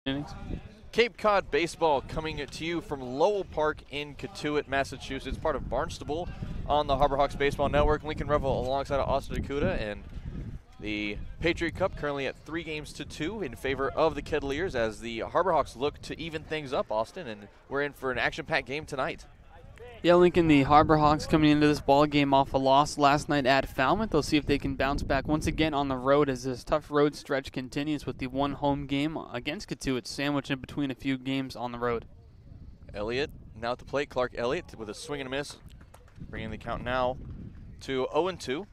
innings. Cape Cod baseball coming to you from Lowell Park in Cotuit, Massachusetts, part of Barnstable on the Harbor Hawks Baseball Network. Lincoln Revill alongside of Austin DeCouta, and the Patriot Cup currently at 3-2 in favor of the Kettleers as the Harbor Hawks look to even things up, Austin, and we're in for an action-packed game tonight. Yeah, Lincoln, the Harbor Hawks coming into this ball game off a loss last night at Falmouth. They'll see if they can bounce back once again on the road as this tough road stretch continues with the one home game against Cotuit sandwiched in between a few games on the road. Elliott now at the plate. Clark Elliott with a swing and a miss, bringing the count now to 0-2.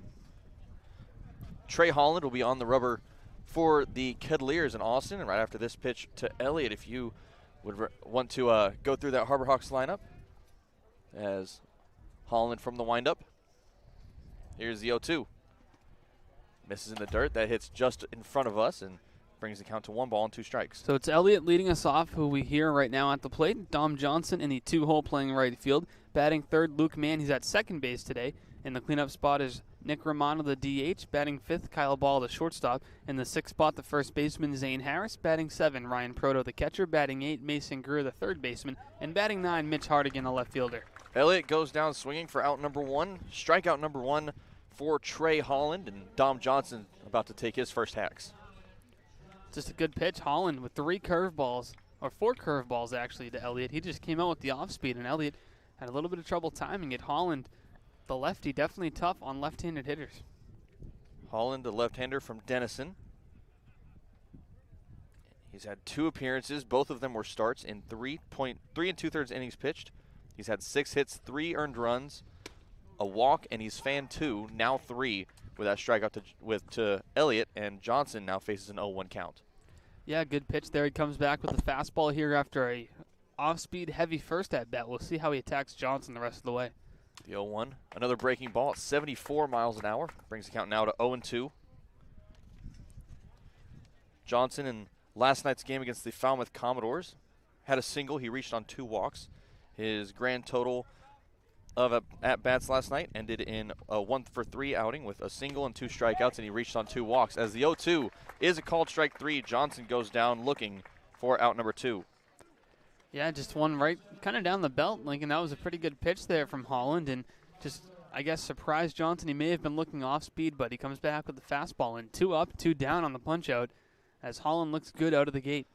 Trey Holland will be on the rubber for the Kettleers in Austin. And right after this pitch to Elliott, if you would want to go through that Harbor Hawks lineup, as Holland from the windup. Here's the 0-2. Misses in the dirt. That hits just in front of us and brings the count to 1-2 strikes. So it's Elliott leading us off, who we hear right now at the plate. Dom Johnson in the 2-hole playing right field. Batting third, Luke Mann. He's at second base today. In the cleanup spot is Nick Romano, the DH. Batting fifth, Kyle Ball, the shortstop. In the sixth spot, the first baseman, Zane Harris. Batting seven, Ryan Proto, the catcher. Batting eight, Mason Greer, the third baseman. And batting nine, Mitch Hardigan, the left fielder. Elliott goes down swinging for out number one. Strikeout number one for Trey Holland, and Dom Johnson about to take his first hacks. Just a good pitch. Holland with four curveballs actually to Elliott. He just came out with the off speed, and Elliott had a little bit of trouble timing it. Holland, the lefty, definitely tough on left-handed hitters. Holland, the left-hander from Denison. He's had 2 appearances. Both of them were starts in 3 2/3 innings pitched. He's had 6 hits, 3 earned runs, a walk, and he's fanned 2, now 3, with that strikeout to Elliott, and Johnson now faces an 0-1 count. Yeah, good pitch there. He comes back with a fastball here after a off-speed heavy first at-bat. We'll see how he attacks Johnson the rest of the way. The 0-1, another breaking ball at 74 miles an hour, brings the count now to 0-2. Johnson in last night's game against the Falmouth Commodores had a single. He reached on 2 walks. His grand total of at-bats last night ended in a 1-for-3 outing with a single and 2 strikeouts, and he reached on 2 walks. As the 0-2 is a called strike 3, Johnson goes down looking for out number 2. Yeah, just one right kind of down the belt, Lincoln. That was a pretty good pitch there from Holland, and just, I guess, surprised Johnson. He may have been looking off-speed, but he comes back with the fastball, and 2 up, 2 down on the punch-out as Holland looks good out of the gate.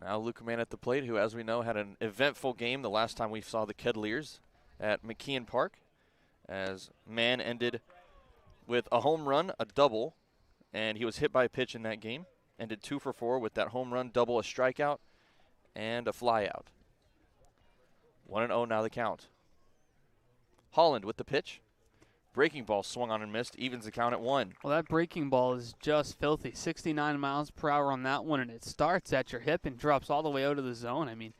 Now Luke Mann at the plate, who, as we know, had an eventful game the last time we saw the Kettleers at McKeon Park, as Mann ended with a home run, a double, and he was hit by a pitch in that game. Ended 2 for 4 with that home run, double, a strikeout, and a flyout. 1-0 now the count. Holland with the pitch. Breaking ball swung on and missed, evens the count at 1. Well, that breaking ball is just filthy. 69 miles per hour on that one, and it starts at your hip and drops all the way out of the zone. I mean,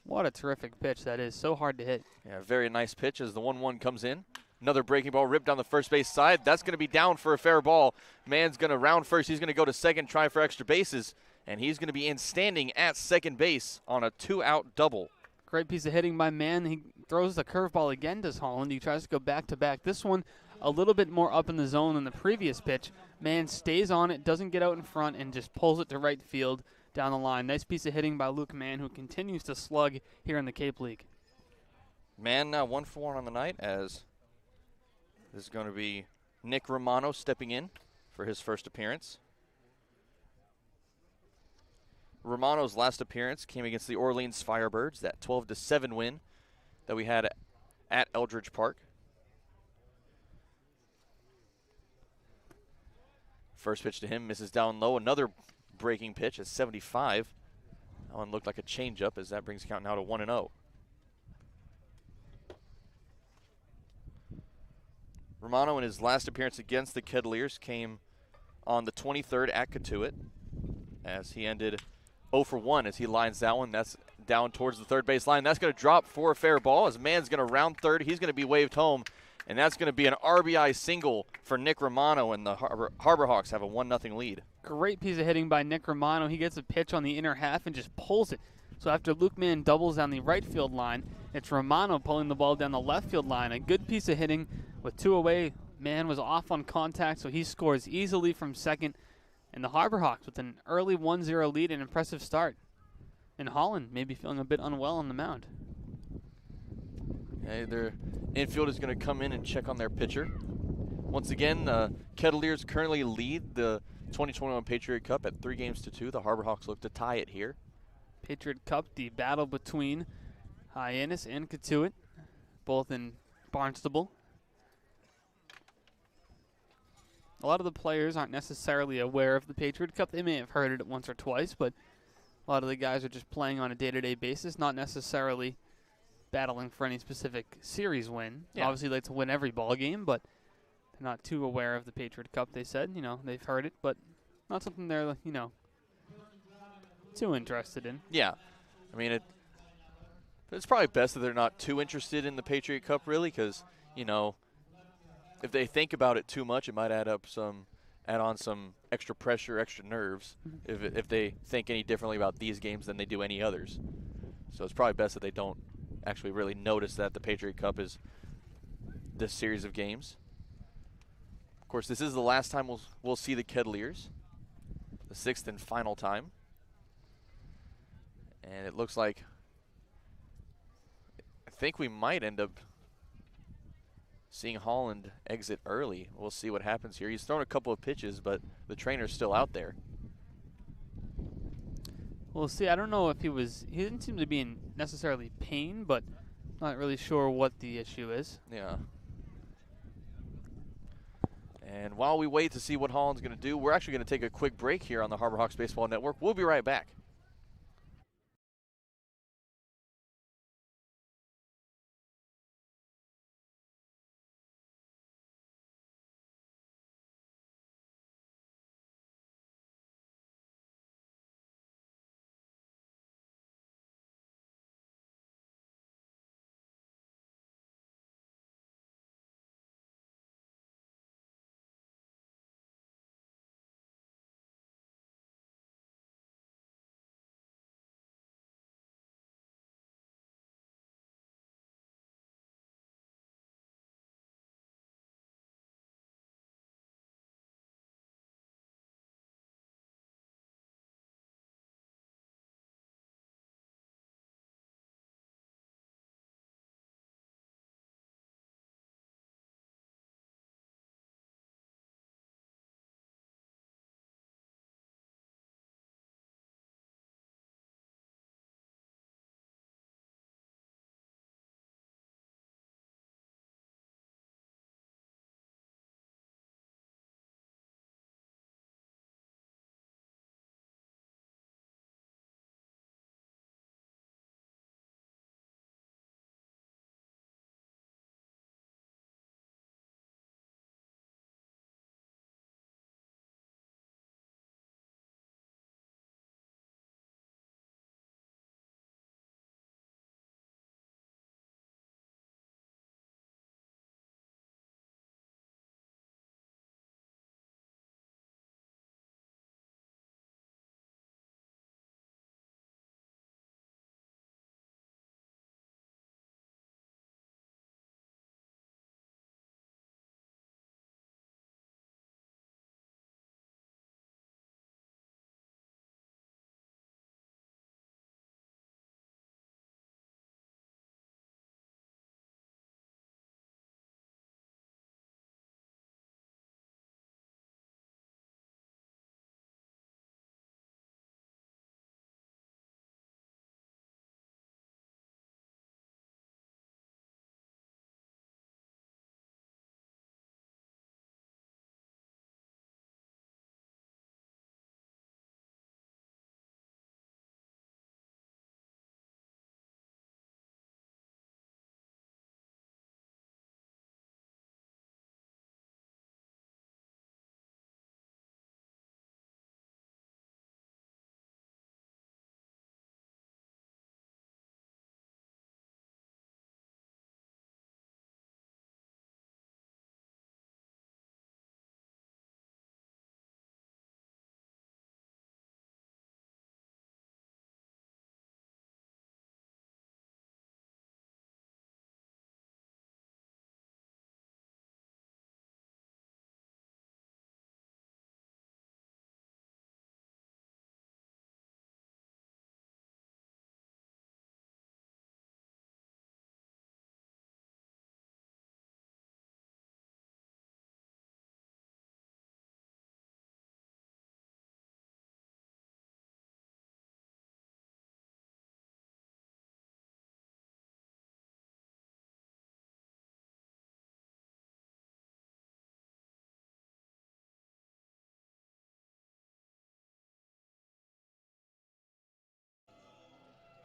what a terrific pitch that is. So hard to hit. Yeah, very nice pitch as the 1-1 comes in. Another breaking ball ripped down the first base side. That's going to be down for a fair ball. Mann's going to round first. He's going to go to second, try for extra bases, and he's going to be in standing at second base on a 2-out double. Great piece of hitting by Mann. He throws the curveball again to Holland. He tries to go back-to-back. This one a little bit more up in the zone than the previous pitch. Mann stays on it, doesn't get out in front, and just pulls it to right field down the line. Nice piece of hitting by Luke Mann, who continues to slug here in the Cape League. Mann now 1 for 1 on the night, as this is going to be Nick Romano stepping in for his first appearance. Romano's last appearance came against the Orleans Firebirds, that 12-7 win that we had at Eldridge Park. First pitch to him, misses down low. Another breaking pitch at 75. That one looked like a changeup, as that brings the count now to 1-0. Romano in his last appearance against the Kettleers came on the 23rd at Cotuit, as he ended 0 for 1 as he lines that one. That's down towards the third base line. That's going to drop for a fair ball as Mann's going to round third. He's going to be waved home, and that's going to be an RBI single for Nick Romano, and the Harbor Hawks have a 1-0 lead. Great piece of hitting by Nick Romano. He gets a pitch on the inner half and just pulls it. So after Luke Mann doubles down the right field line, it's Romano pulling the ball down the left field line. A good piece of hitting with 2 away. Mann was off on contact, so he scores easily from second. And the Harbor Hawks with an early 1-0 lead, an impressive start. And Holland maybe feeling a bit unwell on the mound. Hey, their infield is going to come in and check on their pitcher. Once again, Kettleers currently lead the 2021 Patriot Cup at 3-2. The Harbor Hawks look to tie it here. Patriot Cup, the battle between Hyannis and Cotuit, both in Barnstable. A lot of the players aren't necessarily aware of the Patriot Cup. They may have heard it once or twice, but a lot of the guys are just playing on a day-to-day basis, not necessarily battling for any specific series win. Yeah. Obviously, they like to win every ball game, but they're not too aware of the Patriot Cup. They said, they've heard it, but not something they're, too interested in. Yeah, I mean, it's probably best that they're not too interested in the Patriot Cup, really, because if they think about it too much, it might add on some extra pressure, extra nerves, if they think any differently about these games than they do any others. So it's probably best that they don't actually really notice that the Patriot Cup is this series of games. Of course, this is the last time we'll see the Kettleers, the 6th and final time. And it looks like I think we might end up seeing Holland exit early. We'll see what happens here. He's thrown a couple of pitches, but the trainer's still out there. We'll see. I don't know if he didn't seem to be in necessarily pain, but not really sure what the issue is. Yeah. And while we wait to see what Holland's going to do, we're actually going to take a quick break here on the Harbor Hawks Baseball Network. We'll be right back.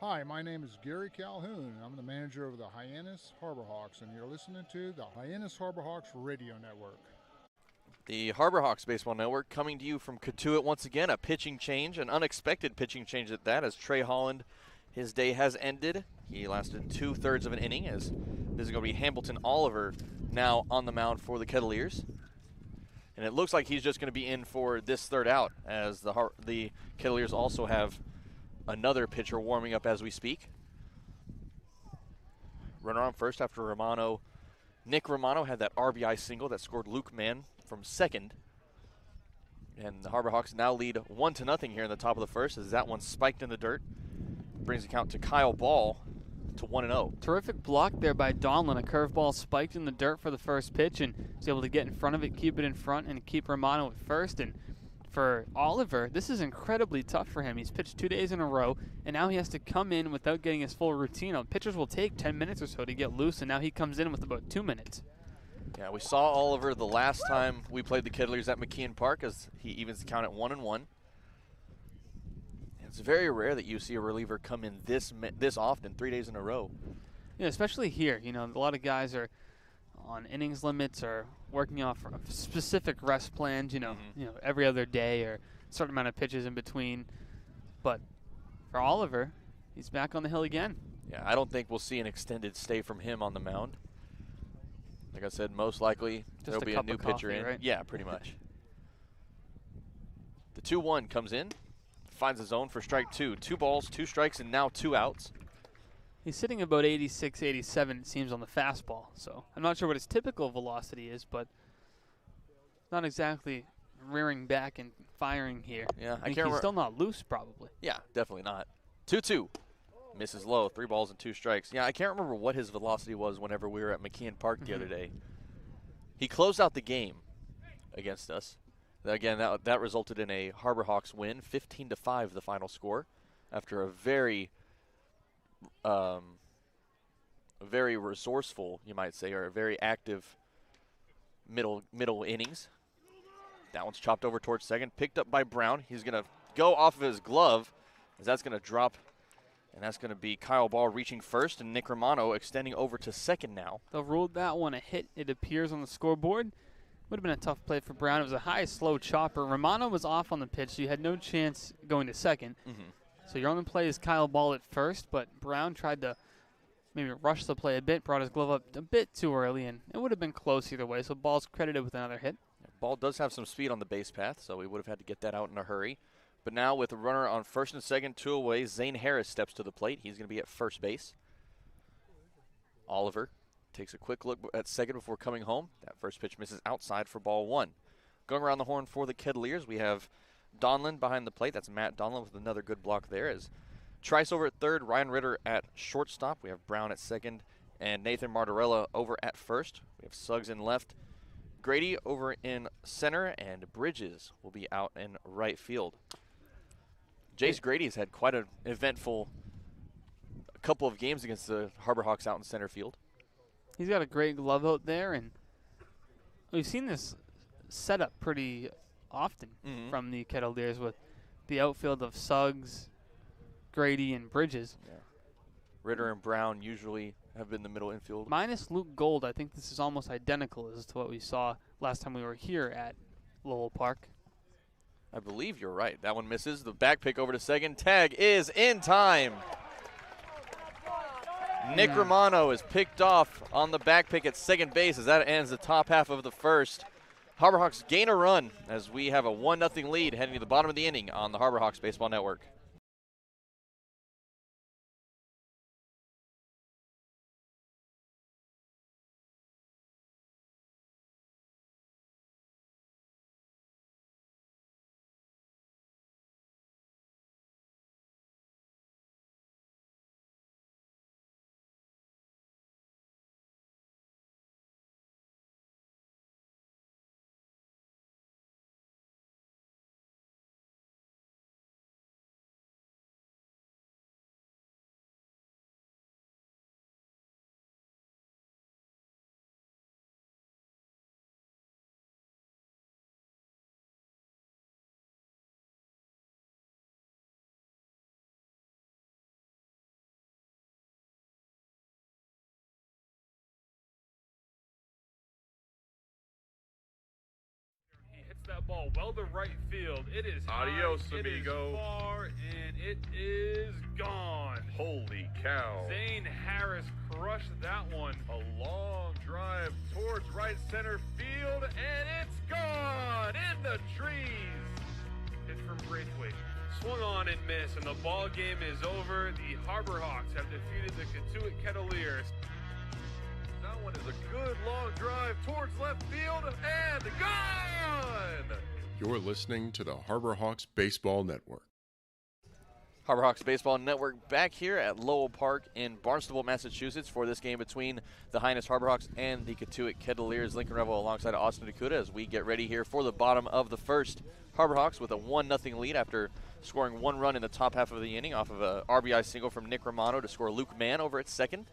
Hi, my name is Gary Calhoun. I'm the manager of the Hyannis Harbor Hawks, and you're listening to the Hyannis Harbor Hawks Radio Network. The Harbor Hawks Baseball Network coming to you from Cotuit once again. A pitching change, an unexpected pitching change at that, as Trey Holland, his day has ended. He lasted 2/3 of an inning, as this is going to be Hamilton Oliver now on the mound for the Kettleers. And it looks like he's just going to be in for this third out, as the Kettleers also have another pitcher warming up as we speak. Runner on first after Romano. Nick Romano had that RBI single that scored Luke Mann from second. And the Harbor Hawks now lead 1-0 here in the top of the first, as that one spiked in the dirt. Brings the count to Kyle Ball to 1-0. Terrific block there by Donlin. A curveball spiked in the dirt for the first pitch and was able to get in front of it, keep it in front, and keep Romano at first. And for Oliver, this is incredibly tough for him. He's pitched 2 days in a row, and now he has to come in without getting his full routine. Pitchers will take 10 minutes or so to get loose, and now he comes in with about 2 minutes. Yeah, we saw Oliver the last time we played the Kettleers at McKeon Park, as he evens the count at 1-1. It's very rare that you see a reliever come in this often, 3 days in a row. Yeah, especially here. You know, a lot of guys are on innings limits or working off specific rest plans, you know, every other day or a certain amount of pitches in between. But for Oliver, he's back on the hill again. Yeah, I don't think we'll see an extended stay from him on the mound. Like I said, most likely there'll be a new pitcher in. Right? Yeah, pretty much. The 2-1 comes in, finds the zone for strike two. 2 balls, 2 strikes, and now 2 outs. He's sitting about 86, 87, it seems, on the fastball. So I'm not sure what his typical velocity is, but not exactly rearing back and firing here. Yeah, I think he's still not loose, probably. Yeah, definitely not. 2-2. Misses low, 3 balls and 2 strikes. Yeah, I can't remember what his velocity was whenever we were at McKeon Park the other day. He closed out the game against us. Again, that resulted in a Harbor Hawks win, 15-5 the final score, after a very resourceful, you might say, or a very active middle innings. That one's chopped over towards second, picked up by Brown. He's going to go off of his glove, as that's going to drop, and that's going to be Kyle Ball reaching first, and Nick Romano extending over to second now. They'll rule that one a hit, it appears, on the scoreboard. Would have been a tough play for Brown. It was a high, slow chopper. Romano was off on the pitch, so you had no chance going to second. So your only play is Kyle Ball at first, but Brown tried to maybe rush the play a bit, brought his glove up a bit too early, and it would have been close either way, so Ball's credited with another hit. Ball does have some speed on the base path, so we would have had to get that out in a hurry. But now with a runner on first and second, 2 away, Zane Harris steps to the plate. He's going to be at first base. Oliver takes a quick look at second before coming home. That first pitch misses outside for ball 1. Going around the horn for the Kettleers, we have Donlin behind the plate. That's Matt Donlin with another good block there. As Trice over at third, Ryan Ritter at shortstop. We have Brown at second, and Nathan Martorella over at first. We have Suggs in left, Grady over in center, and Bridges will be out in right field. Jace Grady's had quite an eventful couple of games against the Harbor Hawks out in center field. He's got a great glove out there, and we've seen this setup pretty often from the Kettleers with the outfield of Suggs, Grady, and Bridges. Yeah. Ritter and Brown usually have been the middle infield. Minus Luke Gold, I think this is almost identical as to what we saw last time we were here at Lowell Park. I believe you're right. That one misses. The back pick over to second. Tag is in time. Nick Romano is picked off on the back pick at second base as that ends the top half of the first. Harbor Hawks gain a run as we have a 1-0 lead heading to the bottom of the inning on the Harbor Hawks Baseball Network. that ball well to right field. It is Adios, high, amigo. It is far, and it is gone. Holy cow. Zane Harris crushed that one. A long drive towards right center field, and it's gone in the trees. Hit from Braithwaite. Swung on and missed, and the ball game is over. The Harbor Hawks have defeated the Cotuit Kettleers. That one is a good long drive towards left field, and gone! You're listening to the Harbor Hawks Baseball Network. Harbor Hawks Baseball Network back here at Lowell Park in Barnstable, Massachusetts for this game between the Hyannis Harbor Hawks and the Cotuit Kettleers. Lincoln Revill alongside Austin DeCouta as we get ready here for the bottom of the first. Harbor Hawks with a 1-0 lead after scoring 1 run in the top half of the inning off of a RBI single from Nick Romano to score Luke Mann over at second.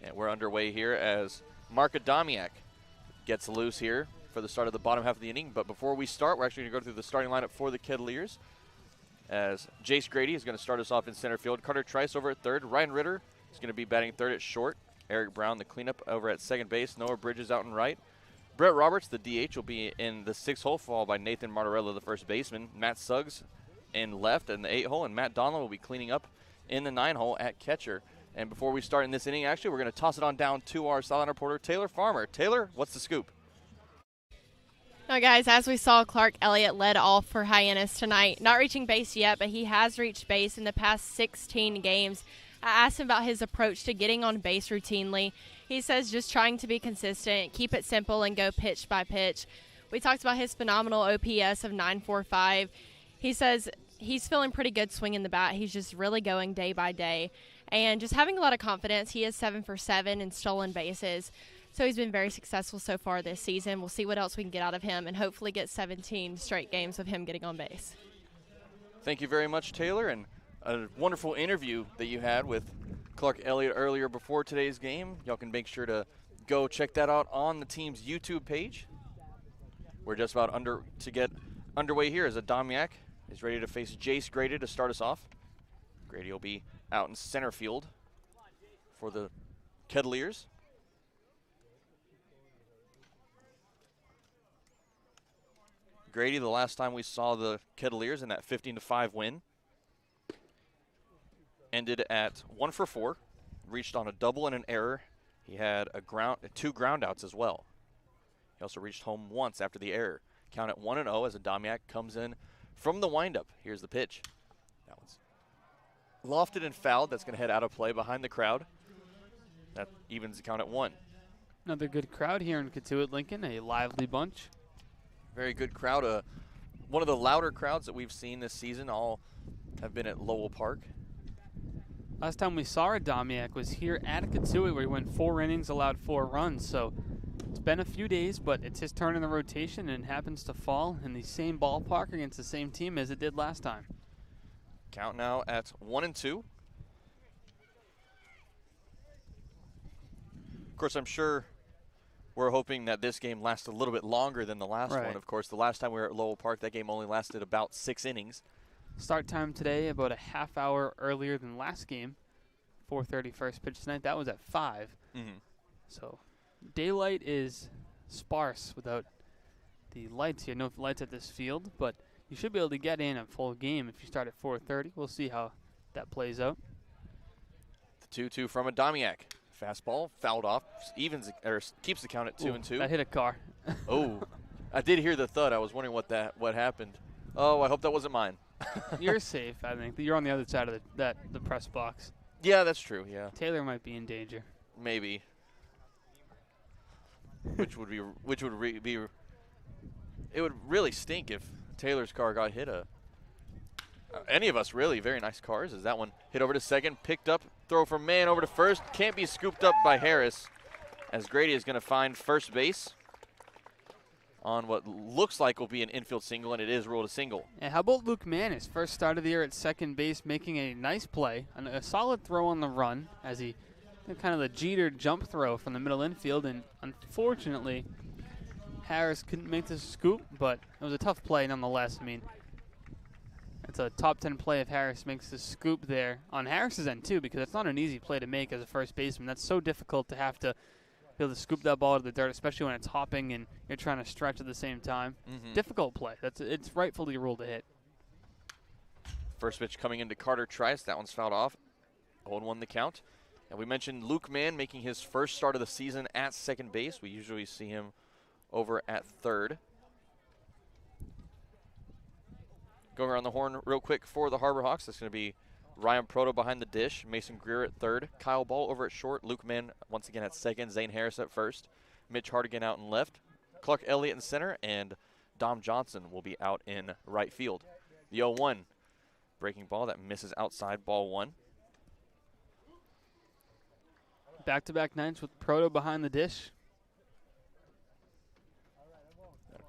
And we're underway here as Marc gets loose here for the start of the bottom half of the inning. But before we start, we're actually going to go through the starting lineup for the Kettleers. As Jace Grady is going to start us off in center field. Carter Trice over at third. Ryan Ritter is going to be batting third at short. Eric Brown, the cleanup, over at second base. Noah Bridges out in right. Brett Roberts, the DH, will be in the 6th hole, followed by Nathan Martorello, the first baseman. Matt Suggs in left in the 8th hole, and Matt Donlin will be cleaning up in the 9th hole at catcher. And before we start in this inning, actually, we're going to toss it on down to our sideline reporter, Taylor Farmer. Taylor, what's the scoop? Now, guys, as we saw, Clark Elliott led off for Hyannis tonight. Not reaching base yet, but he has reached base in the past 16 games. I asked him about his approach to getting on base routinely. He says just trying to be consistent, keep it simple, and go pitch by pitch. We talked about his phenomenal OPS of 945. He says he's feeling pretty good swinging the bat. He's just really going day by day and just having a lot of confidence. He is 7 for 7 in stolen bases. So he's been very successful so far this season. We'll see what else we can get out of him and hopefully get 17 straight games of him getting on base. Thank you very much, Taylor, and a wonderful interview that you had with Clark Elliott earlier before today's game. Y'all can make sure to go check that out on the team's YouTube page. We're just about to get underway here as Adamiak is ready to face Jace Grady to start us off. Grady will be out in center field for the Kettleers. Grady, the last time we saw the Kettleers in that 15-5 win, ended at 1 for 4, reached on a double and an error. He had 2 ground outs as well. He also reached home once after the error. Count at 1-0 as Adamiak comes in from the windup. Here's the pitch. That one's lofted and fouled. That's going to head out of play behind the crowd. That evens the count at 1. Another good crowd here in Cotuit, Lincoln, a lively bunch. Very good crowd. One of the louder crowds that we've seen this season. All have been at Lowell Park. Last time we saw Adamiak was here at Cotuit, where he went 4 innings, allowed 4 runs. So it's been a few days, but it's his turn in the rotation and happens to fall in the same ballpark against the same team as it did last time. Count now at 1-2. Of course, I'm sure we're hoping that this game lasts a little bit longer than the last one. Of course, the last time we were at Lowell Park, that game only lasted about 6 innings. Start time today about a half hour earlier than last game. 4:30 first pitch tonight. That was at 5. So daylight is sparse without the lights here. No lights at this field, but you should be able to get in a full game if you start at 4:30. We'll see how that plays out. The 2-2 from Adamiak. Fastball fouled off, keeps the count at 2-2. That hit a car. Oh, I did hear the thud. I was wondering what happened. Oh, I hope that wasn't mine. You're safe, I think. You're on the other side of the press box. Yeah, that's true. Yeah. Taylor might be in danger. Maybe. Which would be it would really stink if Taylor's car got hit. Any of us really. Very nice cars. As that one hit over to second, picked up, throw from Mann over to first, can't be scooped up by Harris. As Grady is going to find first base on what looks like will be an infield single, and it is ruled a single. And how about Luke Mann, his first start of the year at second base, making a nice play, a solid throw on the run as he did kind of the Jeter jump throw from the middle infield, and unfortunately Harris couldn't make the scoop, but it was a tough play nonetheless. I mean, it's a top 10 play if Harris makes the scoop there on Harris's end too, because it's not an easy play to make as a first baseman. That's so difficult to have to be able to scoop that ball to the dirt, especially when it's hopping and you're trying to stretch at the same time. Difficult play. It's rightfully ruled a hit. First pitch coming into Carter Trice. That one's fouled off. 0-1 the count. And we mentioned Luke Mann making his first start of the season at second base. We usually see him over at third. Going around the horn real quick for the Harbor Hawks. That's going to be Ryan Proto behind the dish, Mason Greer at third, Kyle Ball over at short, Luke Mann once again at second, Zane Harris at first, Mitch Hardigan out in left, Clark Elliott in center, and Dom Johnson will be out in right field. The 0-1 breaking ball that misses outside, ball one. Back-to-back ninths with Proto behind the dish.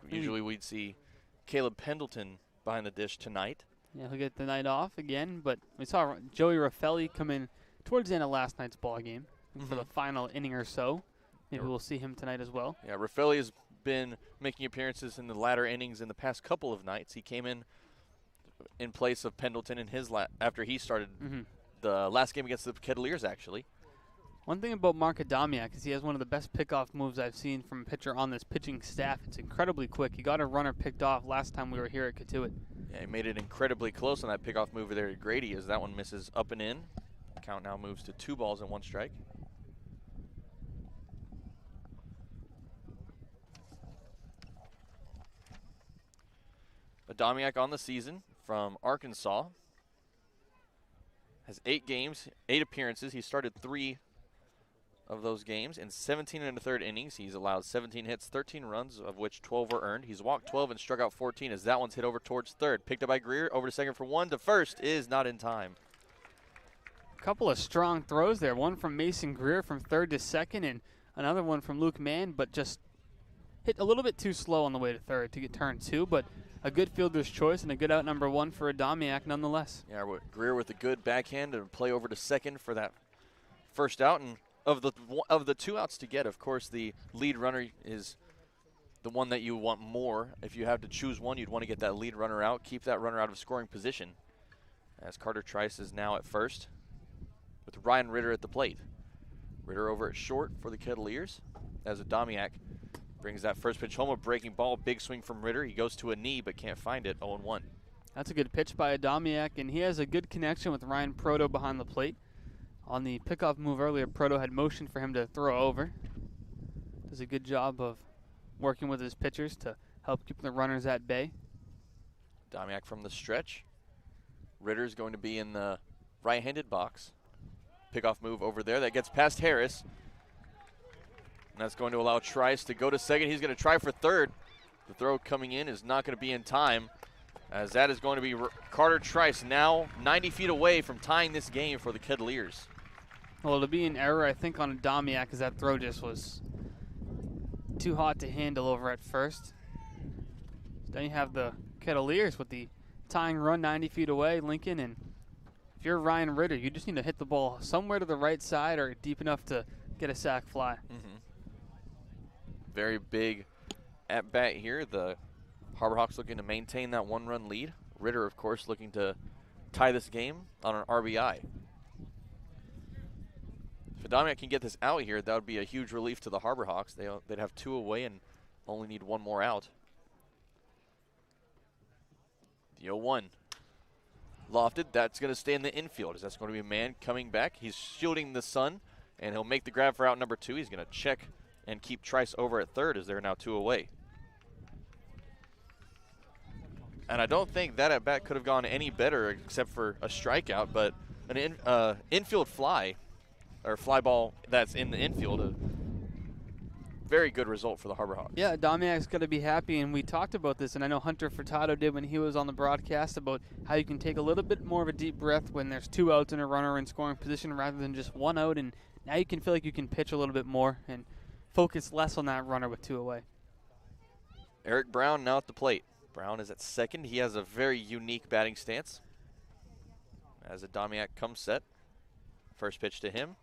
Usually we'd see Caleb Pendleton behind the dish tonight. Yeah, he'll get the night off again, but we saw Joey Raffelli come in towards the end of last night's ball game for the final inning or so. Maybe we'll see him tonight as well. Yeah, Raffelli has been making appearances in the latter innings in the past couple of nights. He came in place of Pendleton in his after he started the last game against the Kettleers, actually. One thing about Marc Adamiak is he has one of the best pickoff moves I've seen from a pitcher on this pitching staff. It's incredibly quick. He got a runner picked off last time we were here at Cotuit. Yeah, he made it incredibly close on that pickoff move there to Grady as that one misses up and in. Count now moves to 2 balls and 1 strike. Adamiak on the season from Arkansas. Has 8 games, 8 appearances. He started 3 of those games. In 17 1/3 innings, he's allowed 17 hits, 13 runs, of which 12 were earned. He's walked 12 and struck out 14 as that one's hit over towards third. Picked up by Greer, over to second for 1. To first is not in time. A couple of strong throws there. One from Mason Greer from third to second, and another one from Luke Mann, but just hit a little bit too slow on the way to third to get turn 2. But a good fielder's choice and a good out number 1 for Adamiak nonetheless. Yeah, Greer with a good backhand and a play over to second for that first out. And of the 2 outs to get, of course, the lead runner is the one that you want more. If you have to choose one, you'd want to get that lead runner out, keep that runner out of scoring position. As Carter Trice is now at first with Ryan Ritter at the plate. Ritter over at short for the Kettleers as Adamiak brings that first pitch home, a breaking ball, big swing from Ritter. He goes to a knee but can't find it, 0-1. That's a good pitch by Adamiak, and he has a good connection with Ryan Proto behind the plate. On the pickoff move earlier, Proto had motion for him to throw over. Does a good job of working with his pitchers to help keep the runners at bay. Adamiak from the stretch. Ritter's going to be in the right-handed box. Pickoff move over there that gets past Harris. And that's going to allow Trice to go to second. He's going to try for third. The throw coming in is not going to be in time, as that is going to be Carter Trice, now 90 feet away from tying this game for the Kettleers. Well, it'll be an error, I think, on Adamiak, because that throw just was too hot to handle over at first. Then you have the Kettleers with the tying run 90 feet away, Lincoln, and if you're Ryan Ritter, you just need to hit the ball somewhere to the right side or deep enough to get a sac fly. Very big at bat here. The Harbor Hawks looking to maintain that 1-run lead. Ritter, of course, looking to tie this game on an RBI. If Adamiak can get this out here, that would be a huge relief to the Harbor Hawks. They'd have 2 away and only need 1 more out. The 0-1. Lofted. That's going to stay in the infield. As that's going to be a man coming back. He's shielding the sun, and he'll make the grab for out number 2. He's going to check and keep Trice over at third as they're now 2 away. And I don't think that at bat could have gone any better except for a strikeout, but an infield fly, or fly ball that's in the infield, a very good result for the Harbor Hawks. Yeah, Adamiak's got to be happy, and we talked about this, and I know Hunter Furtado did when he was on the broadcast about how you can take a little bit more of a deep breath when there's 2 outs and a runner in scoring position rather than just 1 out, and now you can feel like you can pitch a little bit more and focus less on that runner with 2 away. Eric Brown now at the plate. Brown is at second. He has a very unique batting stance. As Adamiak comes set. First pitch to him.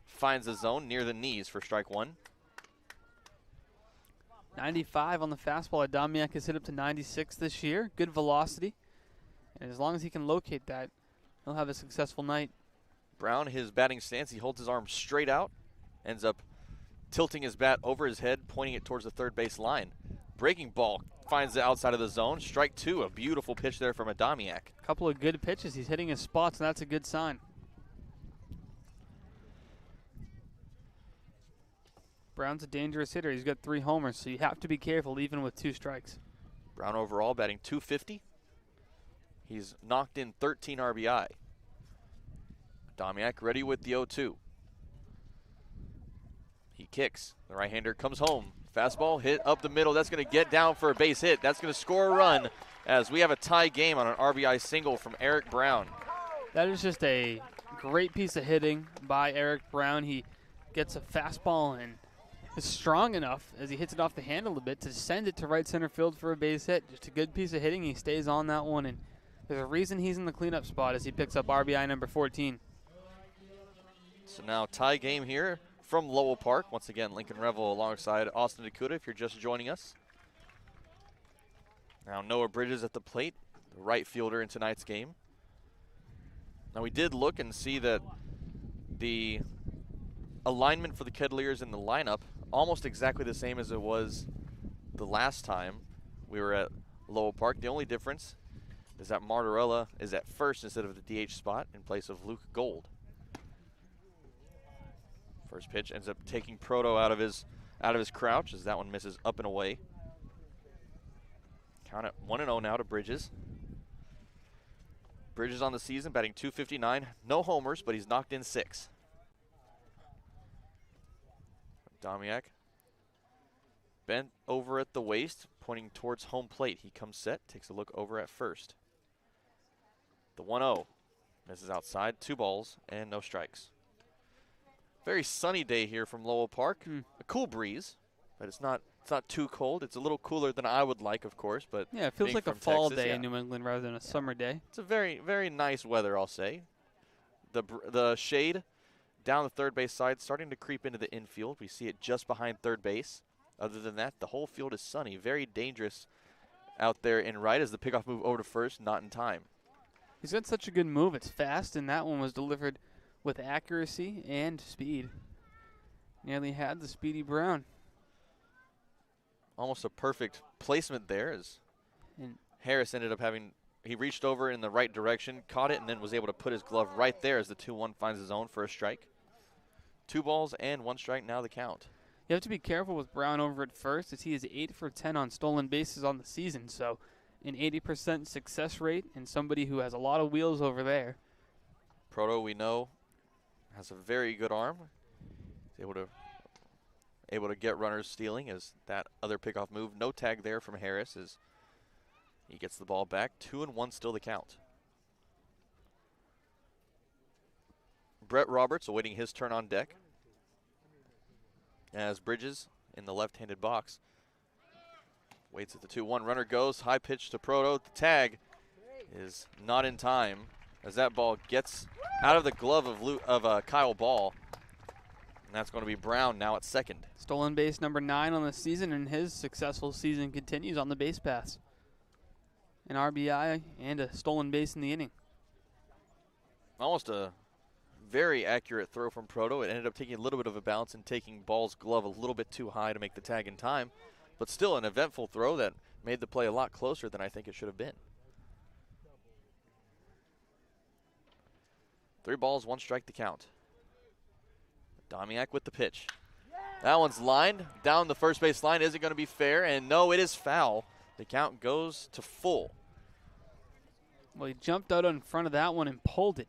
Finds the zone near the knees for strike 1. 95 on the fastball. Adamiak has hit up to 96 this year. Good velocity. And as long as he can locate that, he'll have a successful night. Brown, his batting stance, he holds his arm straight out. Ends up tilting his bat over his head, pointing it towards the third base line. Breaking ball finds the outside of the zone. Strike 2, a beautiful pitch there from Adamiak. A couple of good pitches. He's hitting his spots, and that's a good sign. Brown's a dangerous hitter. He's got 3 homers, so you have to be careful even with 2 strikes. Brown overall batting .250. He's knocked in 13 RBI. Adamiak ready with the 0-2. He kicks. The right-hander comes home. Fastball hit up the middle. That's going to get down for a base hit. That's going to score a run as we have a tie game on an RBI single from Eric Brown. That is just a great piece of hitting by Eric Brown. He gets a fastball and is strong enough as he hits it off the handle a bit to send it to right center field for a base hit. Just a good piece of hitting. He stays on that one, and there's a reason he's in the cleanup spot as he picks up RBI number 14. So now tie game here from Lowell Park. Once again, Lincoln Revill alongside Austin DeCouta if you're just joining us. Now Noah Bridges at the plate, the right fielder in tonight's game. Now we did look and see that the alignment for the Kettleers in the lineup almost exactly the same as it was the last time we were at Lowell Park. The only difference is that Martorella is at first instead of the DH spot in place of Luke Gold. First pitch ends up taking Proto out of his crouch as that one misses up and away. Count it 1-0 now to Bridges. Bridges on the season batting .259, no homers, but he's knocked in 6. Adamiak bent over at the waist, pointing towards home plate. He comes set, takes a look over at first. The 1-0 misses outside, 2 balls and no strikes. Very sunny day here from Lowell Park. A cool breeze, but it's not too cold. It's a little cooler than I would like, of course, but yeah, it feels like a fall day in New England rather than a summer day. It's a very, very nice weather, I'll say. The shade down the third base side starting to creep into the infield. We see it just behind third base. Other than that, the whole field is sunny. Very dangerous out there in right as the pickoff move over to first, not in time. He's got such a good move. It's fast, and that one was delivered with accuracy and speed. Nearly had the Speedy Brown. Almost a perfect placement there as Harris ended up he reached over in the right direction, caught it, and then was able to put his glove right there as the 2-1 finds his own for a strike. 2 balls and 1 strike now the count. You have to be careful with Brown over at first as he is 8 for 10 on stolen bases on the season, so an 80% success rate and somebody who has a lot of wheels over there. Proto, we know, has a very good arm. He's able to get runners stealing as that other pickoff move. No tag there from Harris as he gets the ball back. 2-1 still the count. Brett Roberts awaiting his turn on deck as Bridges in the left-handed box waits at the 2-1. Runner goes, high pitch to Proto. The tag is not in time as that ball gets out of the glove of Kyle Ball. And that's going to be Brown now at second. Stolen base number 9 on the season, and his successful season continues on the base pass. An RBI and a stolen base in the inning. Almost a very accurate throw from Proto. It ended up taking a little bit of a bounce and taking Ball's glove a little bit too high to make the tag in time. But still an eventful throw that made the play a lot closer than I think it should have been. 3 balls, 1 strike to count. Adamiak with the pitch. That one's lined down the first base line. Is it going to be fair? And no, it is foul. The count goes to full. Well, he jumped out in front of that one and pulled it.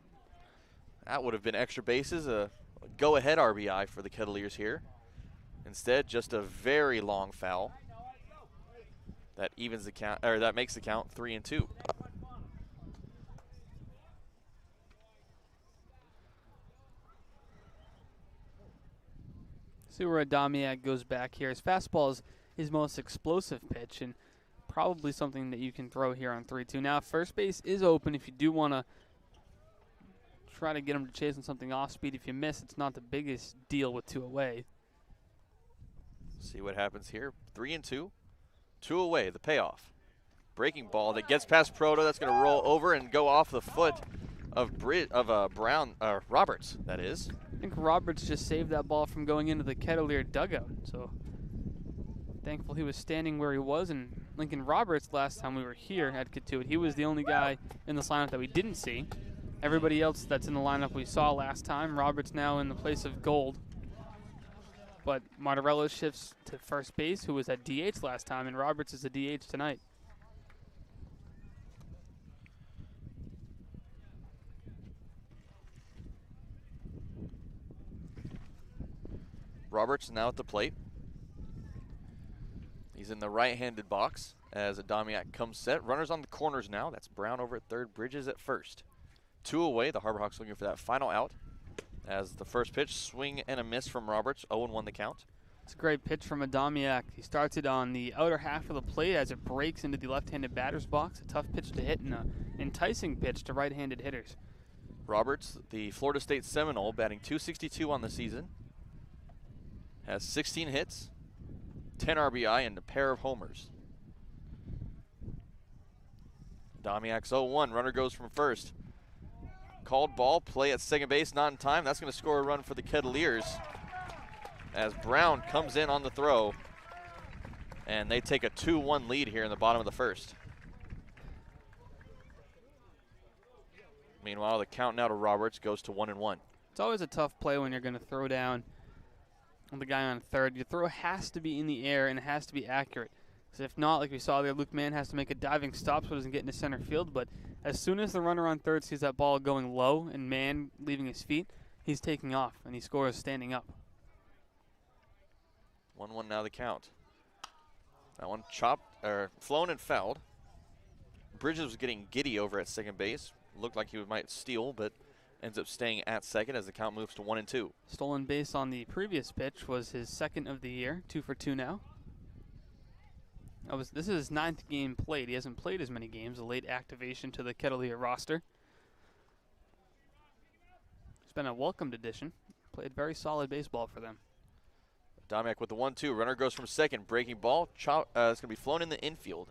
That would have been extra bases, a go-ahead RBI for the Kettleers here. Instead, just a very long foul that evens the count, or that makes the count 3-2. See where Adamiak goes back here. His fastball is his most explosive pitch and probably something that you can throw here on 3-2. Now, first base is open if you do want to try to get him to chase on something off speed. If you miss, it's not the biggest deal with 2 away. See what happens here. 3-2. 2 away, the payoff. Breaking ball that gets past Proto. That's going to roll over and go off the foot of Roberts, that is. I think Roberts just saved that ball from going into the Kettleer dugout. So thankful he was standing where he was. And Lincoln Roberts, last time we were here at Cotuit, he was the only guy in this lineup that we didn't see. Everybody else that's in the lineup we saw last time. Roberts now in the place of Gold. But Martorello shifts to first base, who was at DH last time, and Roberts is a DH tonight. Roberts now at the plate. He's in the right-handed box as Adamiak comes set. Runners on the corners now. That's Brown over at third, Bridges at first. 2 away. The Harbor Hawks looking for that final out. As the first pitch, swing and a miss from Roberts. 0-1 the count. It's a great pitch from Adamiak. He starts it on the outer half of the plate as it breaks into the left-handed batter's box. A tough pitch to hit and an enticing pitch to right-handed hitters. Roberts, the Florida State Seminole, batting .262 on the season. Has 16 hits, 10 RBI, and a pair of homers. Adamiak's 0-1. Runner goes from first. Called ball, play at second base, not in time. That's going to score a run for the Kettleers as Brown comes in on the throw, and they take a 2-1 lead here in the bottom of the first. Meanwhile, the count now to Roberts goes to 1-1. It's always a tough play when you're going to throw down on the guy on third. Your throw has to be in the air and it has to be accurate. Because if not, like we saw there, Luke Mann has to make a diving stop so it doesn't get into center field. But as soon as the runner on third sees that ball going low and Mann leaving his feet, he's taking off and he scores standing up. 1-1 now the count. That one chopped, or flown and fouled. Bridges was getting giddy over at second base. Looked like he might steal, but ends up staying at second as the count moves to 1-2. Stolen base on the previous pitch was his second of the year, 2 for 2 now. This is his 9th game played. He hasn't played as many games, a late activation to the Kettleer roster. It's been a welcomed addition. Played very solid baseball for them. Adamiak with the 1-2. Runner goes from second. Breaking ball. It's going to be flown in the infield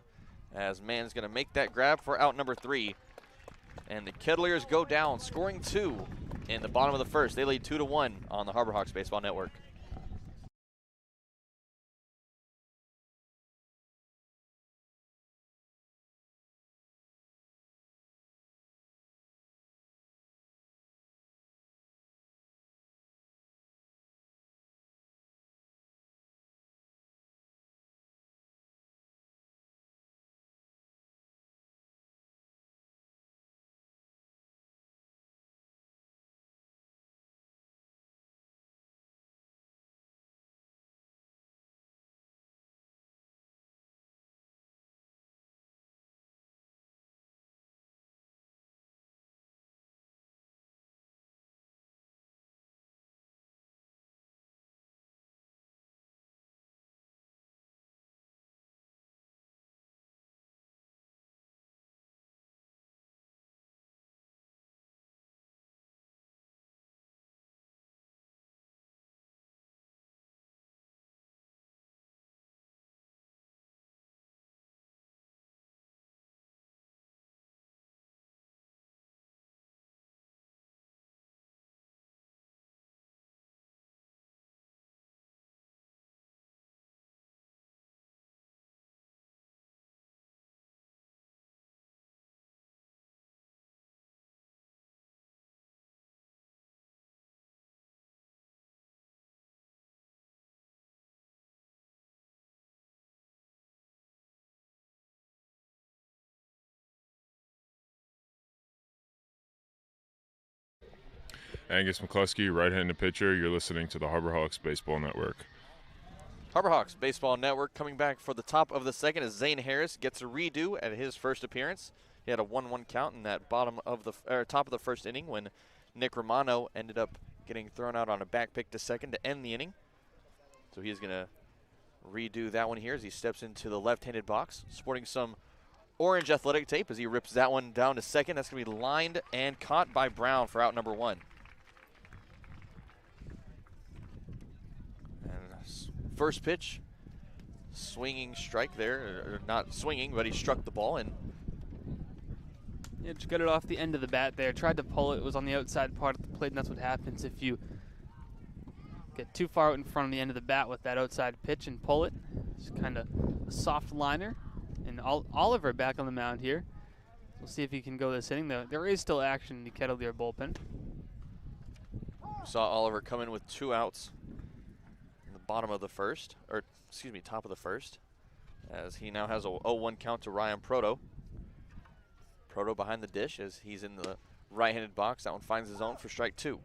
as Mann's going to make that grab for out number 3. And the Kettleers go down, scoring 2 in the bottom of the first. They lead 2-1 on the Harbor Hawks Baseball Network. Angus McCluskey, right-handed pitcher. You're listening to the Harbor Hawks Baseball Network. Harbor Hawks Baseball Network coming back for the top of the second as Zane Harris gets a redo at his first appearance. He had a 1-1 count in that top of the first inning when Nick Romano ended up getting thrown out on a back pick to second to end the inning. So he's going to redo that one here as he steps into the left-handed box, sporting some orange athletic tape as he rips that one down to second. That's going to be lined and caught by Brown for out number 1. First pitch, swinging strike there, or not swinging, but he struck the ball and yeah, just got it off the end of the bat there. Tried to pull it. It was on the outside part of the plate, and that's what happens if you get too far out in front of the end of the bat with that outside pitch and pull it. It's kind of a soft liner. And Oliver back on the mound here. We'll see if he can go this inning. There is still action in the Kettleer bullpen. Saw Oliver come in with 2 outs in the bottom of the first, or excuse me, top of the first, as he now has a 0-1 count to Ryan Proto. Proto behind the dish as he's in the right-handed box. That one finds his own for strike 2.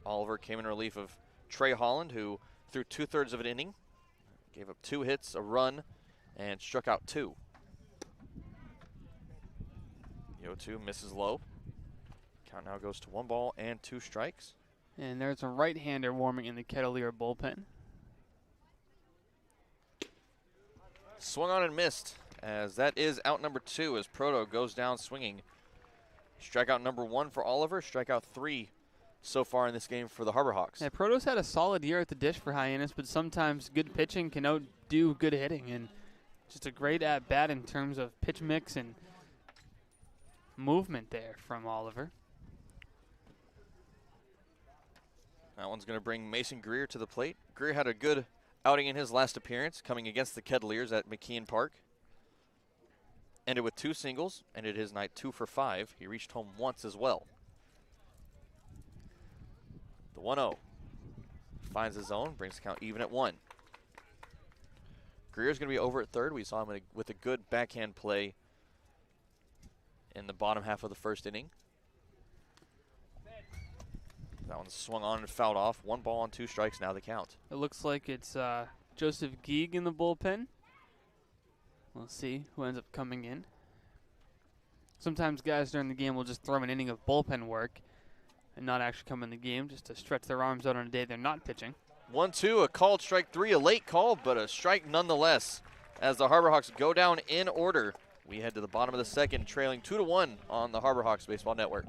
Oliver came in relief of Trey Holland, who threw 2/3 of an inning, gave up 2 hits, a run, and struck out 2. The 0-2 misses low. Count now goes to 1 ball and 2 strikes. And there's a right-hander warming in the Kettleer bullpen. Swung on and missed, as that is out number 2 as Proto goes down swinging. Strikeout number 1 for Oliver, strikeout 3 so far in this game for the Harbor Hawks. Yeah, Proto's had a solid year at the dish for Hyannis, but sometimes good pitching can outdo good hitting, and just a great at-bat in terms of pitch mix and movement there from Oliver. That one's going to bring Mason Greer to the plate. Greer had a good outing in his last appearance, coming against the Kettleers at McKeon Park. Ended with 2 singles, ended his night 2 for 5. He reached home once as well. The 1-0 finds his own, brings the count even at 1. Greer's going to be over at third. We saw him with a good backhand play in the bottom half of the first inning. That one's swung on and fouled off. 1 ball and 2 strikes, now the count. It looks like it's Joseph Geig in the bullpen. We'll see who ends up coming in. Sometimes guys during the game will just throw an inning of bullpen work and not actually come in the game just to stretch their arms out on a day they're not pitching. 1-2, a called strike 3, a late call, but a strike nonetheless. As the Harbor Hawks go down in order, we head to the bottom of the second, trailing 2-1 on the Harbor Hawks Baseball Network.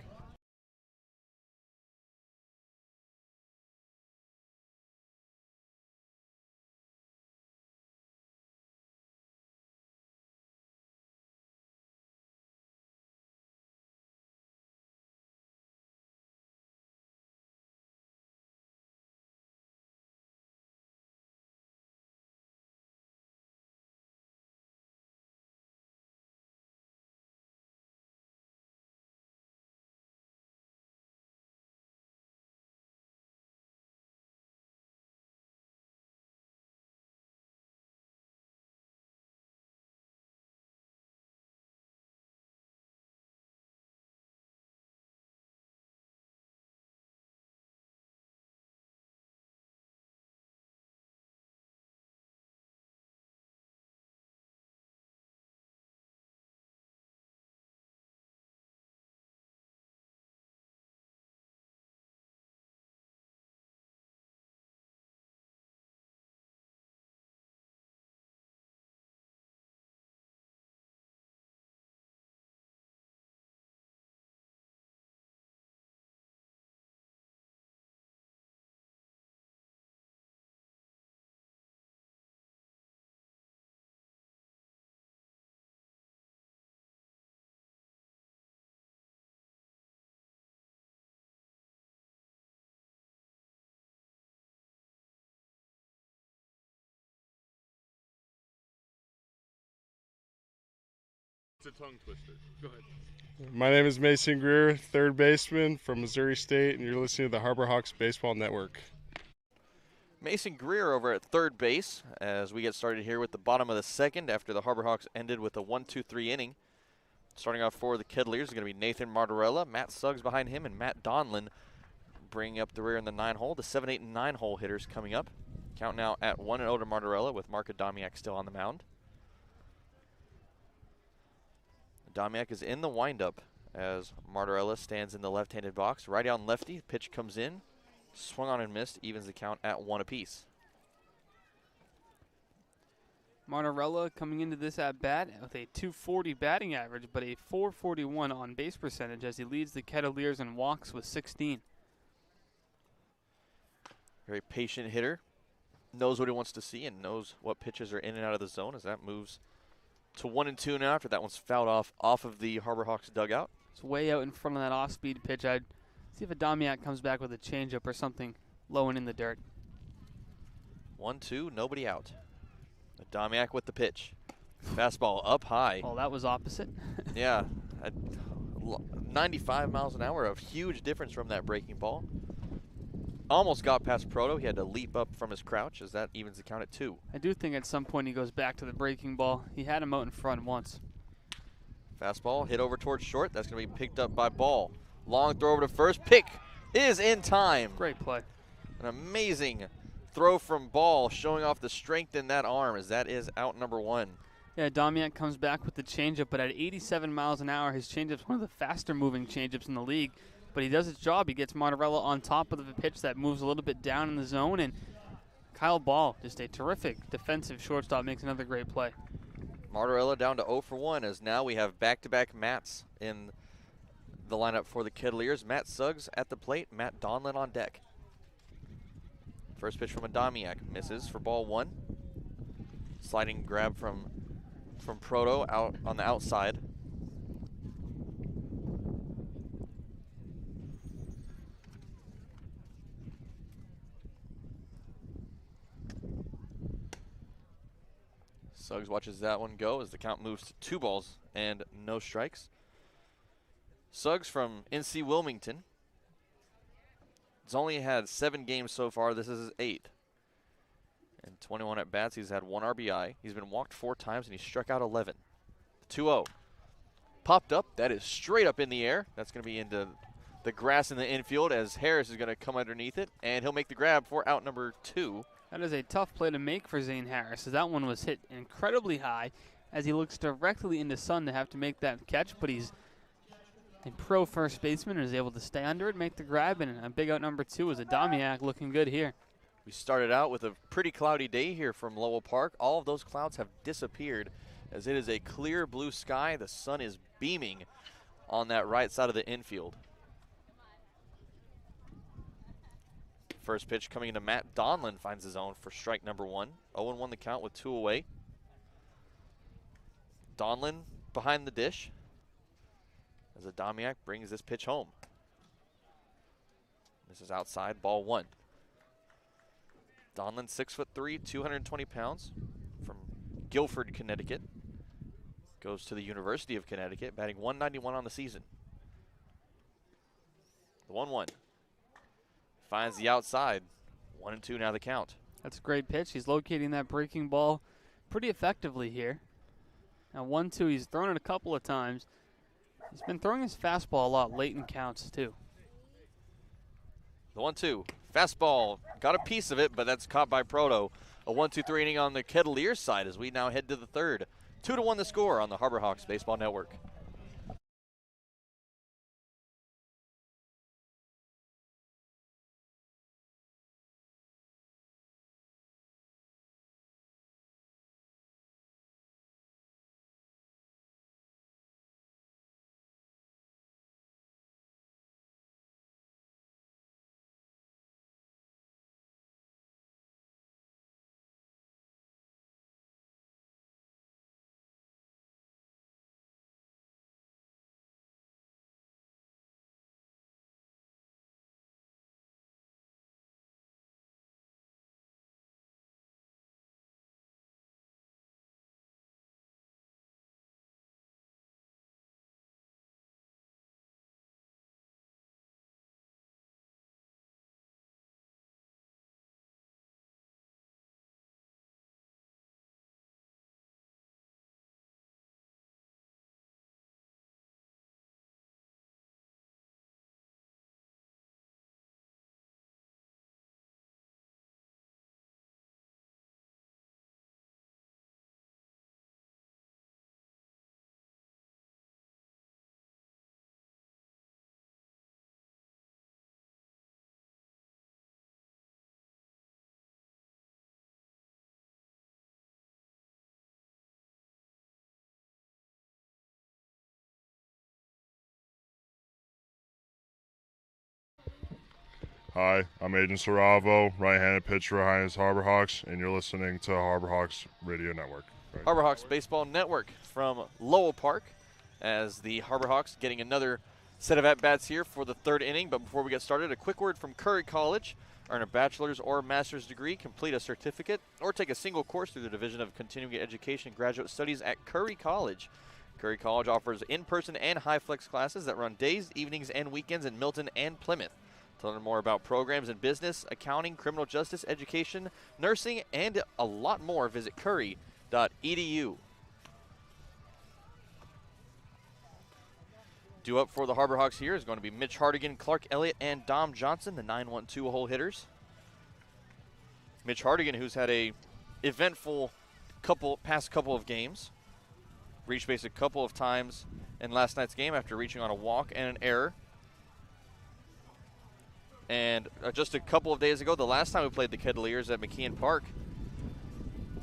It's a tongue twister. Go ahead. My name is Mason Greer, third baseman from Missouri State, and you're listening to the Harbor Hawks Baseball Network. Mason Greer over at third base as we get started here with the bottom of the second after the Harbor Hawks ended with a 1-2-3 inning. Starting off for the Kettleers is going to be Nathan Martorella, Matt Suggs behind him, and Matt Donlin bringing up the rear in the 9-hole. The 7, 8, and 9-hole hitters coming up. Count now at 1-0 to Martorella with Marc still on the mound. Domiak is in the windup as Martorella stands in the left-handed box. Righty on lefty, pitch comes in, swung on and missed, evens the count at 1 apiece. Martorella coming into this at-bat with a .240 batting average, but a .441 on-base percentage as he leads the Kettleers in walks with 16. Very patient hitter, knows what he wants to see and knows what pitches are in and out of the zone as that moves to 1-2 now after that one's fouled off of the Harbor Hawks dugout. It's way out in front of that off-speed pitch. I'd See if Adamiak comes back with a changeup or something low and in the dirt. 1-2, nobody out. Adamiak with the pitch. Fastball up high. Oh, that was opposite. Yeah, 95 miles an hour, a huge difference from that breaking ball. Almost got past Proto. He had to leap up from his crouch as that evens the count at 2. I do think at some point he goes back to the breaking ball. He had him out in front once. Fastball hit over towards short. That's going to be picked up by Ball. Long throw over to first. Pick is in time. Great play. An amazing throw from Ball, showing off the strength in that arm, as that is out number 1. Yeah, Damiak comes back with the changeup, but at 87 miles an hour, his changeup's one of the faster moving changeups in the league. But he does his job. He gets Martorella on top of the pitch that moves a little bit down in the zone, and Kyle Ball, just a terrific defensive shortstop, makes another great play. Martorella down to 0 for 1, as now we have back-to-back Matts in the lineup for the Kettleers. Matt Suggs at the plate, Matt Donlin on deck. First pitch from Adamiak, misses for ball 1. Sliding grab from Proto out on the outside. Suggs watches that one go as the count moves to 2 balls and no strikes. Suggs from NC Wilmington. He's only had 7 games so far. This is his 8th. And 21 at-bats. He's had 1 RBI. He's been walked 4 times, and he struck out 11. 2-0. Popped up. That is straight up in the air. That's going to be into the grass in the infield as Harris is going to come underneath it, and he'll make the grab for out number 2. That is a tough play to make for Zane Harris, as that one was hit incredibly high as he looks directly into sun to have to make that catch, but he's a pro first baseman and is able to stay under it, make the grab, and a big out number 2 is Adamiak looking good here. We started out with a pretty cloudy day here from Lowell Park. All of those clouds have disappeared as it is a clear blue sky. The sun is beaming on that right side of the infield. First pitch coming into Matt Donlin finds his own for strike number 1. 0-1 the count with 2 away. Donlin behind the dish as Adamiak brings this pitch home. This is outside, ball 1. Donlin, 6'3", 220 pounds, from Guilford, Connecticut. Goes to the University of Connecticut, batting .191 on the season. The 1-1. Finds the outside. 1-2 now the count. That's a great pitch. He's locating that breaking ball pretty effectively here. Now 1-2, he's thrown it a couple of times. He's been throwing his fastball a lot late in counts too. The 1-2. Fastball. Got a piece of it, but that's caught by Proto. A 1-2-3 inning on the Kettleers side as we now head to the 3rd. 2-1 the score on the Harbor Hawks Baseball Network. Hi, I'm Agent Saravo, right-handed pitcher for Hyannis Harbor Hawks, and you're listening to Harbor Hawks Radio Network. Right. Harbor Hawks Baseball Network from Lowell Park as the Harbor Hawks getting another Set of at-bats here for the third inning, but before we get started, a quick word from Curry College. Earn a bachelor's or master's degree, complete a certificate, or take a single course through the Division of Continuing Education and Graduate Studies at Curry College. Curry College offers in-person and high-flex classes that run days, evenings, and weekends in Milton and Plymouth. To learn more about programs in business, accounting, criminal justice, education, nursing, and a lot more, visit curry.edu. Due up for the Harbor Hawks here is going to be Mitch Hardigan, Clark Elliott, and Dom Johnson, the 9-1-2 hole hitters. Mitch Hardigan, who's had a eventful past couple of games, reached base a couple of times in last night's game after reaching on a walk and an error. And just a couple of days ago, the last time we played the Kettleers at McKeon Park,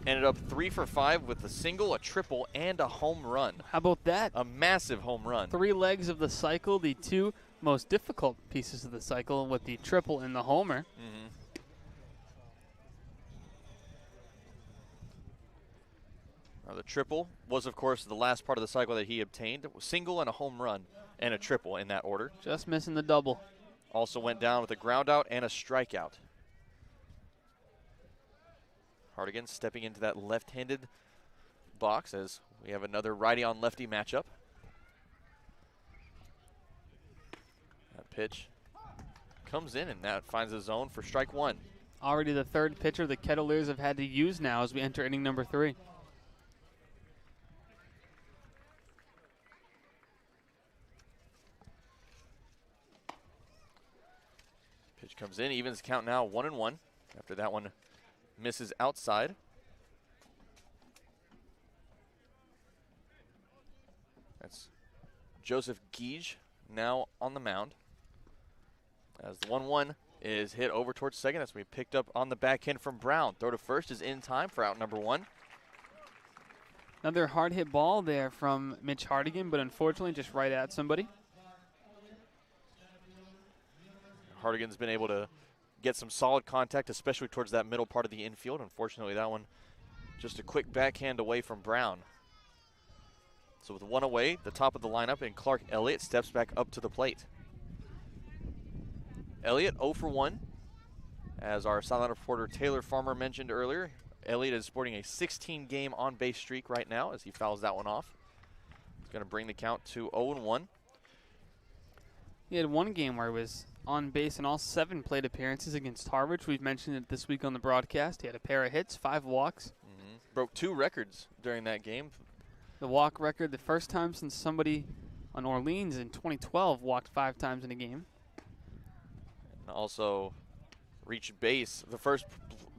ended up 3 for 5 with a single, a triple, and a home run. How about that? A massive home run. 3 legs of the cycle, the 2 most difficult pieces of the cycle with the triple and the homer. Mm-hmm. Now the triple was, of course, the last part of the cycle that he obtained. A single and a home run and a triple in that order. Just missing the double. Also went down with a ground out and a strikeout. Hardigan stepping into that left-handed box as we have another righty on lefty matchup. That pitch comes in, and that finds a zone for strike 1. Already the third pitcher the Kettleers have had to use now as we enter inning number 3. Pitch comes in, evens count now 1-1. After that one misses outside. That's Joseph Gage now on the mound. As the 1-1 is hit over towards second. That's going to be picked up on the backhand from Brown. Throw to first is in time for out number 1. Another hard hit ball there from Mitch Hardigan, but unfortunately just right at somebody. Hardigan's been able to get some solid contact, especially towards that middle part of the infield. Unfortunately, that one just a quick backhand away from Brown. So with 1 away, the top of the lineup, and Clark Elliott steps back up to the plate. Elliott 0 for 1. As our sideline reporter Taylor Farmer mentioned earlier, Elliott is sporting a 16-game on-base streak right now as he fouls that one off. It's going to bring the count to 0-1. He had one game where he was on base in all 7 plate appearances against Harvard. We've mentioned it this week on the broadcast. He had a pair of hits, 5 walks. Mm-hmm. Broke 2 records during that game. The walk record, the first time since somebody on Orleans in 2012 walked 5 times in a game. And also reached base, the first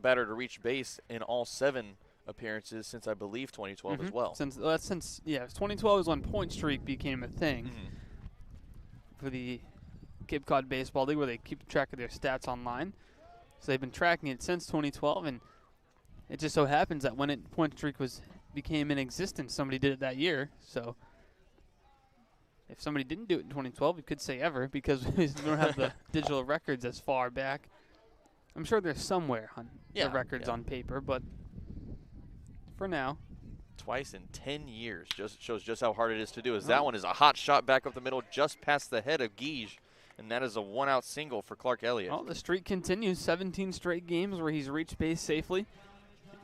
batter to reach base in all 7 appearances since I believe 2012 as well. Since 2012 is when point streak became a thing for the Cape Cod Baseball League, where they keep track of their stats online. So they've been tracking it since 2012, and it just so happens that when point streak became in existence, somebody did it that year. So if somebody didn't do it in 2012, we could say ever, because we don't have the digital records as far back. I'm sure they're somewhere on the records on paper, but for now. Twice in 10 years just shows just how hard it is to do. As that one is a hot shot back up the middle, just past the head of Gage, and that is a 1-out single for Clark Elliott. Oh, the streak continues. 17 straight games where he's reached base safely.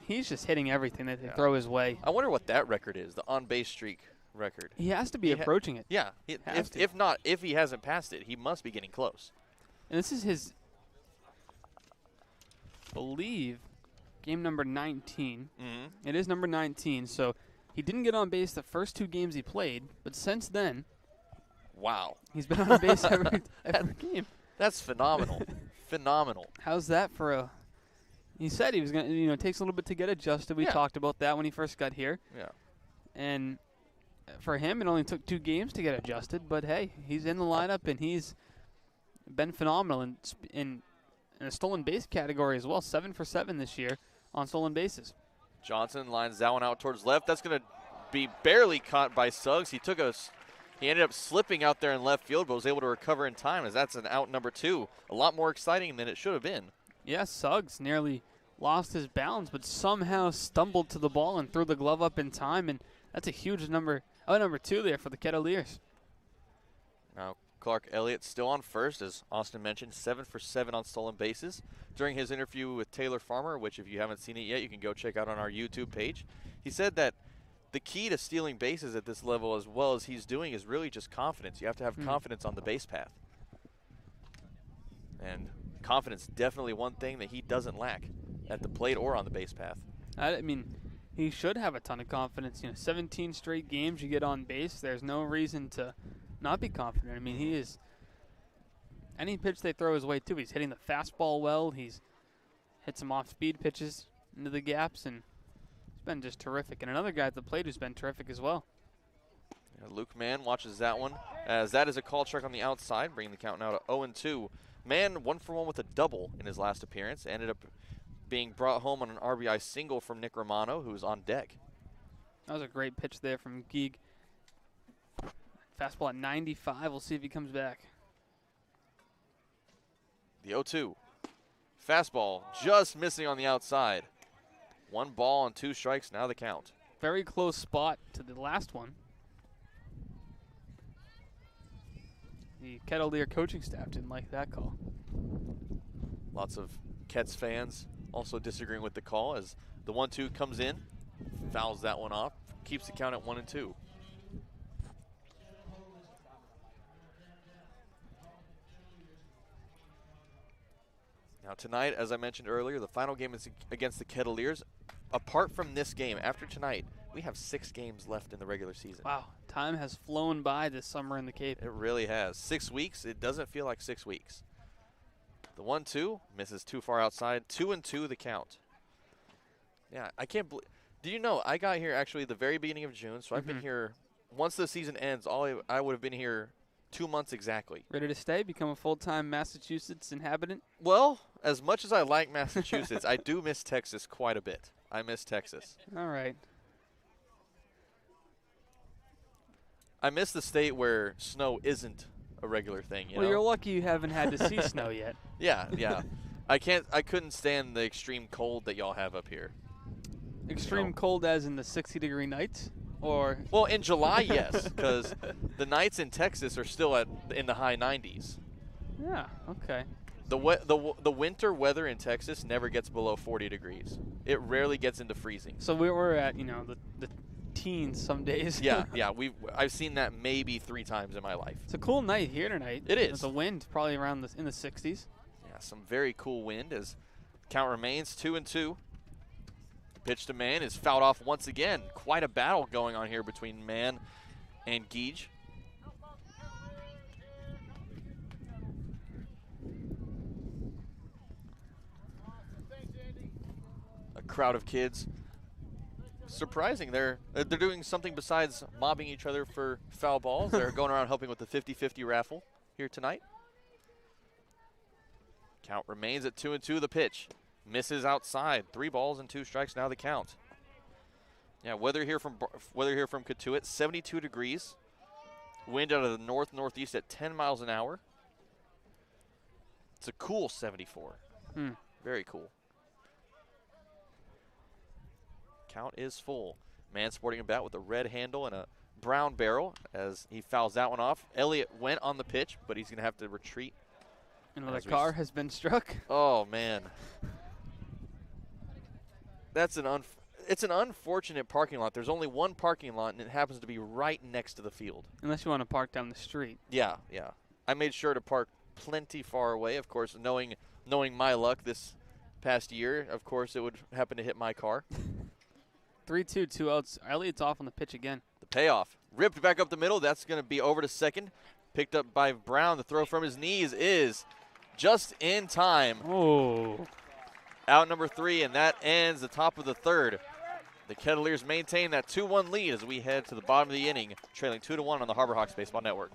He's just hitting everything that they throw his way. I wonder what that record is, the on-base streak record. He has to be approaching it. Yeah. If not, if he hasn't passed it, he must be getting close. And this is his, I believe, game number 19. It is number 19, so he didn't get on base the first 2 games he played, but since then, wow, he's been on base every game. That's phenomenal. Phenomenal. How's that for a? He said he was gonna. It takes a little bit to get adjusted. We talked about that when he first got here. Yeah. And for him, it only took 2 games to get adjusted. But hey, he's in the lineup and he's been phenomenal in a stolen base category as well. 7 for 7 this year on stolen bases. Johnson lines that one out towards left. That's going to be barely caught by Suggs. He ended up slipping out there in left field, but was able to recover in time, as that's an out number 2. A lot more exciting than it should have been. Yeah, Suggs nearly lost his balance, but somehow stumbled to the ball and threw the glove up in time, and that's a huge number 2 there for the Kettleers. Now Clark Elliott still on first, as Austin mentioned, 7 for 7 on stolen bases. During his interview with Taylor Farmer, which if you haven't seen it yet, you can go check out on our YouTube page, he said that the key to stealing bases at this level, as well as he's doing, is really just confidence. You have to have confidence on the base path. And confidence, definitely one thing that he doesn't lack at the plate or on the base path. I mean, he should have a ton of confidence. 17 straight games you get on base. There's no reason to not be confident. I mean, he is. Any pitch they throw his way, too. He's hitting the fastball well. He's hit some off-speed pitches into the gaps, and he's been just terrific. And another guy at the plate who's been terrific as well. Yeah, Luke Mann watches that one, as that is a call check on the outside, bringing the count now to 0-2. Mann 1 for 1 with a double in his last appearance. Ended up being brought home on an RBI single from Nick Romano, who was on deck. That was a great pitch there from Geeg. Fastball at 95. We'll see if he comes back. The 0-2. Fastball just missing on the outside. 1 ball and 2 strikes, now the count. Very close spot to the last one. The Kettleer coaching staff didn't like that call. Lots of Kets fans also disagreeing with the call, as the 1-2 comes in, fouls that one off, keeps the count at 1-2. Now tonight, as I mentioned earlier, the final game is against the Kettleers. Apart from this game, after tonight, we have 6 games left in the regular season. Wow, time has flown by this summer in the Cape. It really has. 6 weeks, it doesn't feel like 6 weeks. The 1-2 misses too far outside. 2-2 the count. Yeah, I can't believe. Do you know I got here actually the very beginning of June, so I've been here. Once the season ends, I would have been here 2 months exactly. Ready to stay? Become a full-time Massachusetts inhabitant? Well, as much as I like Massachusetts, I do miss Texas quite a bit. I miss Texas. All right. I miss the state where snow isn't a regular thing. You know? You're lucky you haven't had to see snow yet. Yeah. I couldn't stand the extreme cold that y'all have up here. Extreme cold as in the 60-degree nights? Or well, in July, yes, because the nights in Texas are still in the high 90s. Yeah, okay. The winter weather in Texas never gets below 40 degrees. It rarely gets into freezing. So we were at, the teens some days. Yeah. I've seen that maybe 3 times in my life. It's a cool night here tonight. It is. There's a wind probably around in the 60s. Yeah, some very cool wind as count remains 2-2. The pitch to Mann is fouled off once again. Quite a battle going on here between Mann and Geege. A crowd of kids. Surprising, they're doing something besides mobbing each other for foul balls. They're going around helping with the 50-50 raffle here tonight. Count remains at 2-2. The pitch misses outside. 3 balls and 2 strikes. Now the count. Yeah, weather here from Cotuit, 72 degrees. Wind out of the north-northeast at 10 miles an hour. It's a cool 74. Very cool. Count is full. Man sporting a bat with a red handle and a brown barrel as he fouls that one off. Elliott went on the pitch, but he's going to have to retreat. Another car has been struck. Oh, man. It's an unfortunate parking lot. There's only one parking lot, and it happens to be right next to the field. Unless you want to park down the street. Yeah. I made sure to park plenty far away. Of course, knowing my luck this past year, of course, it would happen to hit my car. 3-2, 2 outs. Elliott's off on the pitch again. The payoff. Ripped back up the middle. That's going to be over to second. Picked up by Brown. The throw from his knees is just in time. Oh. Out number 3, and that ends the top of the third. The Kettleers maintain that 2-1 lead as we head to the bottom of the inning, trailing 2-1 on the Harbor Hawks Baseball Network.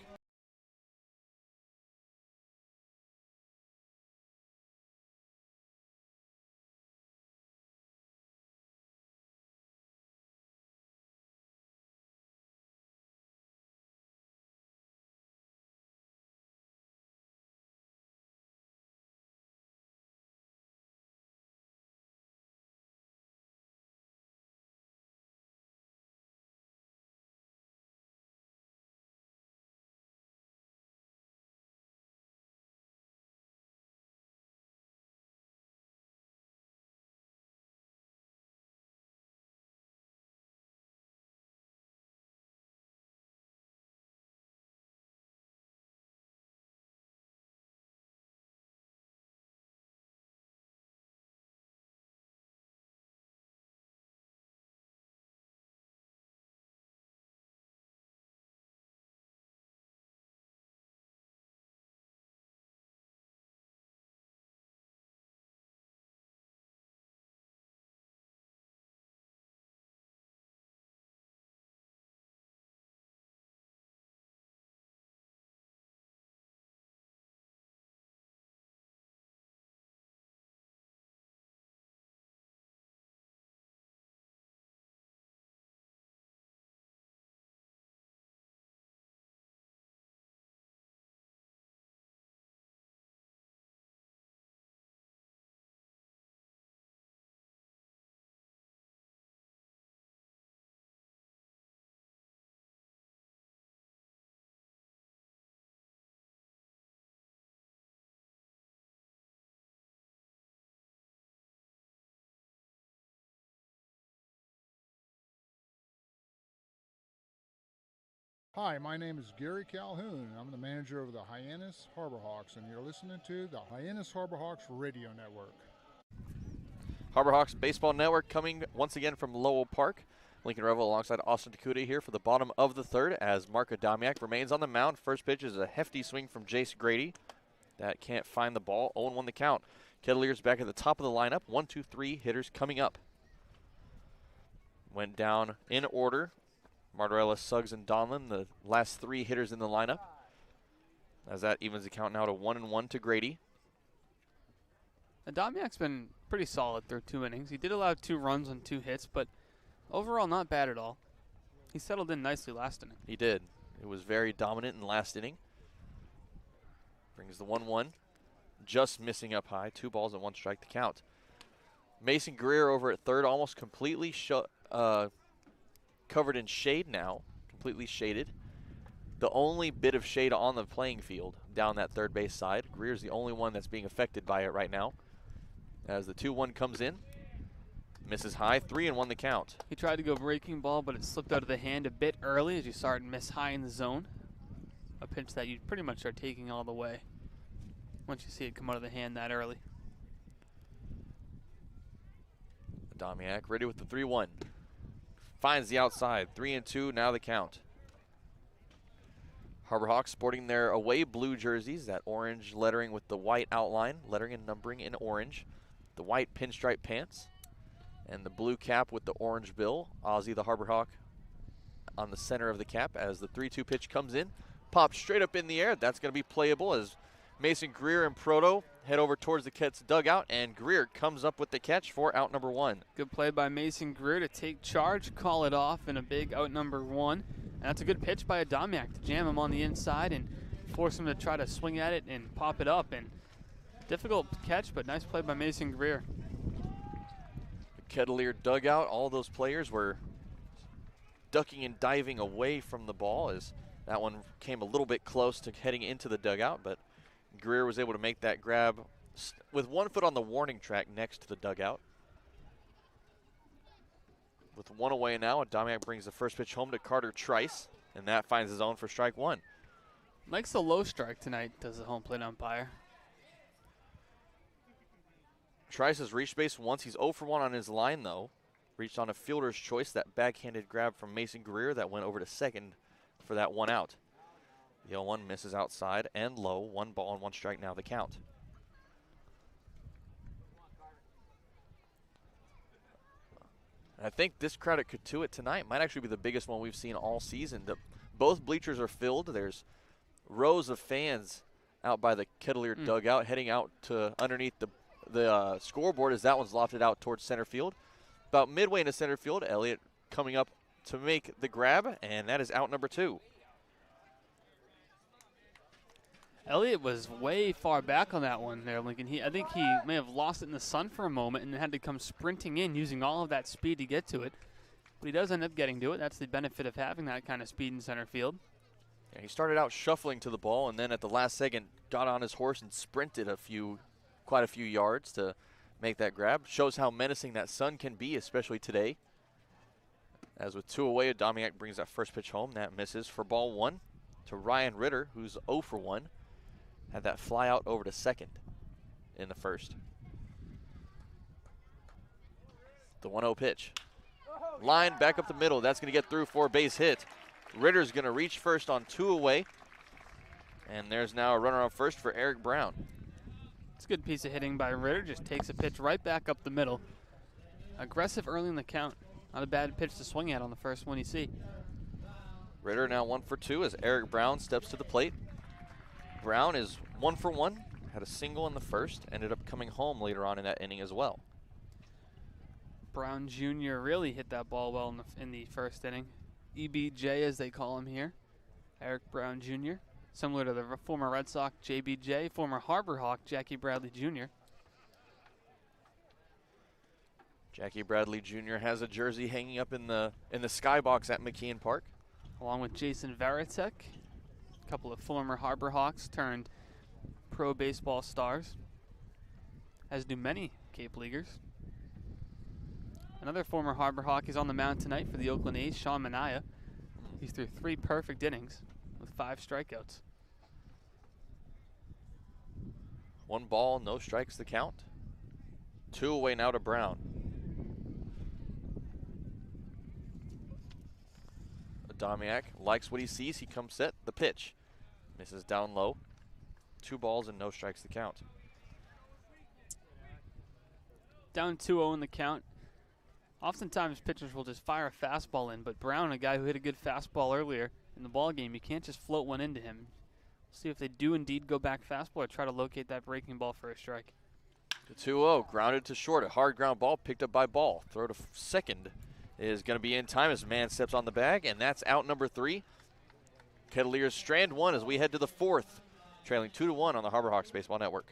Hi, my name is Gary Calhoun. I'm the manager of the Hyannis Harbor Hawks, and you're listening to the Hyannis Harbor Hawks Radio Network. Harbor Hawks Baseball Network coming once again from Lowell Park. Lincoln Revill alongside Austin DeCouta here for the bottom of the third as Marc remains on the mound. First pitch is a hefty swing from Jace Grady. That can't find the ball. 0-1 the count. Kettleers back at the top of the lineup. 1, 2, 3 hitters coming up. Went down in order. Martorella, Suggs, and Donlin, the last 3 hitters in the lineup. As that evens the count now to 1-1 to Grady. Adamiak's been pretty solid through 2 innings. He did allow 2 runs on 2 hits, but overall not bad at all. He settled in nicely last inning. He did. It was very dominant in the last inning. Brings the 1-1. Just missing up high. 2 balls and 1 strike to count. Mason Greer over at third, almost completely covered in shade now. Completely shaded. The only bit of shade on the playing field down that third base side. Greer's the only one that's being affected by it right now. As the 2-1 comes in. Misses high, 3-1 the count. He tried to go breaking ball, but it slipped out of the hand a bit early as you saw it miss high in the zone. A pitch that you pretty much are taking all the way once you see it come out of the hand that early. Adamiak ready with the 3-1. Finds the outside, 3-2, now the count. Harbor Hawks sporting their away blue jerseys, that orange lettering with the white outline, lettering and numbering in orange. The white pinstripe pants, and the blue cap with the orange bill. Ozzie, the Harbor Hawk, on the center of the cap as the 3-2 pitch comes in. Pops straight up in the air. That's going to be playable as Mason Greer and Proto head over towards the Kets dugout, and Greer comes up with the catch for out number 1. Good play by Mason Greer to take charge, call it off in a big out number 1. And that's a good pitch by Adamiak to jam him on the inside and force him to try to swing at it and pop it up. And difficult catch, but nice play by Mason Greer. The Kettleer dugout, all those players were ducking and diving away from the ball as that one came a little bit close to heading into the dugout, but Greer was able to make that grab with 1 foot on the warning track next to the dugout. With 1 away now, Adamiak brings the first pitch home to Carter Trice, and that finds his own for strike 1. Likes the low strike tonight, does the home plate umpire. Trice has reached base once. He's 0 for 1 on his line, though. Reached on a fielder's choice, that backhanded grab from Mason Greer that went over to second for that 1 out. The 0-1 misses outside and low. 1 ball and 1 strike now the count. And I think this crowd at Cotuit tonight might actually be the biggest one we've seen all season. Both bleachers are filled. There's rows of fans out by the Kettleer dugout heading out to underneath the scoreboard as that one's lofted out towards center field. About midway into center field, Elliott coming up to make the grab, and that is out number 2. Elliott was way far back on that one there, Lincoln. I think he may have lost it in the sun for a moment and had to come sprinting in using all of that speed to get to it. But he does end up getting to it. That's the benefit of having that kind of speed in center field. Yeah, he started out shuffling to the ball and then at the last second got on his horse and sprinted quite a few yards to make that grab. Shows how menacing that sun can be, especially today. As with 2 away, Adamiak brings that first pitch home. That misses for ball 1 to Ryan Ritter, who's 0 for 1. Had that fly out over to second in the first. The 1-0 pitch. Line back up the middle. That's going to get through for a base hit. Ritter's going to reach first on 2 away. And there's now a runner on first for Eric Brown. It's a good piece of hitting by Ritter. Just takes a pitch right back up the middle. Aggressive early in the count. Not a bad pitch to swing at on the first one you see. Ritter now 1 for 2 as Eric Brown steps to the plate. Brown is 1 for 1. Had a single in the first. Ended up coming home later on in that inning as well. Brown Jr. really hit that ball well in the first inning. EBJ, as they call him here. Eric Brown Jr. Similar to the former Red Sox JBJ, former Harbor Hawk Jackie Bradley Jr. Jackie Bradley Jr. has a jersey hanging up in the skybox at McKeon Park. Along with Jason Varitek, a couple of former Harbor Hawks turned pro baseball stars, as do many Cape Leaguers. Another former Harbor Hawk is on the mound tonight for the Oakland A's, Sean Minaya. He's through 3 perfect innings with 5 strikeouts. 1 ball, no strikes the count. 2 away now to Brown. Adamiak likes what he sees. He comes set. The pitch misses down low. 2 balls and no strikes the count. Down 2-0 in the count. Oftentimes pitchers will just fire a fastball in, but Brown, a guy who hit a good fastball earlier in the ball game, you can't just float one into him. See if they do indeed go back fastball or try to locate that breaking ball for a strike. The 2-0, grounded to short. A hard ground ball picked up by Ball. Throw to second is going to be in time as man steps on the bag, and that's out number 3. Kettleers strand 1 as we head to the 4th, trailing 2-1 on the Harbor Hawks Baseball Network.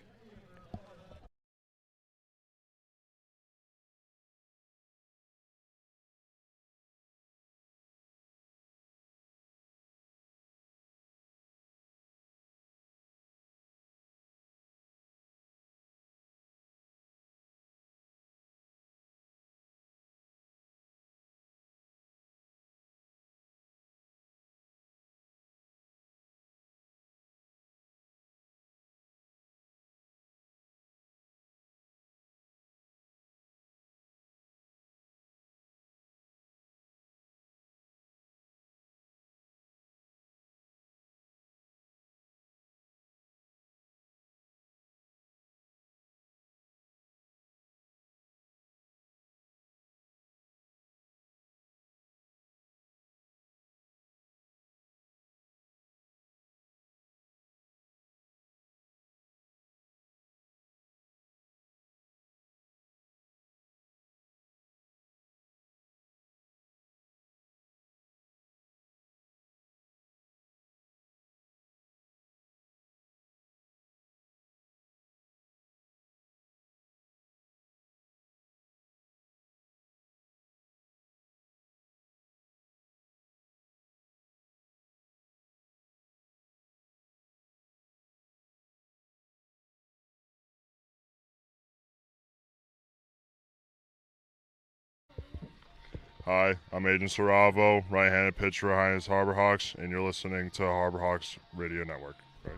Hi, I'm Aiden Saravo, right-handed pitcher for Hyannis Harbor Hawks, and you're listening to Harbor Hawks Radio Network. Right.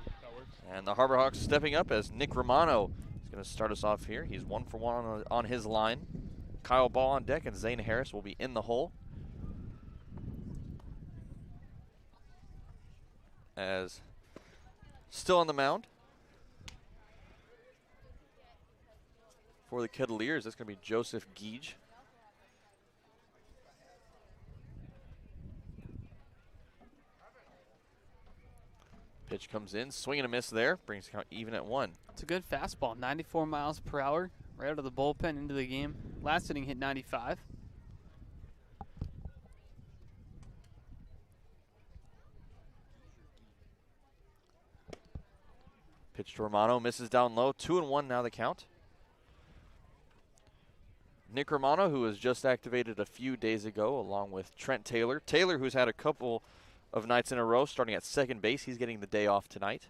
And the Harbor Hawks stepping up as Nick Romano is going to start us off here. He's 1 for 1 on his line. Kyle Ball on deck, and Zane Harris will be in the hole. As still on the mound for the Kettleers, that's going to be Joseph Gage. Pitch comes in, swing and a miss there, brings the count even at 1. It's a good fastball, 94 miles per hour, right out of the bullpen into the game. Last inning hit 95. Pitch to Romano, misses down low, 2-1 now the count. Nick Romano, who was just activated a few days ago, along with Trent Taylor. Taylor, who's had a couple of nights in a row starting at second base. He's getting the day off tonight.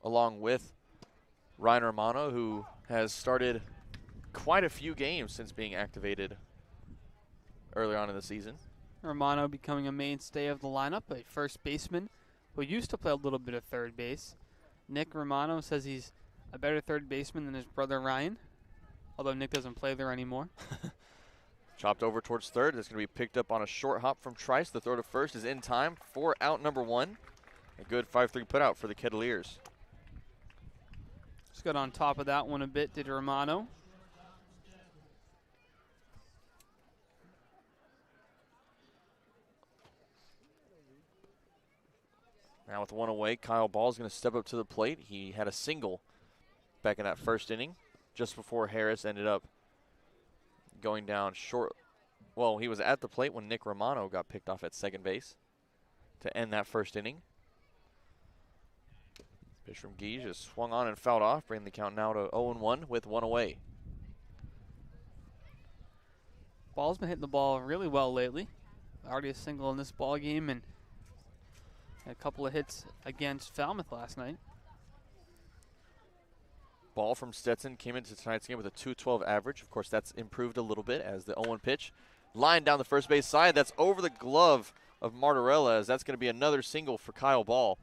Along with Ryan Romano, who has started quite a few games since being activated earlier on in the season. Romano becoming a mainstay of the lineup, a first baseman who used to play a little bit of third base. Nick Romano says he's a better third baseman than his brother Ryan, although Nick doesn't play there anymore. Chopped over towards third. It's going to be picked up on a short hop from Trice. The throw to first is in time for out number 1. A good 5-3 put out for the Kettleers. Just got on top of that one a bit, did Romano. Now with 1 away, Kyle Ball is going to step up to the plate. He had a single back in that first inning just before Harris ended up going down short. Well, he was at the plate when Nick Romano got picked off at second base to end that first inning. Pitch from Gage is swung on and fouled off, bringing the count now to 0-1 with 1 away. Ball's been hitting the ball really well lately. Already a single in this ball game and a couple of hits against Falmouth last night. Ball from Stetson came into tonight's game with a .212 average. Of course, that's improved a little bit as the 0-1 pitch line down the first base side. That's over the glove of Martorella, as that's going to be another single for Kyle Ball.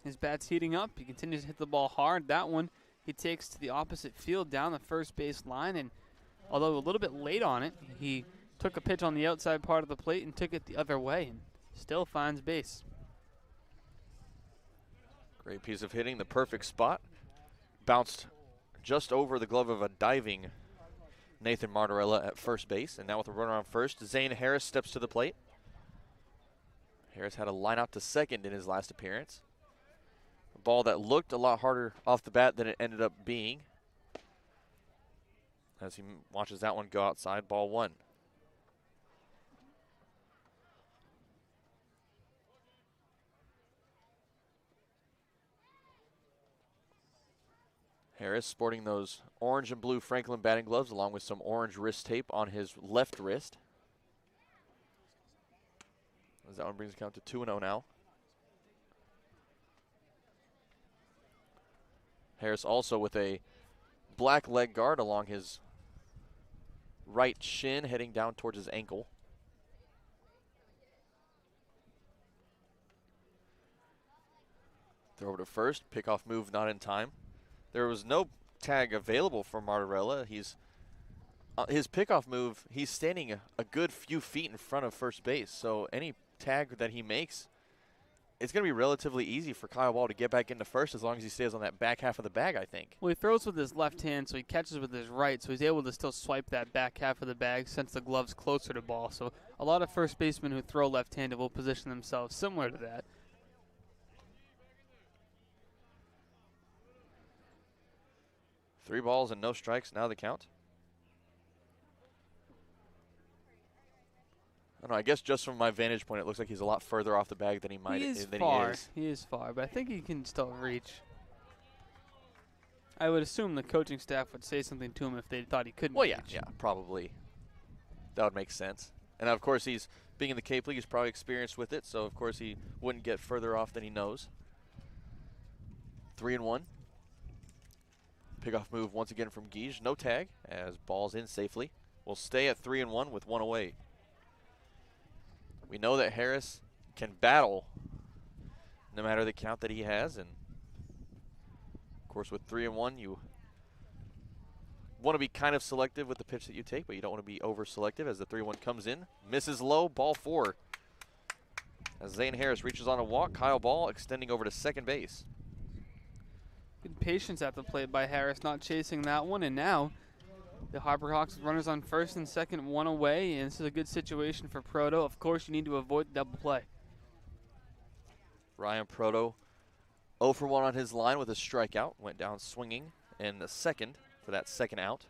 His bat's heating up. He continues to hit the ball hard. That one he takes to the opposite field down the first base line, and although a little bit late on it, he took a pitch on the outside part of the plate and took it the other way and still finds base. Great piece of hitting, the perfect spot. Bounced just over the glove of a diving Nathan Martorella at first base, and now with a runner on first, Zane Harris steps to the plate. Harris had a line out to second in his last appearance. A ball that looked a lot harder off the bat than it ended up being, as he watches that one go outside, ball one. Harris sporting those orange and blue Franklin batting gloves along with some orange wrist tape on his left wrist. As that one brings the count to 2-0 now. Harris also with a black leg guard along his right shin heading down towards his ankle. Throw over to first, pickoff move not in time. There was no tag available for Martorella. His pickoff move, he's standing a good few feet in front of first base, so any tag that he makes, it's going to be relatively easy for Kyle Ball to get back into first as long as he stays on that back half of the bag, I think. Well, he throws with his left hand, so he catches with his right, so he's able to still swipe that back half of the bag since the glove's closer to ball. So a lot of first basemen who throw left-handed will position themselves similar to that. 3 balls and no strikes, now the count. I don't know, I guess just from my vantage point, it looks like he's a lot further off the bag than he might He is than far. he is. He is far, but I think he can still reach. I would assume the coaching staff would say something to him if they thought he couldn't Well, reach. yeah, probably. That would make sense. And of course, he's being in the Cape League, he's probably experienced with it, so of course he wouldn't get further off than he knows. 3-1. Pickoff move once again from Guige. No tag as Ball's in safely. We'll stay at 3-1 with 1 away. We know that Harris can battle no matter the count that he has, and of course with 3-1 you want to be kind of selective with the pitch that you take, but you don't want to be over selective as the 3-1 comes in. Misses low, ball 4. As Zane Harris reaches on a walk, Kyle Ball extending over to second base. Good patience at the plate by Harris, not chasing that one, and now the Harbor Hawks with runners on first and second, 1 away, and this is a good situation for Proto. Of course, you need to avoid double play. Ryan Proto 0 for 1 on his line with a strikeout. Went down swinging in the second for that second out.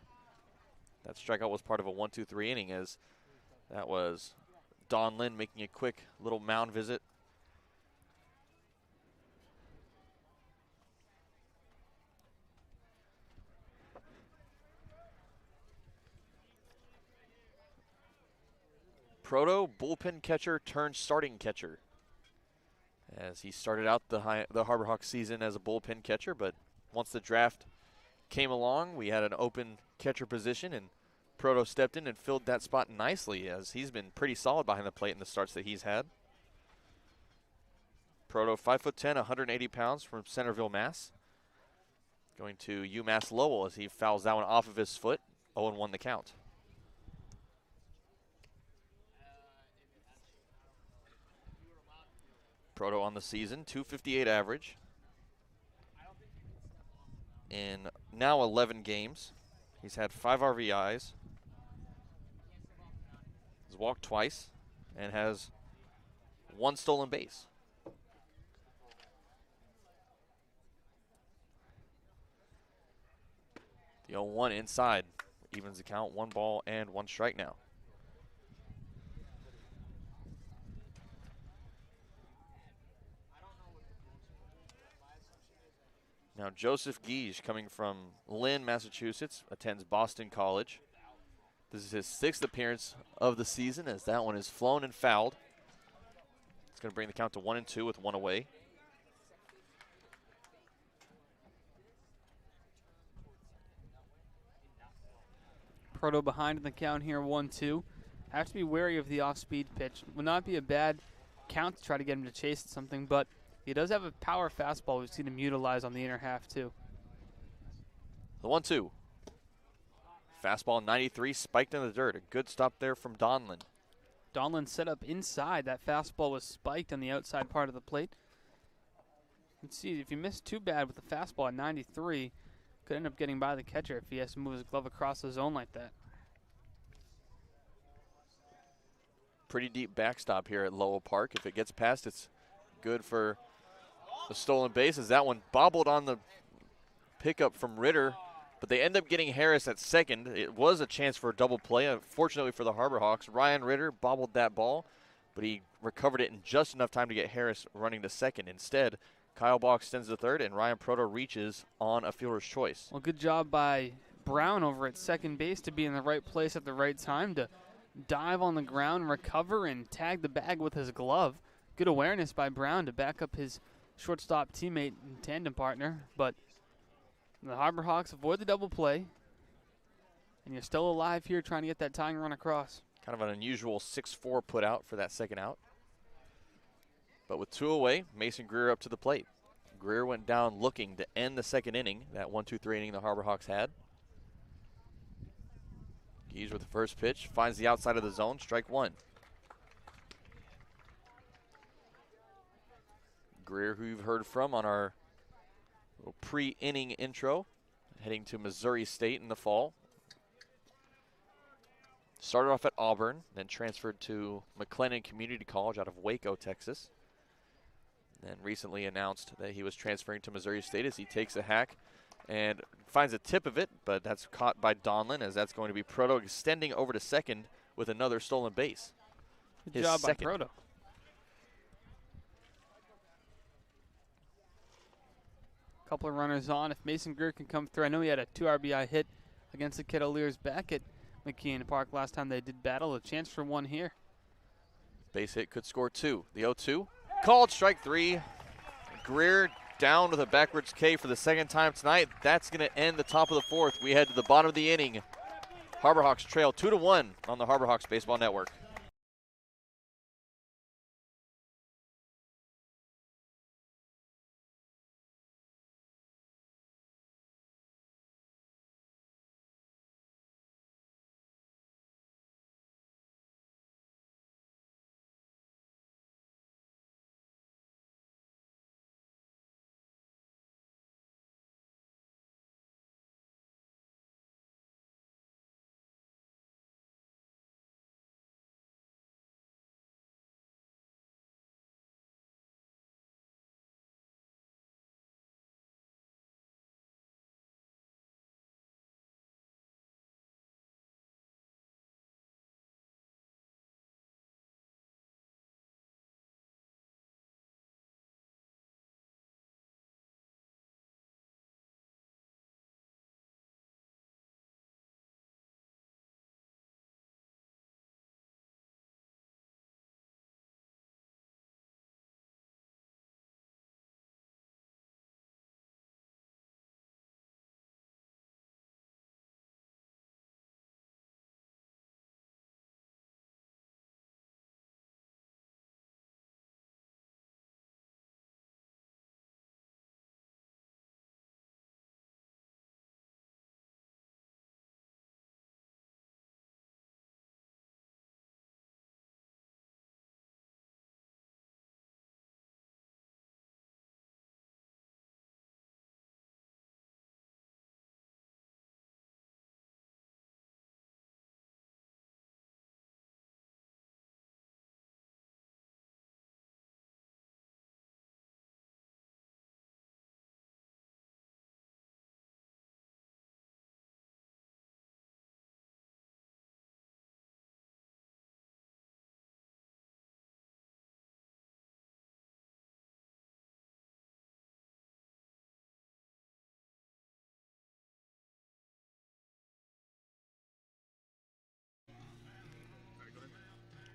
That strikeout was part of a 1-2-3 inning, as that was Don Lynn making a quick little mound visit. Proto, bullpen catcher turned starting catcher, as he started out the Harbor Hawks season as a bullpen catcher, but once the draft came along, we had an open catcher position, and Proto stepped in and filled that spot nicely, as he's been pretty solid behind the plate in the starts that he's had. Proto, 5'10", 180 pounds, from Centerville, Mass. Going to UMass Lowell as he fouls that one off of his foot. 0-1 the count. Proto on the season, .258 average in now 11 games. He's had 5 RBIs, has walked twice, and has 1 stolen base. The 0-1 inside evens the count, 1 ball and 1 strike now. Now Joseph Guige, coming from Lynn, Massachusetts, attends Boston College. This is his 6th appearance of the season, as that one is flown and fouled. It's going to bring the count to 1-2 with 1 away. Proto behind in the count here, 1-2. Have to be wary of the off-speed pitch. Would not be a bad count to try to get him to chase something, but he does have a power fastball we've seen him utilize on the inner half, too. The 1-2. Fastball 93, spiked in the dirt. A good stop there from Donlin. Donlin set up inside. That fastball was spiked on the outside part of the plate. Let's see, if he missed too bad with the fastball at 93, could end up getting by the catcher if he has to move his glove across the zone like that. Pretty deep backstop here at Lowell Park. If it gets past, it's good for the stolen bases. That one bobbled on the pickup from Ritter, but they end up getting Harris at second. It was a chance for a double play. Unfortunately for the Harbor Hawks, Ryan Ritter bobbled that ball, but he recovered it in just enough time to get Harris running to second. Instead, Kyle Bach extends to third, and Ryan Proto reaches on a fielder's choice. Well, good job by Brown over at second base to be in the right place at the right time to dive on the ground, recover, and tag the bag with his glove. Good awareness by Brown to back up his shortstop teammate and tandem partner, but the Harbor Hawks avoid the double play, and you're still alive here trying to get that tying run across. Kind of an unusual 6-4 put out for that second out. But with 2 away, Mason Greer up to the plate. Greer went down looking to end the second inning, that 1-2-3 inning the Harbor Hawks had. Keys with the first pitch, finds the outside of the zone, strike one. Greer, who you've heard from on our pre-inning intro, heading to Missouri State in the fall. Started off at Auburn, then transferred to McLennan Community College out of Waco, Texas. And recently announced that he was transferring to Missouri State as he takes a hack and finds a tip of it, but that's caught by Donlin, as that's going to be Proto extending over to second with another stolen base. Good job by Proto. Couple of runners on. If Mason Greer can come through, I know he had a 2 RBI hit against the Kettleers back at McKeon Park last time they did battle. A chance for one here. Base hit could score 2. The 0-2. Called strike 3. Greer down with a backwards K for the second time tonight. That's going to end the top of the fourth. We head to the bottom of the inning. Harbor Hawks trail 2-1 on the Harbor Hawks Baseball Network.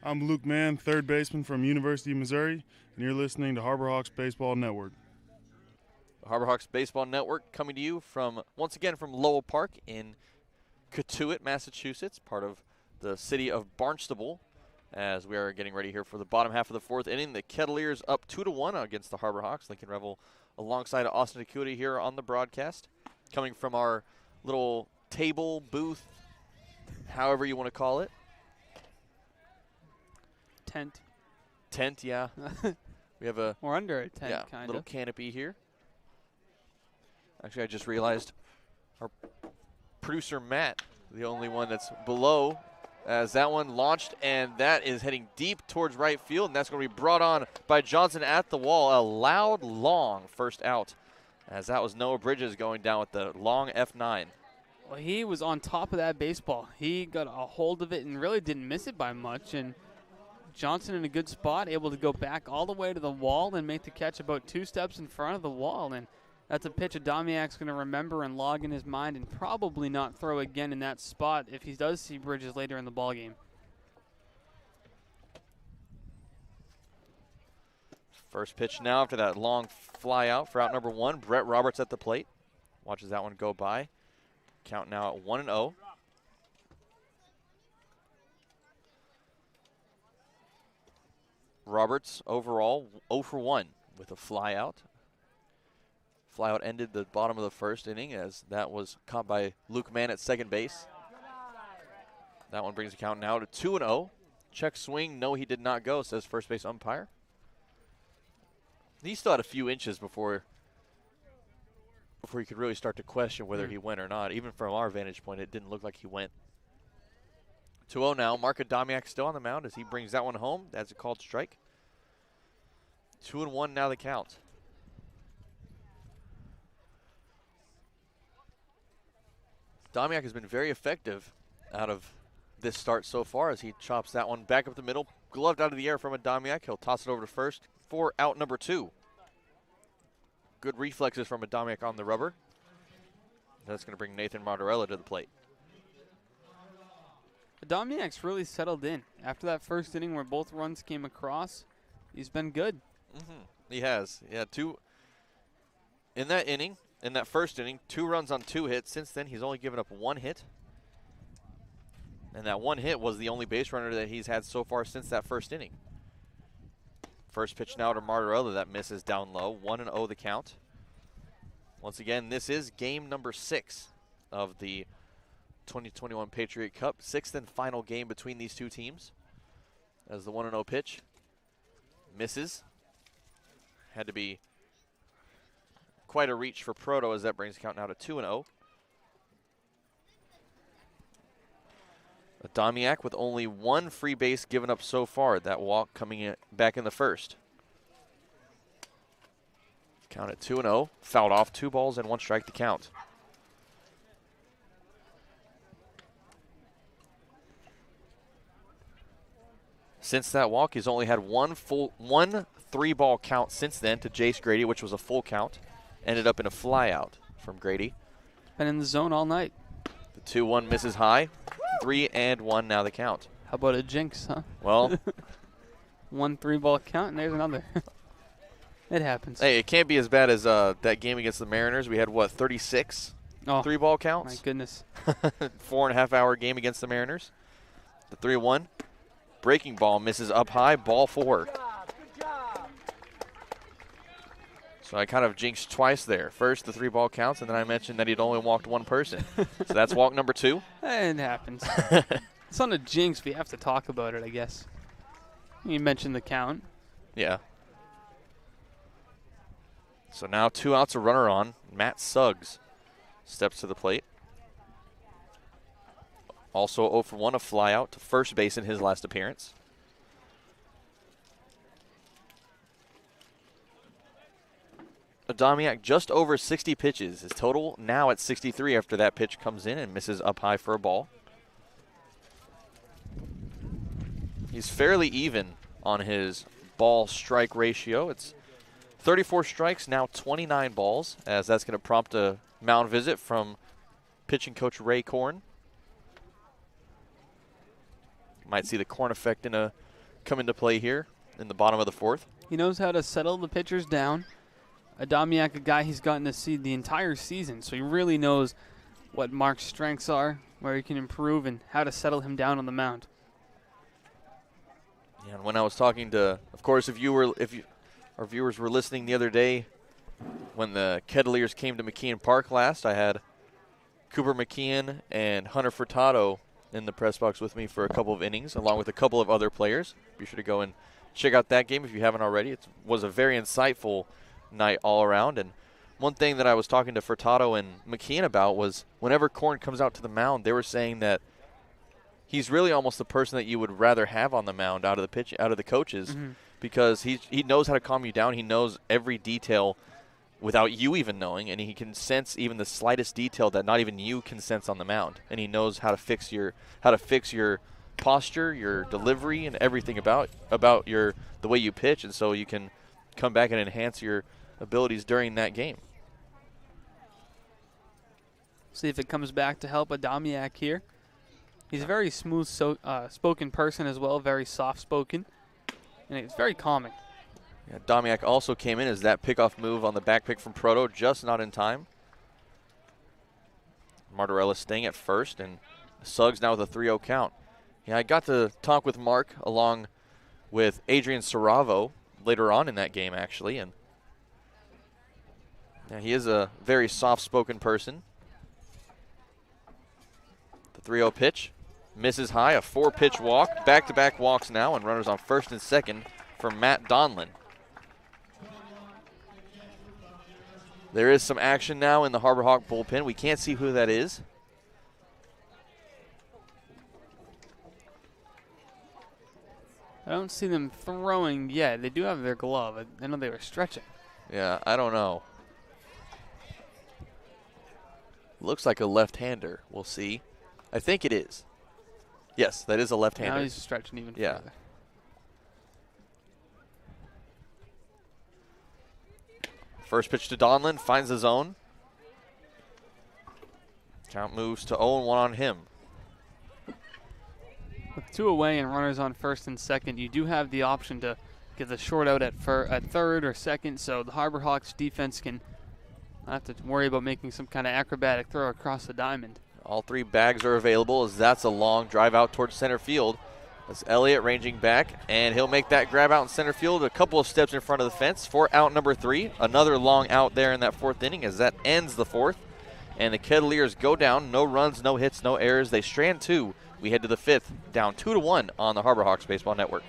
I'm Luke Mann, third baseman from University of Missouri, and you're listening to Harbor Hawks Baseball Network. The Harbor Hawks Baseball Network coming to you from, once again, from Lowell Park in Cotuit, Massachusetts, part of the city of Barnstable, as we are getting ready here for the bottom half of the fourth inning. The Kettleers up 2-1 against the Harbor Hawks. Lincoln Revill alongside Austin DeCouta here on the broadcast, coming from our little table, booth, however you want to call it. Tent, yeah. We have a We're under a tent, kind little of. canopy here. Actually, I just realized our producer Matt, the only one that's below, as that one launched, and that is heading deep towards right field, and that's going to be brought on by Johnson at the wall. A loud, long first out, as that was Noah Bridges going down with the long F9. Well, he was on top of that baseball. He got a hold of it and really didn't miss it by much, and Johnson in a good spot, able to go back all the way to the wall and make the catch about 2 steps in front of the wall, and that's a pitch Adamiak's going to remember and log in his mind and probably not throw again in that spot if he does see Bridges later in the ballgame. First pitch now after that long fly out for out number 1. Brett Roberts at the plate. Watches that one go by. Count now at 1-0. Roberts overall 0 for 1 with a fly out. Flyout ended the bottom of the first inning as that was caught by Luke Mann at second base. That one brings the count now to 2-0. Check swing, no, he did not go, says first base umpire. He still had a few inches before he could really start to question whether he went or not. Even from our vantage point, it didn't look like he went. 2-0 now. Marc Adamiak still on the mound as he brings that one home. That's a called strike. 2-1 now the count. Adamiak has been very effective out of this start so far as he chops that one back up the middle. Gloved out of the air from Adamiak. He'll toss it over to first for out number 2. Good reflexes from Adamiak on the rubber. That's going to bring Nathan Martorella to the plate. Adamiak's really settled in. After that first inning where both runs came across, he's been good. He has. Yeah, 2 in that inning. In that first inning, 2 runs on 2 hits. Since then, he's only given up 1 hit. And that 1 hit was the only base runner that he's had so far since that first inning. First pitch now to Martorella that misses down low. 1-0 the count. Once again, this is game number 6 of the 2021 Patriot Cup. 6th and final game between these two teams. As the 1-0 pitch misses. Had to be quite a reach for Proto as that brings the count now to 2-0. Adamiak with only 1 free base given up so far. That walk coming in back in the first. Count at 2-0. Fouled off, 2 balls and 1 strike to count. Since that walk, he's only had one 3-ball count since then to Jace Grady, which was a full count. Ended up in a flyout from Grady. Been in the zone all night. The 2-1 misses high. 3-1 now the count. How about a jinx, huh? Well. 1 3-ball count, and there's another. It happens. Hey, it can't be as bad as that game against the Mariners. We had, 36 3-ball counts? My goodness. 4.5-hour game against the Mariners. The 3-1. Breaking ball misses up high. Ball 4. So I kind of jinxed twice there. First, the 3-ball counts, and then I mentioned that he'd only walked 1 person. So that's walk number 2. It happens. It's not a jinx, but you have to talk about it, I guess. You mentioned the count. Yeah. So now 2 outs, a runner on. Matt Suggs steps to the plate. Also 0 for 1, a fly out to first base in his last appearance. Adamiak just over 60 pitches. His total now at 63 after that pitch comes in and misses up high for a ball. He's fairly even on his ball-strike ratio. It's 34 strikes, now 29 balls, as that's going to prompt a mound visit from pitching coach Ray Korn. Might see the Korn effect come into play here in the bottom of the 4th. He knows how to settle the pitchers down. Adamiak, a guy he's gotten to see the entire season, so he really knows what Marc's strengths are, where he can improve, and how to settle him down on the mound. Yeah, and when I was talking to, of course, our viewers were listening the other day when the Kettleers came to McKeon Park last, I had Cooper McKeon and Hunter Furtado in the press box with me for a couple of innings, along with a couple of other players. Be sure to go and check out that game if you haven't already. It was a very insightful night all around. And one thing that I was talking to Furtado and McKeon about was whenever Korn comes out to the mound, they were saying that he's really almost the person that you would rather have on the mound out of the coaches, because he knows how to calm you down. He knows every detail without you even knowing, and he can sense even the slightest detail that not even you can sense on the mound. And he knows how to fix your posture, your delivery, and everything about the way you pitch, and so you can come back and enhance your abilities during that game. See if it comes back to help Adamiak here. He's a very smooth spoken person as well, very soft-spoken, and it's very calming. Yeah, Adamiak also came in as that pickoff move on the back pick from Proto, just not in time. Martorella staying at first, and Suggs now with a 3-0 count. Yeah, I got to talk with Marc along with Adrian Saravo later on in that game, actually, and yeah, he is a very soft-spoken person. The 3-0 pitch misses high, a 4-pitch walk, back-to-back walks now, and runners on first and second for Matt Donlin. There is some action now in the Harbor Hawk bullpen. We can't see who that is. I don't see them throwing yet. They do have their glove. I know they were stretching. Yeah, I don't know. Looks like a left-hander. We'll see. I think it is. Yes, that is a left-hander. Now he's stretching even further. First pitch to Donlin, finds the zone. Count moves to 0-1 on him. With 2 away and runners on first and second, you do have the option to get the short out at third or second, so the Harbor Hawks defense can not have to worry about making some kind of acrobatic throw across the diamond. All 3 bags are available as that's a long drive out towards center field. That's Elliott ranging back, and he'll make that grab out in center field a couple of steps in front of the fence for out number 3. Another long out there in that 4th inning as that ends the 4th. And the Kettleers go down. No runs, no hits, no errors. They strand 2. We head to the 5th, down 2-1 on the Harbor Hawks Baseball Network.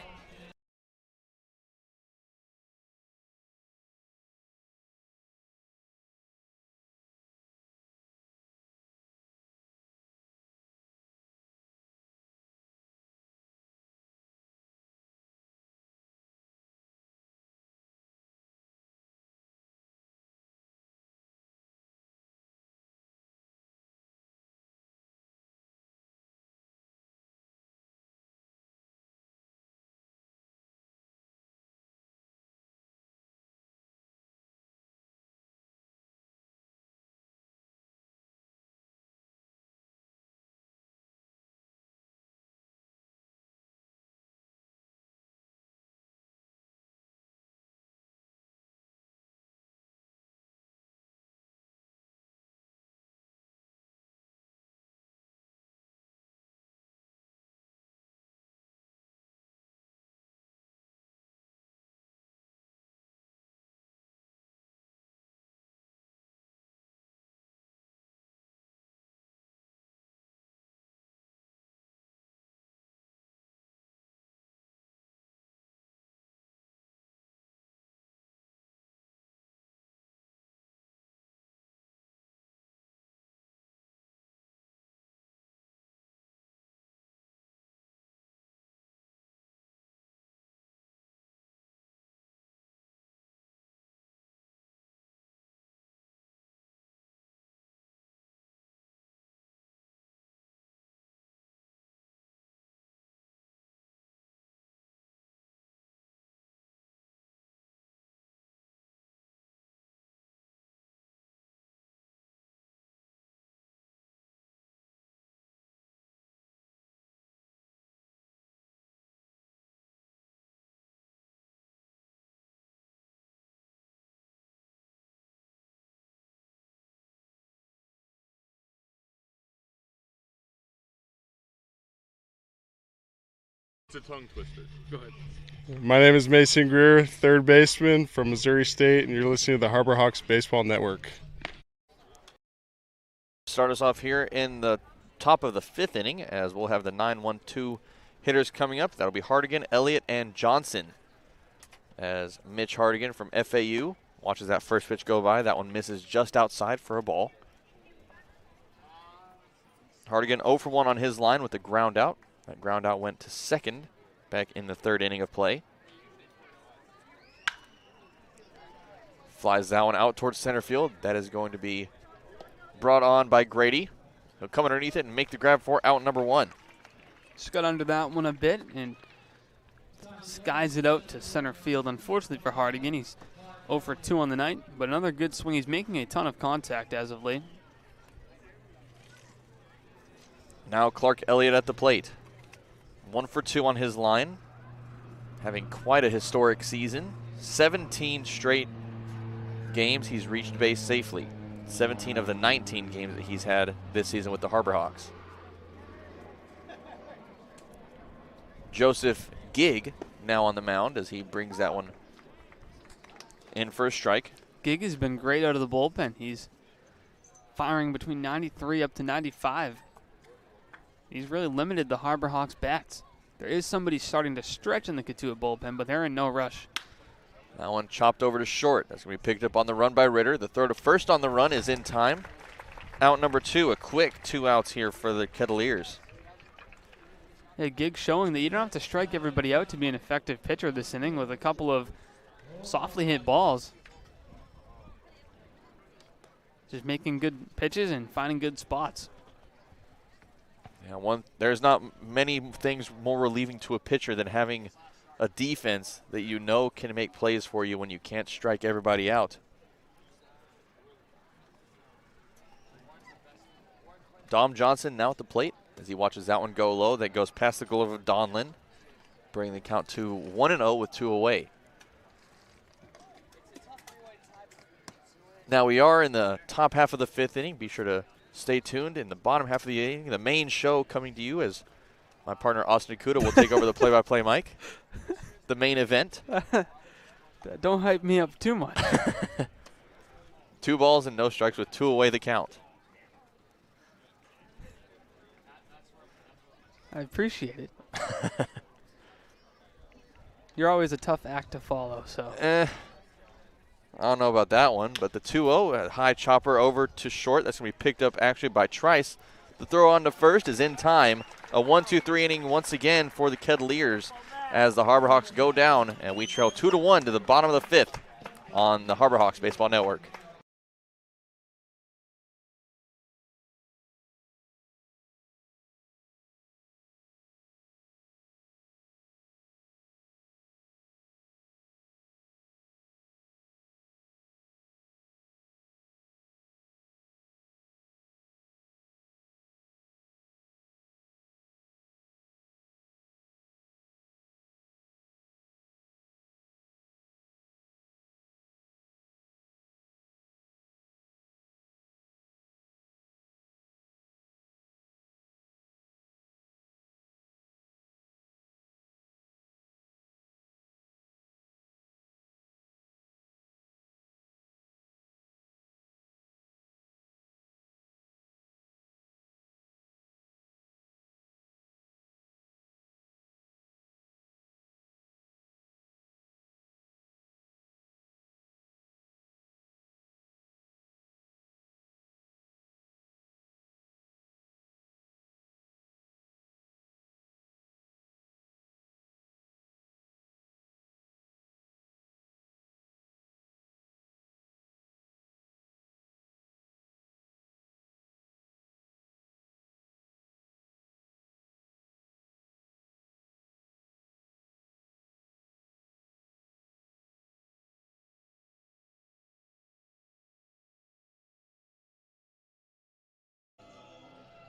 It's a tongue twister. Go ahead. My name is Mason Greer, third baseman from Missouri State, and you're listening to the Harbor Hawks Baseball Network. Start us off here in the top of the 5th inning, as we'll have the 9-1-2 hitters coming up. That'll be Hardigan, Elliott, and Johnson. As Mitch Hardigan from FAU watches that first pitch go by. That one misses just outside for a ball. Hardigan 0 for 1 on his line with a ground out. That ground out went to second back in the 3rd inning of play. Flies that one out towards center field. That is going to be brought on by Grady. He'll come underneath it and make the grab for out number 1. Just got under that one a bit and skies it out to center field. Unfortunately for Hardigan, he's 0 for 2 on the night, but another good swing. He's making a ton of contact as of late. Now Clark Elliott at the plate. 1 for 2 on his line. Having quite a historic season. 17 straight games he's reached base safely. 17 of the 19 games that he's had this season with the Harbor Hawks. Joseph Gigg now on the mound as he brings that one in for a strike. Gigg has been great out of the bullpen. He's firing between 93 up to 95. He's really limited the Harbor Hawks bats. There is somebody starting to stretch in the Cotuit bullpen, but they're in no rush. That one chopped over to short. That's going to be picked up on the run by Ritter. The throw to first on the run is in time. Out number 2, a quick 2 outs here for the Kettleers. Yeah, Gigg showing that you don't have to strike everybody out to be an effective pitcher this inning with a couple of softly hit balls. Just making good pitches and finding good spots. Yeah, there's not many things more relieving to a pitcher than having a defense that you know can make plays for you when you can't strike everybody out. Dom Johnson now at the plate as he watches that one go low. That goes past the glove of Donlin, bringing the count to 1-0 with 2 away. Now we are in the top half of the 5th inning. Be sure to stay tuned in the bottom half of the inning. The main show coming to you as my partner Austin DeCouta will take over the play-by-play mic. The main event. Don't hype me up too much. 2 balls and no strikes with 2 away the count. I appreciate it. You're always a tough act to follow, so. I don't know about that one, but the 2-0, a high chopper over to short. That's going to be picked up actually by Trice. The throw on to first is in time. A 1-2-3 inning once again for the Kettleers as the Harbor Hawks go down, and we trail 2-1 to the bottom of the 5th on the Harbor Hawks Baseball Network.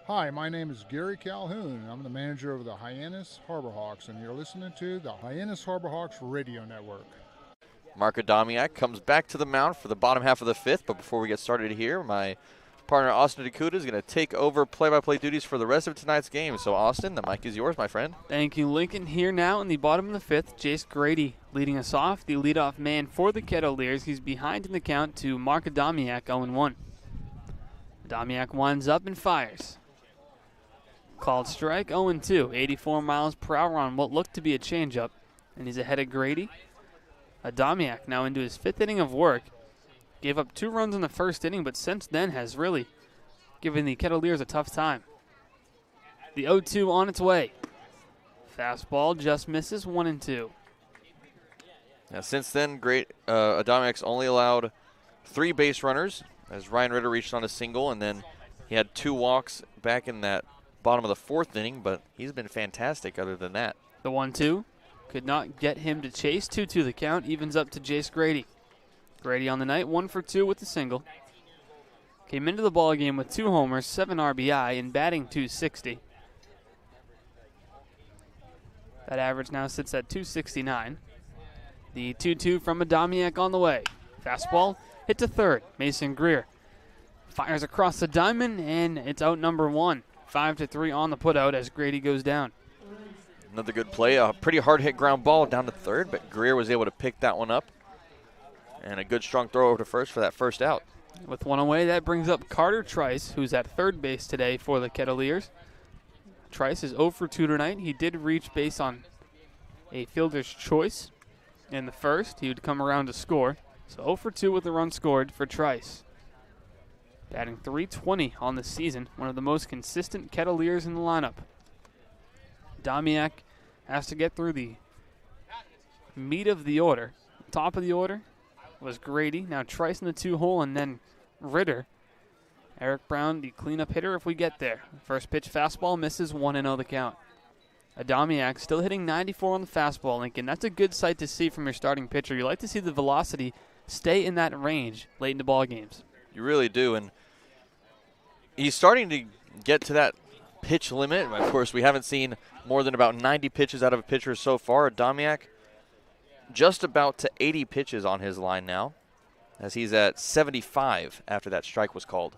Hi, my name is Gary Calhoun. I'm the manager of the Hyannis Harbor Hawks, and you're listening to the Hyannis Harbor Hawks Radio Network. Marc Adamiak comes back to the mound for the bottom half of the 5th, but before we get started here, my partner Austin DeCouta is going to take over play-by-play duties for the rest of tonight's game. So, Austin, the mic is yours, my friend. Thank you, Lincoln. Here now in the bottom of the fifth, Jace Grady leading us off, the leadoff man for the Kettleers. He's behind in the count to Marc 0-1. Adamiak winds up and fires. Called strike, 0-2, 84 miles per hour on what looked to be a changeup, and he's ahead of Grady. Adamiak now into his fifth inning of work. Gave up 2 runs in the first inning, but since then has really given the Kettleers a tough time. The 0-2 on its way. Fastball just misses, 1-2. Now, since then, Adamiak's only allowed 3 base runners as Ryan Ritter reached on a single, and then he had 2 walks back in that bottom of the 4th inning, but he's been fantastic other than that. The 1-2 could not get him to chase. 2-2 the count, evens up to Jace Grady. Grady on the night, 1 for 2 with the single. Came into the ballgame with 2 homers, 7 RBI, and batting .260. That average now sits at .269. The 2-2 from Adamiak on the way. Fastball hit to third. Mason Greer fires across the diamond, and it's out number 1. 5-3 on the putout as Grady goes down. Another good play, a pretty hard hit ground ball down to third, but Greer was able to pick that one up. And a good strong throw over to first for that first out. With 1 away, that brings up Carter Trice, who's at third base today for the Kettleers. Trice is 0 for 2 tonight. He did reach base on a fielder's choice in the first. He would come around to score. So 0 for 2 with a run scored for Trice. Batting .320 on the season, one of the most consistent Kettleers in the lineup. Adamiak has to get through the meat of the order. Top of the order was Grady. Now Trice in the 2-hole, and then Ritter. Eric Brown, the cleanup hitter if we get there. First pitch fastball misses, 1-0 the count. Adamiak still hitting 94 on the fastball, Lincoln. That's a good sight to see from your starting pitcher. You like to see the velocity stay in that range late into ball games. You really do, and he's starting to get to that pitch limit. Of course, we haven't seen more than about 90 pitches out of a pitcher so far. Adamiak just about to 80 pitches on his line now, as he's at 75 after that strike was called.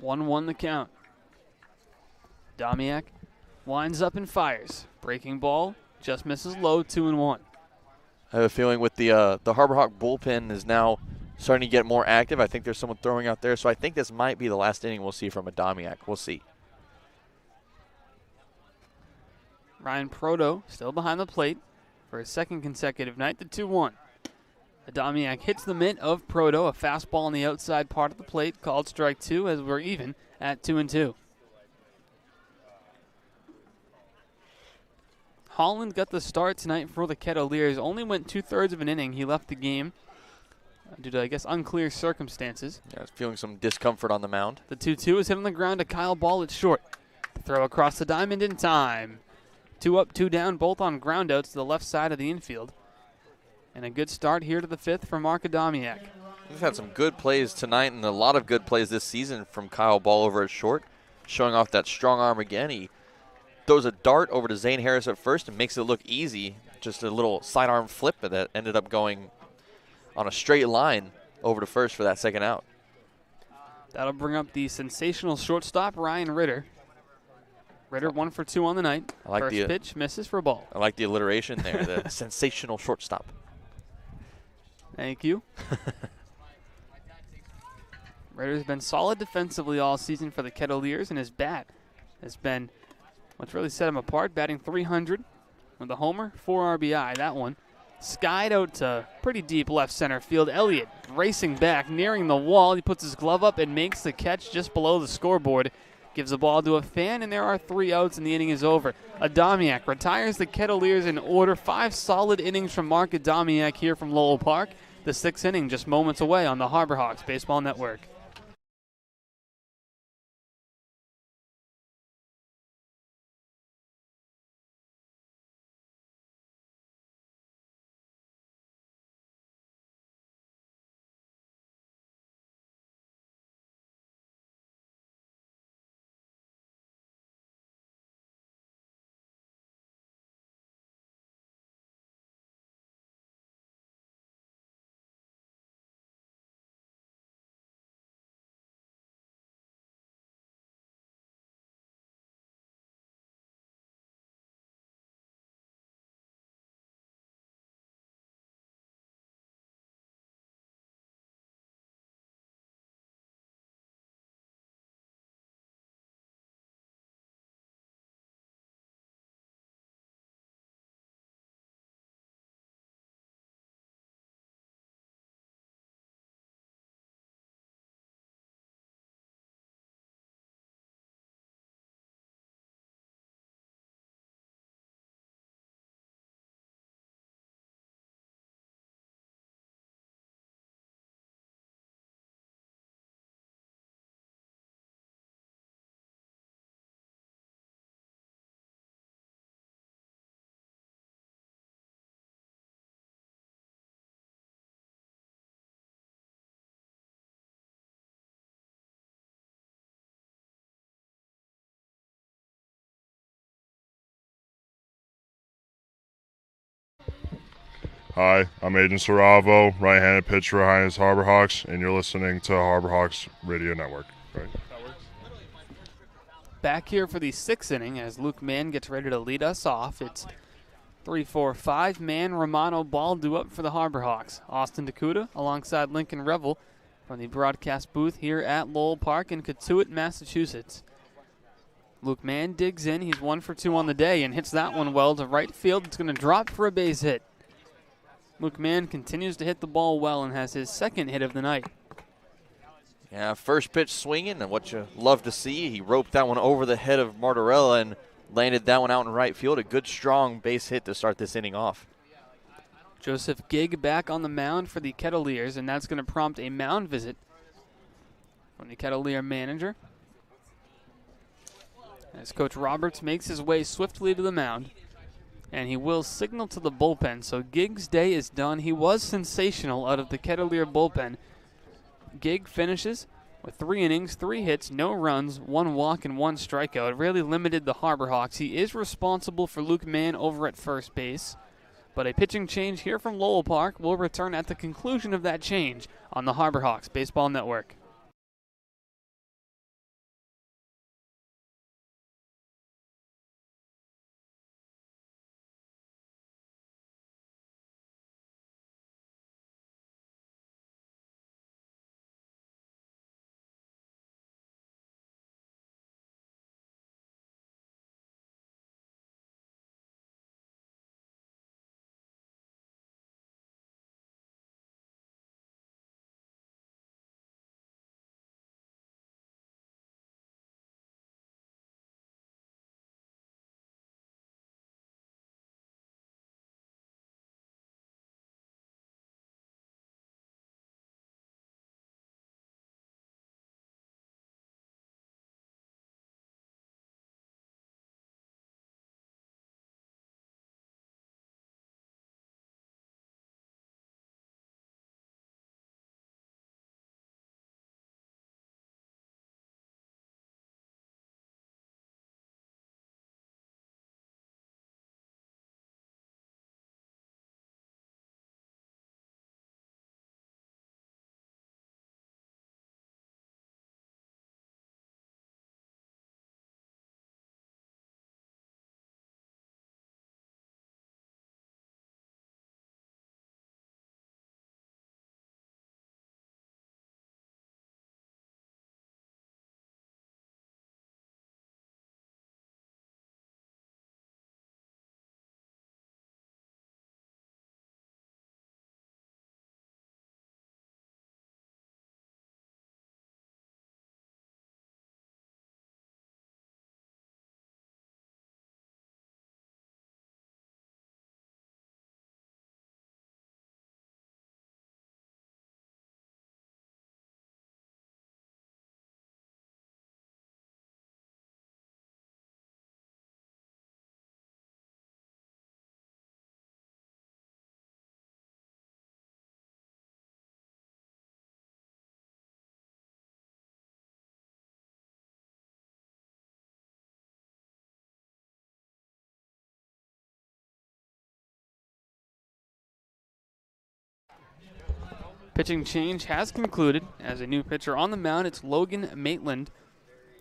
1-1 the count. Adamiak winds up and fires. Breaking ball just misses low, 2-1. I have a feeling with the Harbor Hawk bullpen is now starting to get more active. I think there's someone throwing out there, so I think this might be the last inning we'll see from Adamiak. We'll see. Ryan Proto still behind the plate for his second consecutive night, the 2-1. Adamiak hits the mitt of Proto, a fastball on the outside part of the plate, called strike 2 as we're even at 2-2. Holland got the start tonight for the Kettleers. Only went 2/3 of an inning. He left the game due to, I guess, unclear circumstances. Yeah, I was feeling some discomfort on the mound. The 2-2 is hit on the ground to Kyle Ball at short. Throw across the diamond in time. 2 up, 2 down, both on ground outs to the left side of the infield. And a good start here to the 5th for Marc Adamiak. We've had some good plays tonight and a lot of good plays this season from Kyle Ball over at short, showing off that strong arm again. He throws a dart over to Zane Harris at first and makes it look easy. Just a little sidearm flip that ended up going on a straight line over to first for that second out. That'll bring up the sensational shortstop, Ryan Ritter. Ritter 1 for 2 on the night. I like First pitch misses for a ball. I like the alliteration there, the sensational shortstop. Thank you. Ritter's been solid defensively all season for the Kettleers, and his bat has been what's really set him apart, batting .300 with a homer, 4 RBI. That one skied out to pretty deep left center field. Elliott racing back, nearing the wall. He puts his glove up and makes the catch just below the scoreboard. Gives the ball to a fan, and there are 3 outs, and the inning is over. Adamiak retires the Kettleers in order. 5 solid innings from Marc Adamiak here from Lowell Park. The 6th inning just moments away on the Harbor Hawks Baseball Network. Hi, I'm Agent Saravo, right-handed pitcher for Hyannis Harbor Hawks, and you're listening to Harbor Hawks Radio Network. Right? Back here for the 6th inning as Luke Mann gets ready to lead us off. It's 3-4-5 man Romano ball due up for the Harbor Hawks. Austin DeCouta alongside Lincoln Revill from the broadcast booth here at Lowell Park in Cotuit, Massachusetts. Luke Mann digs in. He's 1 for 2 on the day and hits that one well to right field. It's going to drop for a base hit. Luke Mann continues to hit the ball well and has his 2nd hit of the night. Yeah, first pitch swinging, and what you love to see, he roped that one over the head of Martorella and landed that one out in right field. A good, strong base hit to start this inning off. Joseph Gigg back on the mound for the Kettleers, and that's going to prompt a mound visit from the Kettleer manager. As Coach Roberts makes his way swiftly to the mound, and he will signal to the bullpen. So Gigg's day is done. He was sensational out of the Kettleer bullpen. Gigg finishes with 3 innings, 3 hits, no runs, 1 walk, and 1 strikeout. It really limited the Harbor Hawks. He is responsible for Luke Mann over at first base. But a pitching change here from Lowell Park will return at the conclusion of that change on the Harbor Hawks Baseball Network. Pitching change has concluded. As a new pitcher on the mound, it's Logan Maitland,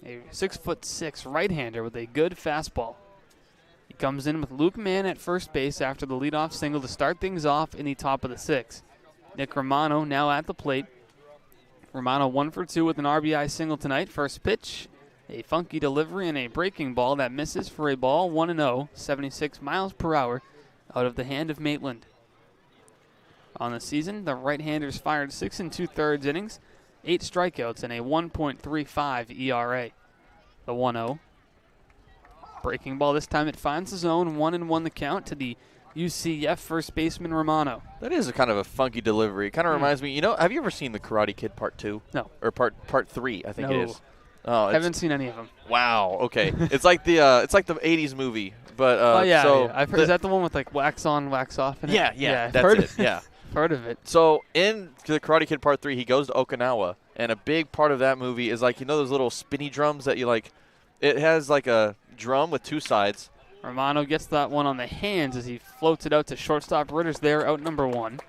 a 6'6" right-hander with a good fastball. He comes in with Luke Mann at first base after the leadoff single to start things off in the top of the 6th. Nick Romano now at the plate. Romano 1 for 2 with an RBI single tonight. First pitch, a funky delivery and a breaking ball that misses for a ball 1-0, 76 miles per hour out of the hand of Maitland. On the season, the right-handers fired 6 2/3 innings, 8 strikeouts, and a 1.35 ERA. The 1-0. Breaking ball this time, it finds the zone, 1-1 the count to the UCF first baseman Romano. That is a kind of a funky delivery. It kind of reminds me, you know, have you ever seen The Karate Kid Part 2? No. Or Part 3, I think No. it is. Oh, haven't seen any of them. Wow. Okay. It's like the 80s movie, but I've heard. Is that the one with like wax on, wax off? In it? Yeah. I've That's heard it. Yeah. Heard of it. So in The Karate Kid Part 3, he goes to Okinawa, and a big part of that movie is like, you know, those little spinny drums that you like. It has like a drum with 2 sides, Romano gets that one on the hands as he floats it out to shortstop. Ritter's there, out number 1.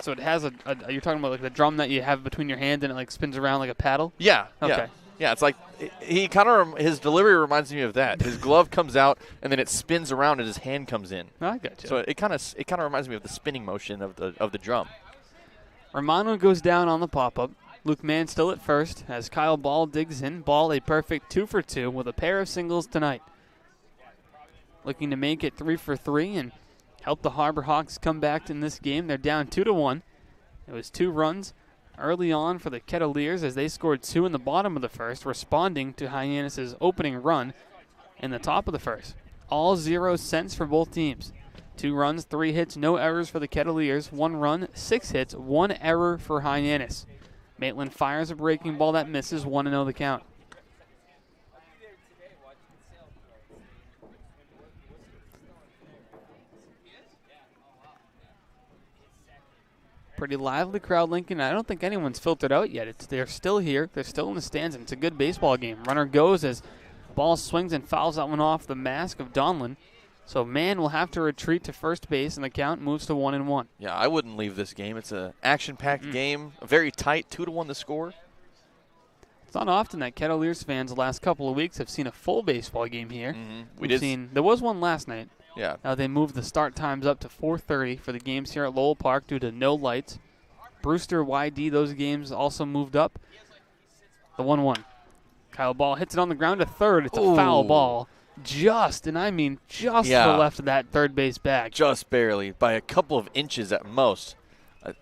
So it has you're talking about like the drum that you have between your hands and it like spins around like a paddle? Yeah. Okay. Yeah, it's like his delivery reminds me of that. His glove comes out and then it spins around and his hand comes in. I got you. So it kind of reminds me of the spinning motion of the drum. Romano goes down on the pop-up. Luke Mann still at first as Kyle Ball digs in. Ball a perfect 2 for 2 with a pair of singles tonight. Looking to make it 3 for 3 and help the Harbor Hawks come back in this game. They're down 2-1. It was 2 runs early on for the Kettleers as they scored 2 in the bottom of the first, responding to Hyannis' opening run in the top of the first. All 0 cents for both teams. 2 runs, 3 hits, no errors for the Kettleers. 1 run, 6 hits, 1 error for Hyannis. Maitland fires a breaking ball that misses, 1-0 the count. Pretty lively crowd, Lincoln. I don't think anyone's filtered out yet. They're still here. They're still in the stands, and it's a good baseball game. Runner goes as ball swings and fouls that one off the mask of Donlin. So Mann will have to retreat to first base, and the count moves to 1-1. Yeah, I wouldn't leave this game. It's an action-packed game, very tight, 2-1 the score. It's not often that Kettleers fans the last couple of weeks have seen a full baseball game here. There was one last night. Yeah. They moved the start times up to 4:30 for the games here at Lowell Park due to no lights. Brewster, YD, those games also moved up. The 1-1. Kyle Ball hits it on the ground to third. It's a foul ball. Just to the left of that third base bag. Just barely, by a couple of inches at most.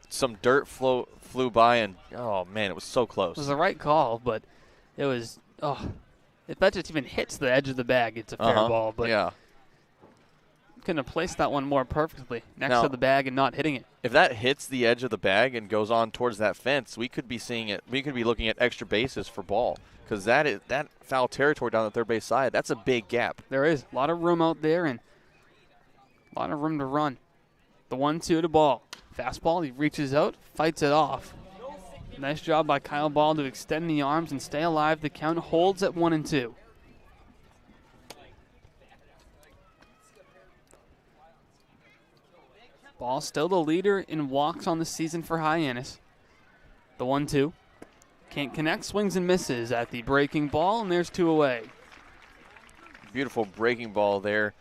Some dirt flew by, and, oh, man, it was so close. It was the right call, but it was, if that just even hits the edge of the bag, it's a fair ball. But yeah. Couldn't have placed that one more perfectly next to the bag and not hitting it. If that hits the edge of the bag and goes on towards that fence, we could be seeing it. We could be looking at extra bases for Ball because that foul territory down the third base side, that's a big gap. There is a lot of room out there and a lot of room to run. The 1-2 to Ball. Fastball, he reaches out, fights it off. Nice job by Kyle Ball to extend the arms and stay alive. The count holds at 1-2. Ball still the leader in walks on the season for Hyannis. The 1-2. Can't connect, swings and misses at the breaking ball, and there's 2 away. Beautiful breaking ball there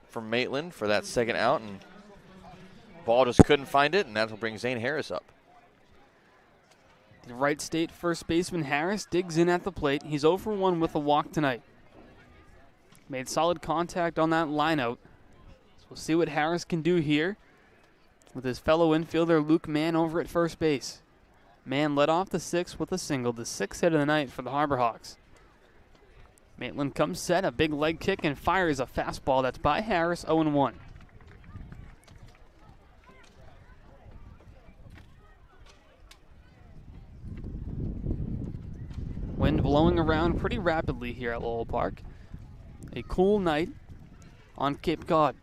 from Maitland for that second out, and Ball just couldn't find it, and that'll bring Zane Harris up. The Wright State first baseman Harris digs in at the plate. He's 0 for 1 with a walk tonight. Made solid contact on that line out. So we'll see what Harris can do here with his fellow infielder Luke Mann over at first base. Mann led off the 6th with a single, the 6th hit of the night for the Harbor Hawks. Maitland comes set, a big leg kick, and fires a fastball that's by Harris, 0-1. Wind blowing around pretty rapidly here at Lowell Park. A cool night on Cape Cod.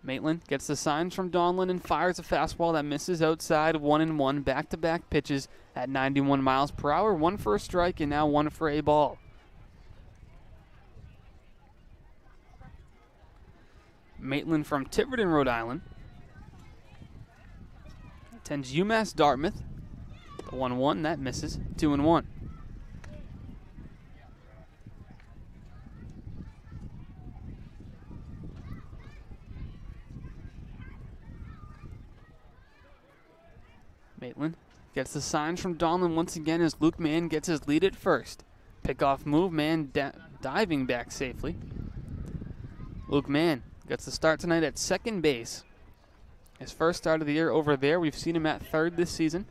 Maitland gets the signs from Donlin and fires a fastball that misses outside, 1-1, back-to-back pitches at 91 miles per hour, 1 for a strike and now 1 for a ball. Maitland from Tiverton, Rhode Island. Attends UMass Dartmouth. The 1-1, that misses, 2-1. Maitland gets the signs from Donlin once again as Luke Mann gets his lead at first. Pickoff move, Mann diving back safely. Luke Mann gets the start tonight at second base. His first start of the year over there. We've seen him at third this season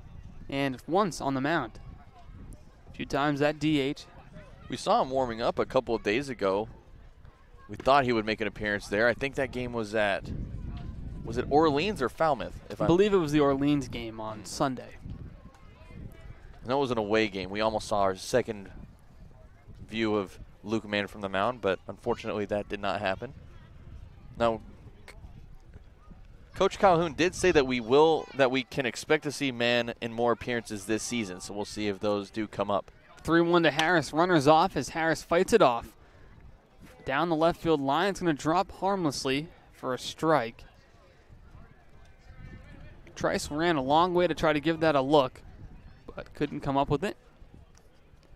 and once on the mound. A few times at DH. We saw him warming up a couple of days ago. We thought he would make an appearance there. I think that game was at... Was it Orleans or Falmouth? I believe it was the Orleans game on Sunday. And that was an away game. We almost saw our second view of Luke Mann from the mound, but unfortunately that did not happen. Now, Coach Calhoun did say that we can expect to see Mann in more appearances this season, so we'll see if those do come up. 3-1 to Harris. Runners off as Harris fights it off. Down the left field line, it's going to drop harmlessly for a strike. Trice ran a long way to try to give that a look, but couldn't come up with it.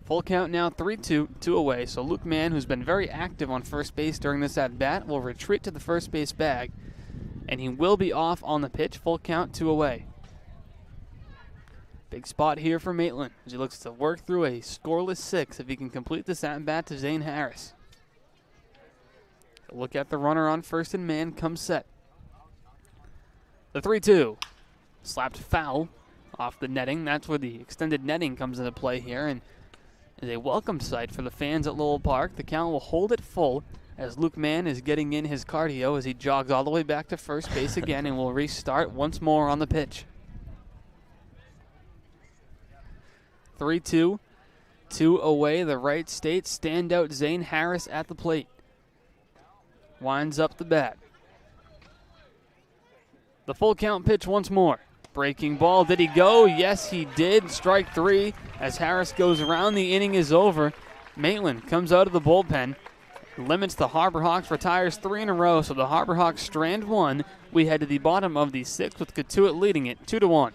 Full count now, 3-2, 2 away. So Luke Mann, who's been very active on first base during this at-bat, will retreat to the first base bag, and he will be off on the pitch. Full count, 2 away. Big spot here for Maitland as he looks to work through a scoreless 6 if he can complete this at-bat to Zane Harris. A look at the runner on first, and Mann comes set. The 3-2. Slapped foul off the netting. That's where the extended netting comes into play here, and is a welcome sight for the fans at Lowell Park. The count will hold it full as Luke Mann is getting in his cardio as he jogs all the way back to first base again and will restart once more on the pitch. 3-2, 2 away. The Wright State standout Zane Harris at the plate. Winds up the bat. The full count pitch once more. Breaking ball, did he go? Yes, he did. Strike 3 as Harris goes around. The inning is over. Maitland comes out of the bullpen, limits the Harbor Hawks, retires 3 in a row. So the Harbor Hawks strand 1. We head to the bottom of the 6th with Cotuit leading it 2-1.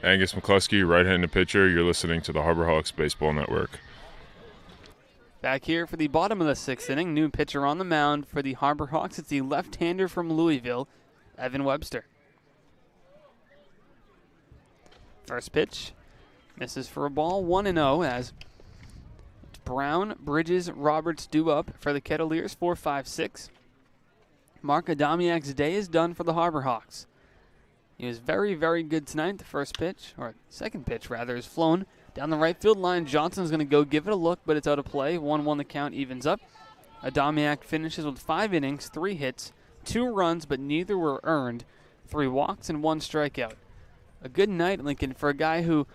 Angus McCluskey, right-handed pitcher. You're listening to the Harbor Hawks Baseball Network. Back here for the bottom of the 6th inning, new pitcher on the mound for the Harbor Hawks. It's the left-hander from Louisville, Evan Webster. First pitch, misses for a ball, 1-0 as it's Brown, Bridges, Roberts due up for the Kettleers, 4-5-6. Marc Adamiak's day is done for the Harbor Hawks. He was very, very good tonight. The first pitch, or second pitch rather, is flown down the right field line. Johnson's going to go give it a look, but it's out of play. 1-1 the count evens up. Adamiak finishes with 5 innings, 3 hits, 2 runs, but neither were earned. 3 walks and 1 strikeout. A good night, Lincoln, for a guy who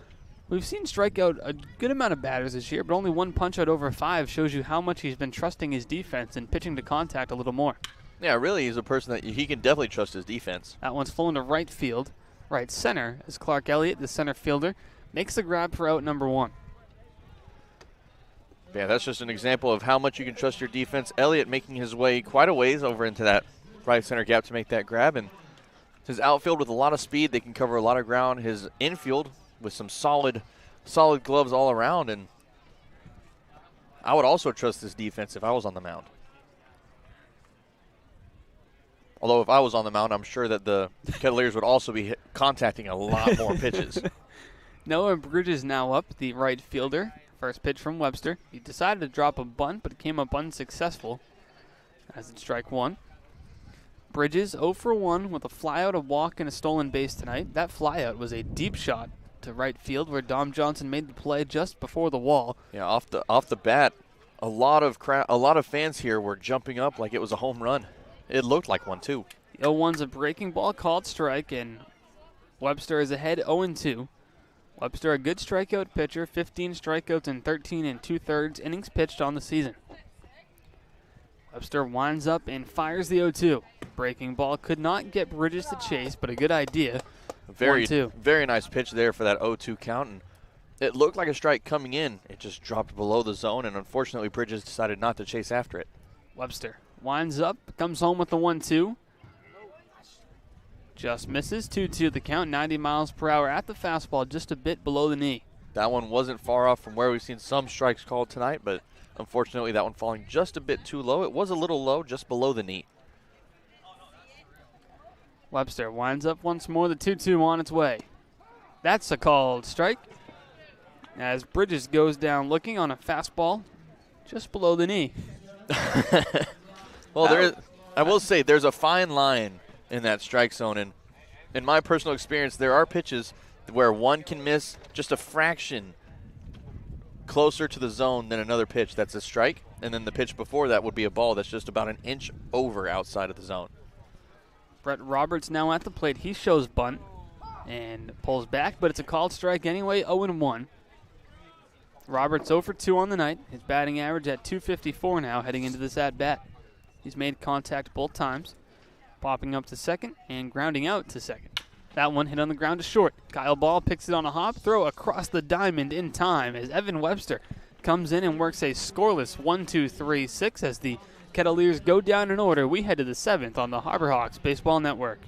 we've seen strike out a good amount of batters this year, but only 1 punch out over 5 shows you how much he's been trusting his defense and pitching to contact a little more. Yeah, really, he's a person that he can definitely trust his defense. That one's flown to right field. Right center as Clark Elliott, the center fielder, makes the grab for out number 1. Yeah, that's just an example of how much you can trust your defense. Elliott making his way quite a ways over into that right center gap to make that grab. And his outfield with a lot of speed, they can cover a lot of ground. His infield with some solid gloves all around. And I would also trust this defense if I was on the mound. Although if I was on the mound, I'm sure that the Kettleers would also be contacting a lot more pitches. Noah Bridges now up, the right fielder. First pitch from Webster. He decided to drop a bunt, but it came up unsuccessful as it's strike one. Bridges 0 for 1 with a flyout, a walk, and a stolen base tonight. That flyout was a deep shot to right field where Dom Johnson made the play just before the wall. Yeah, off the bat, a lot of fans here were jumping up like it was a home run. It looked like one, too. The 0-1's a breaking ball called strike, and Webster is ahead 0-2. Webster, a good strikeout pitcher, 15 strikeouts in 13 2/3 innings pitched on the season. Webster winds up and fires the 0-2. Breaking ball could not get Bridges to chase, but a good idea. Very nice pitch there for that 0-2 count. And it looked like a strike coming in. It just dropped below the zone, and unfortunately Bridges decided not to chase after it. Webster winds up, comes home with the 1-2. Just misses, 2-2 the count, 90 miles per hour at the fastball, just a bit below the knee. That one wasn't far off from where we've seen some strikes called tonight, but unfortunately that one falling just a bit too low. It was a little low, just below the knee. Webster winds up once more, the 2-2 on its way. That's a called strike as Bridges goes down looking on a fastball just below the knee. Well, I will say there's a fine line in that strike zone, and in my personal experience, there are pitches where one can miss just a fraction closer to the zone than another pitch that's a strike, and then the pitch before that would be a ball that's just about an inch over outside of the zone. Brett Roberts now at the plate. He shows bunt and pulls back, but it's a called strike anyway, 0-1. Roberts 0 for 2 on the night. His batting average at .254 now heading into this at-bat. He's made contact both times, popping up to second and grounding out to second. That one hit on the ground to short. Kyle Ball picks it on a hop throw across the diamond in time as Evan Webster comes in and works a scoreless 1-2-3-6 as the Kettleers go down in order. We head to the 7th on the Harbor Hawks Baseball Network.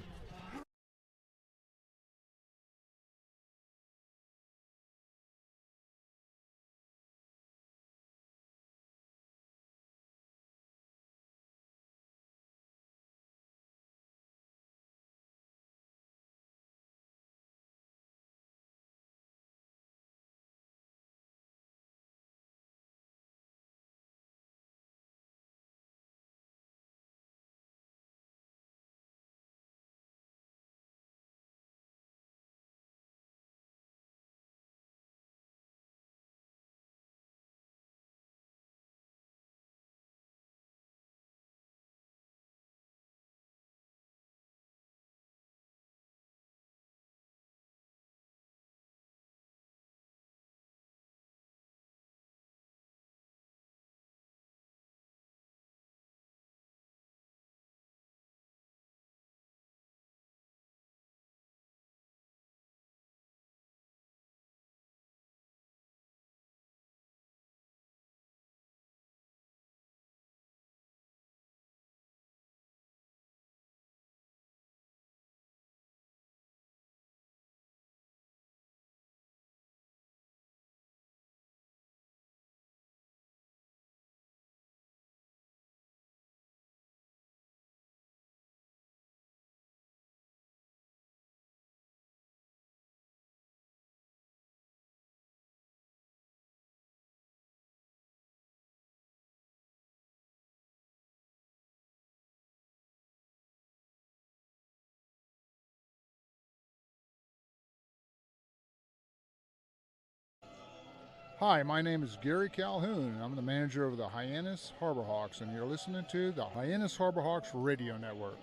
Hi, my name is Gary Calhoun. I'm the manager of the Hyannis Harbor Hawks, and you're listening to the Hyannis Harbor Hawks Radio Network.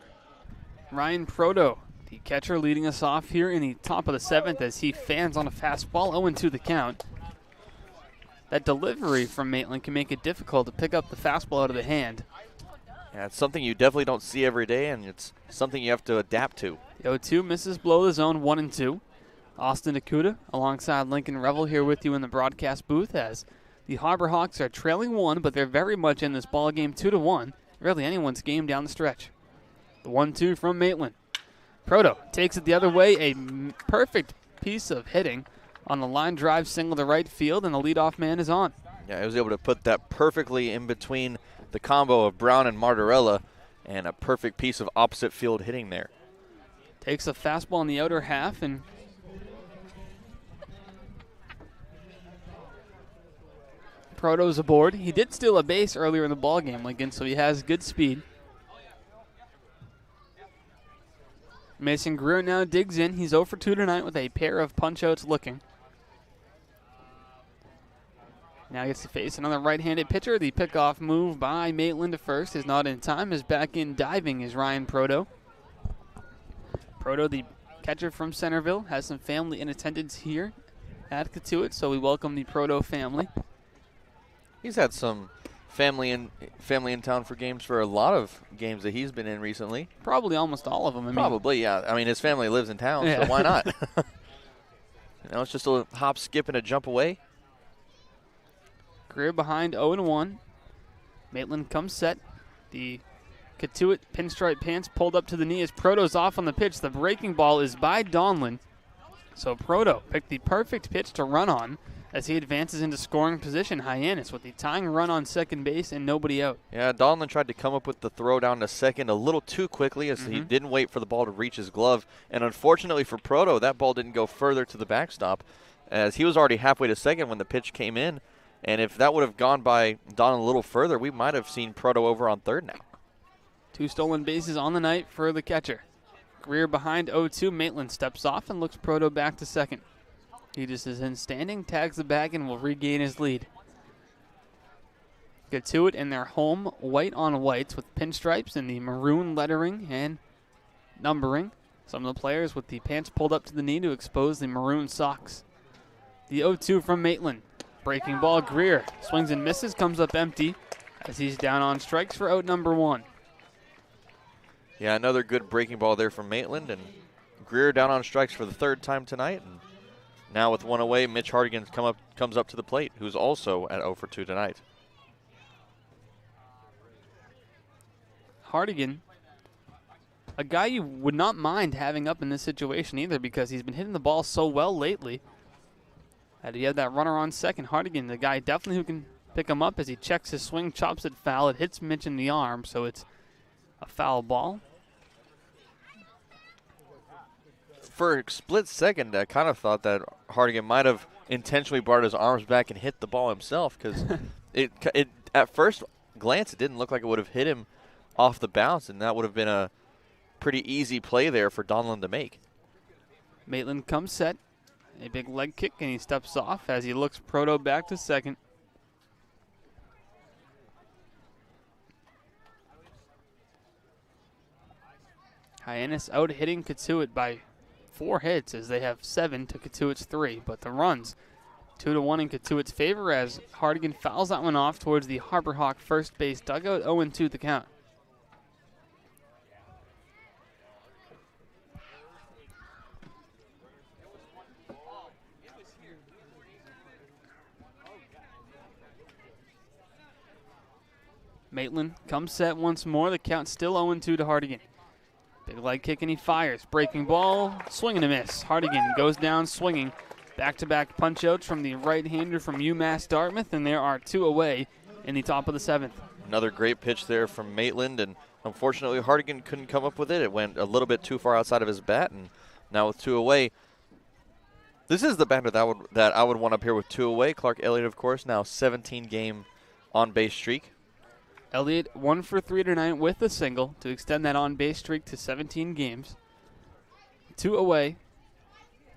Ryan Proto, the catcher, leading us off here in the top of the 7th as he fans on a fastball, 0-2 the count. That delivery from Maitland can make it difficult to pick up the fastball out of the hand. Yeah, it's something you definitely don't see every day, and it's something you have to adapt to. The 0-2 misses below the zone, 1-2. Austin DeCouta alongside Lincoln Revill here with you in the broadcast booth as The Harbor Hawks are trailing 1, but they're very much in this ball game 2-1. Really anyone's game down the stretch. The 1-2 from Maitland. Proto takes it the other way. A perfect piece of hitting on the line drive single to right field, and the leadoff man is on. Yeah, he was able to put that perfectly in between the combo of Brown and Martorella, and a perfect piece of opposite field hitting there. Takes a fastball in the outer half, and Proto's aboard. He did steal a base earlier in the ballgame, Lincoln, so he has good speed. Mason Greer now digs in. He's 0 for 2 tonight with a pair of punch-outs looking. Now gets to face another right-handed pitcher. The pickoff move by Maitland to first is not in time. As back in diving is Ryan Proto. Proto, the catcher from Centerville, has some family in attendance here at Cotuit, so we welcome the Proto family. He's had some family in town for games for a lot of games that he's been in recently. Probably almost all of them. Probably, yeah. I mean, his family lives in town, so why not? It's just a hop, skip, and a jump away. Greer behind 0-1. Maitland comes set. The Cotuit pinstripe pants pulled up to the knee as Proto's off on the pitch. The breaking ball is by Donlin. So Proto picked the perfect pitch to run on as he advances into scoring position. Hyannis with the tying run on second base and nobody out. Yeah, Donlin tried to come up with the throw down to second a little too quickly as he didn't wait for the ball to reach his glove. And unfortunately for Proto, that ball didn't go further to the backstop as he was already halfway to second when the pitch came in. And if that would have gone by Donlin a little further, we might have seen Proto over on third now. 2 stolen bases on the night for the catcher. Greer behind 0-2. Maitland steps off and looks Proto back to second. He just is in standing, tags the bag, and will regain his lead. Cotuit in their home white on whites with pinstripes and the maroon lettering and numbering. Some of the players with the pants pulled up to the knee to expose the maroon socks. The 0-2 from Maitland. Breaking ball, Greer swings and misses, comes up empty as he's down on strikes for out number 1. Yeah, another good breaking ball there from Maitland, and Greer down on strikes for the third time tonight. And now with one away, Mitch Hardigan comes up to the plate, who's also at 0 for 2 tonight. Hardigan, a guy you would not mind having up in this situation either because he's been hitting the ball so well lately. And he had that runner on second. Hardigan, the guy definitely who can pick him up as he checks his swing, chops it foul. It hits Mitch in the arm, so it's a foul ball. For a split second, I kind of thought that Hardigan might have intentionally brought his arms back and hit the ball himself because it at first glance, it didn't look like it would have hit him off the bounce, and that would have been a pretty easy play there for Donlin to make. Maitland comes set. A big leg kick, and he steps off as he looks Proto back to second. Hyannis out hitting Cotuit by 4 hits as they have 7 to Cotuit's 3. But the runs 2-1 in Cotuit's favor as Hardigan fouls that one off towards the Harbor Hawk first base dugout. 0-2 the count. Maitland comes set once more. The count still 0-2 to Hardigan. Big leg kick and he fires. Breaking ball, swing and a miss. Hardigan goes down swinging. Back-to-back punch-outs from the right-hander from UMass Dartmouth, and there are 2 away in the top of the 7th. Another great pitch there from Maitland, and unfortunately Hardigan couldn't come up with it. It went a little bit too far outside of his bat, and now with 2 away, this is the batter that I would want up here with 2 away. Clark Elliott, of course, now 17-game on-base streak. Elliott 1 for 3 tonight with a single to extend that on-base streak to 17 games. 2 away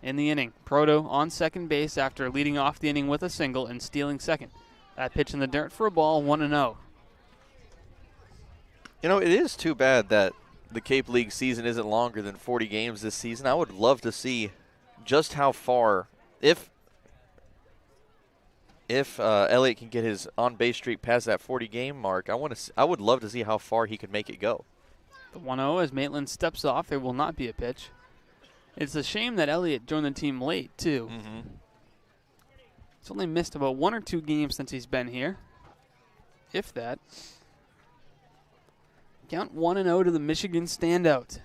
in the inning. Proto on second base after leading off the inning with a single and stealing second. That pitch in the dirt for a ball, 1-0. You know, it is too bad that the Cape League season isn't longer than 40 games this season. I would love to see just how far, if Elliott can get his on-base streak past that 40-game mark, I would love to see how far he could make it go. The 1-0 as Maitland steps off. There will not be a pitch. It's a shame that Elliott joined the team late, too. He's only missed about 1 or 2 games since he's been here, if that. Count 1-0 to the Michigan standout.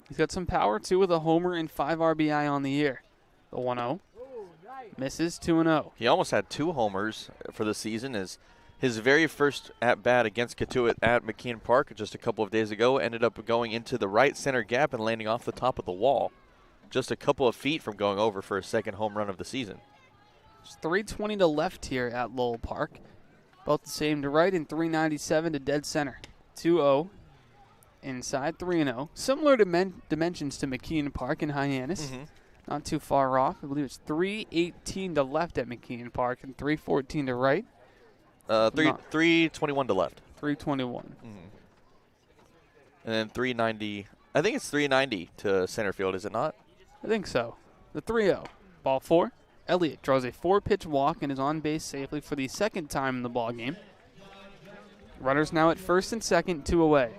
He's got some power, too, with a homer and 5 RBI on the year. The 1-0. Misses 2-0. He almost had 2 homers for the season. His very first at-bat against Cotuit at McKean Park just a couple of days ago ended up going into the right center gap and landing off the top of the wall. Just a couple of feet from going over for a second home run of the season. It's 320 to left here at Lowell Park. Both the same to right and 397 to dead center. 2-0. Inside 3-0. Similar dimensions to McKean Park in Hyannis. Not too far off. I believe it's 318 to left at McKean Park and 314 to right. 321 to left. 321. And then 390. I think it's 390 to center field, is it not? I think so. The 3-0. Ball 4. Elliott draws a 4-pitch walk and is on base safely for the second time in the ball game. Runners now at first and second, 2 away.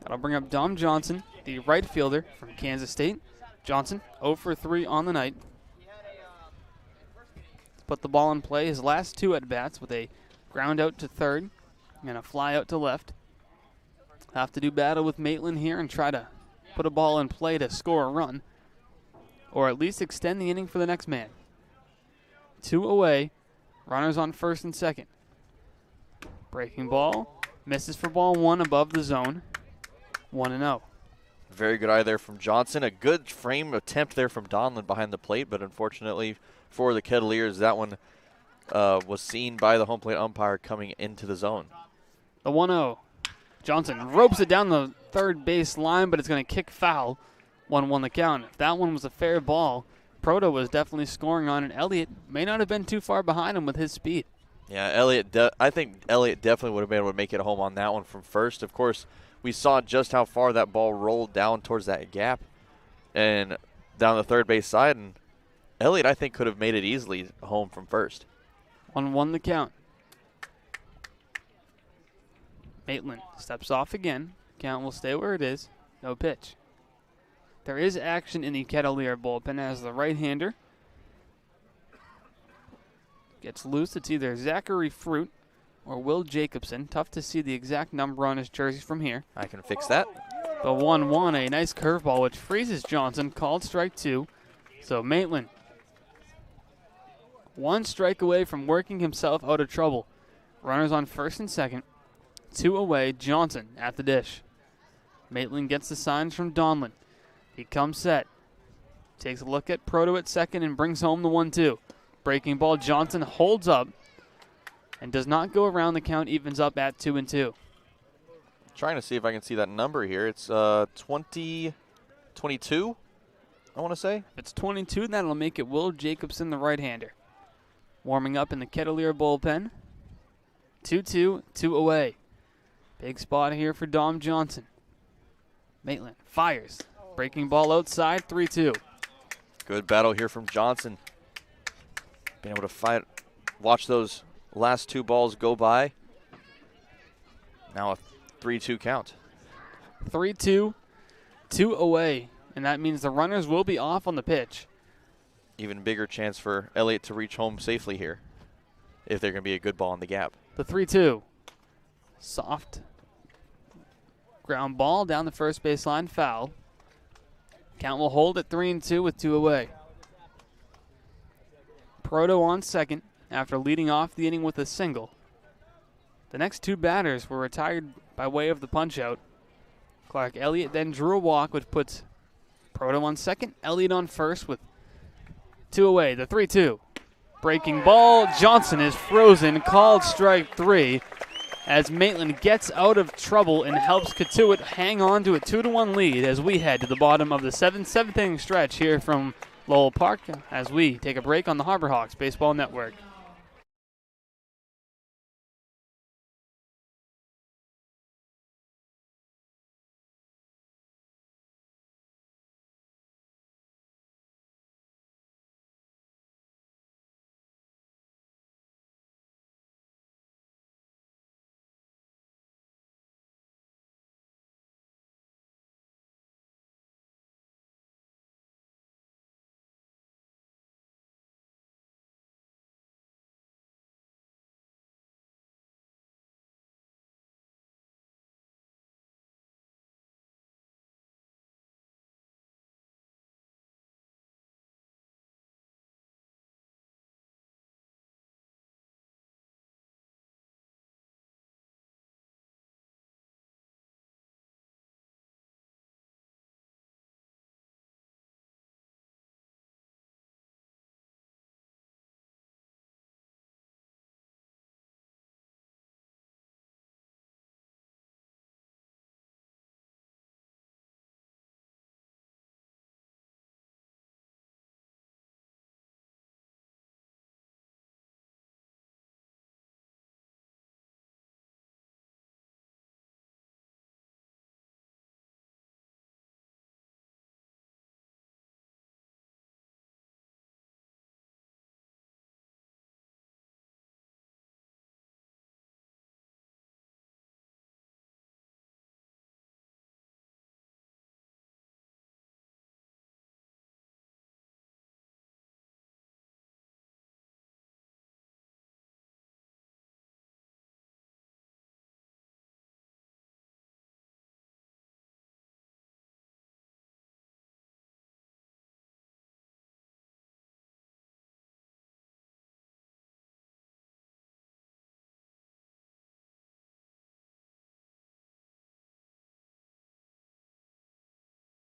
That'll bring up Dom Johnson, the right fielder from Kansas State. Johnson, 0 for 3 on the night. Put the ball in play his last 2 at-bats with a ground out to third and a fly out to left. Have to do battle with Maitland here and try to put a ball in play to score a run, or at least extend the inning for the next man. 2 away, runners on first and second. Breaking ball, misses for ball 1 above the zone. 1-0. Very good eye there from Johnson. A good frame attempt there from Donlin behind the plate, but unfortunately for the Kettleers, that one was seen by the home plate umpire coming into the zone. The 1-0. Johnson ropes it down the third base line, but it's going to kick foul. 1-1 the count. If that one was a fair ball, Proto was definitely scoring on, and Elliott may not have been too far behind him with his speed. Yeah, I think Elliott definitely would have been able to make it home on that one from first. Of course, we saw just how far that ball rolled down towards that gap and down the third base side, and Elliott, I think, could have made it easily home from first. 1-1 the count. Maitland steps off again. Count will stay where it is. No pitch. There is action in the Kettleer bullpen as the right-hander gets loose. It's either Zachary Fruit or Will Jacobson. Tough to see the exact number on his jersey from here. I can fix that. The 1-1, a nice curveball which freezes Johnson. Called strike 2. So Maitland, 1 strike away from working himself out of trouble. Runners on first and second. 2 away, Johnson at the dish. Maitland gets the signs from Donlin. He comes set. Takes a look at Proto at second and brings home the 1-2. Breaking ball, Johnson holds up and does not go around. The count evens up at 2-2. Trying to see if I can see that number here. It's 22, I want to say. If it's 22, that'll make it Will Jacobson, the right-hander. Warming up in the Kettleer bullpen. 2-2, 2 away. Big spot here for Dom Johnson. Maitland fires. Breaking ball outside, 3-2. Good battle here from Johnson. Being able to fight, watch those last 2 balls go by. Now a 3-2 count. 3-2, 2 away. And that means the runners will be off on the pitch. Even bigger chance for Elliott to reach home safely here if they're going to be a good ball in the gap. The 3-2. Soft ground ball down the first baseline, foul. Count will hold at 3-2 with 2 away. Proto on second after leading off the inning with a single. The next 2 batters were retired by way of the punch-out. Clark Elliott then drew a walk, which puts Proto on second, Elliott on first with 2 away. The 3-2. Breaking ball, Johnson is frozen, called strike 3 as Maitland gets out of trouble and helps Cotuit hang on to a 2-1 lead as we head to the bottom of the 7th inning stretch here from Lowell Park as we take a break on the Harbor Hawks Baseball Network.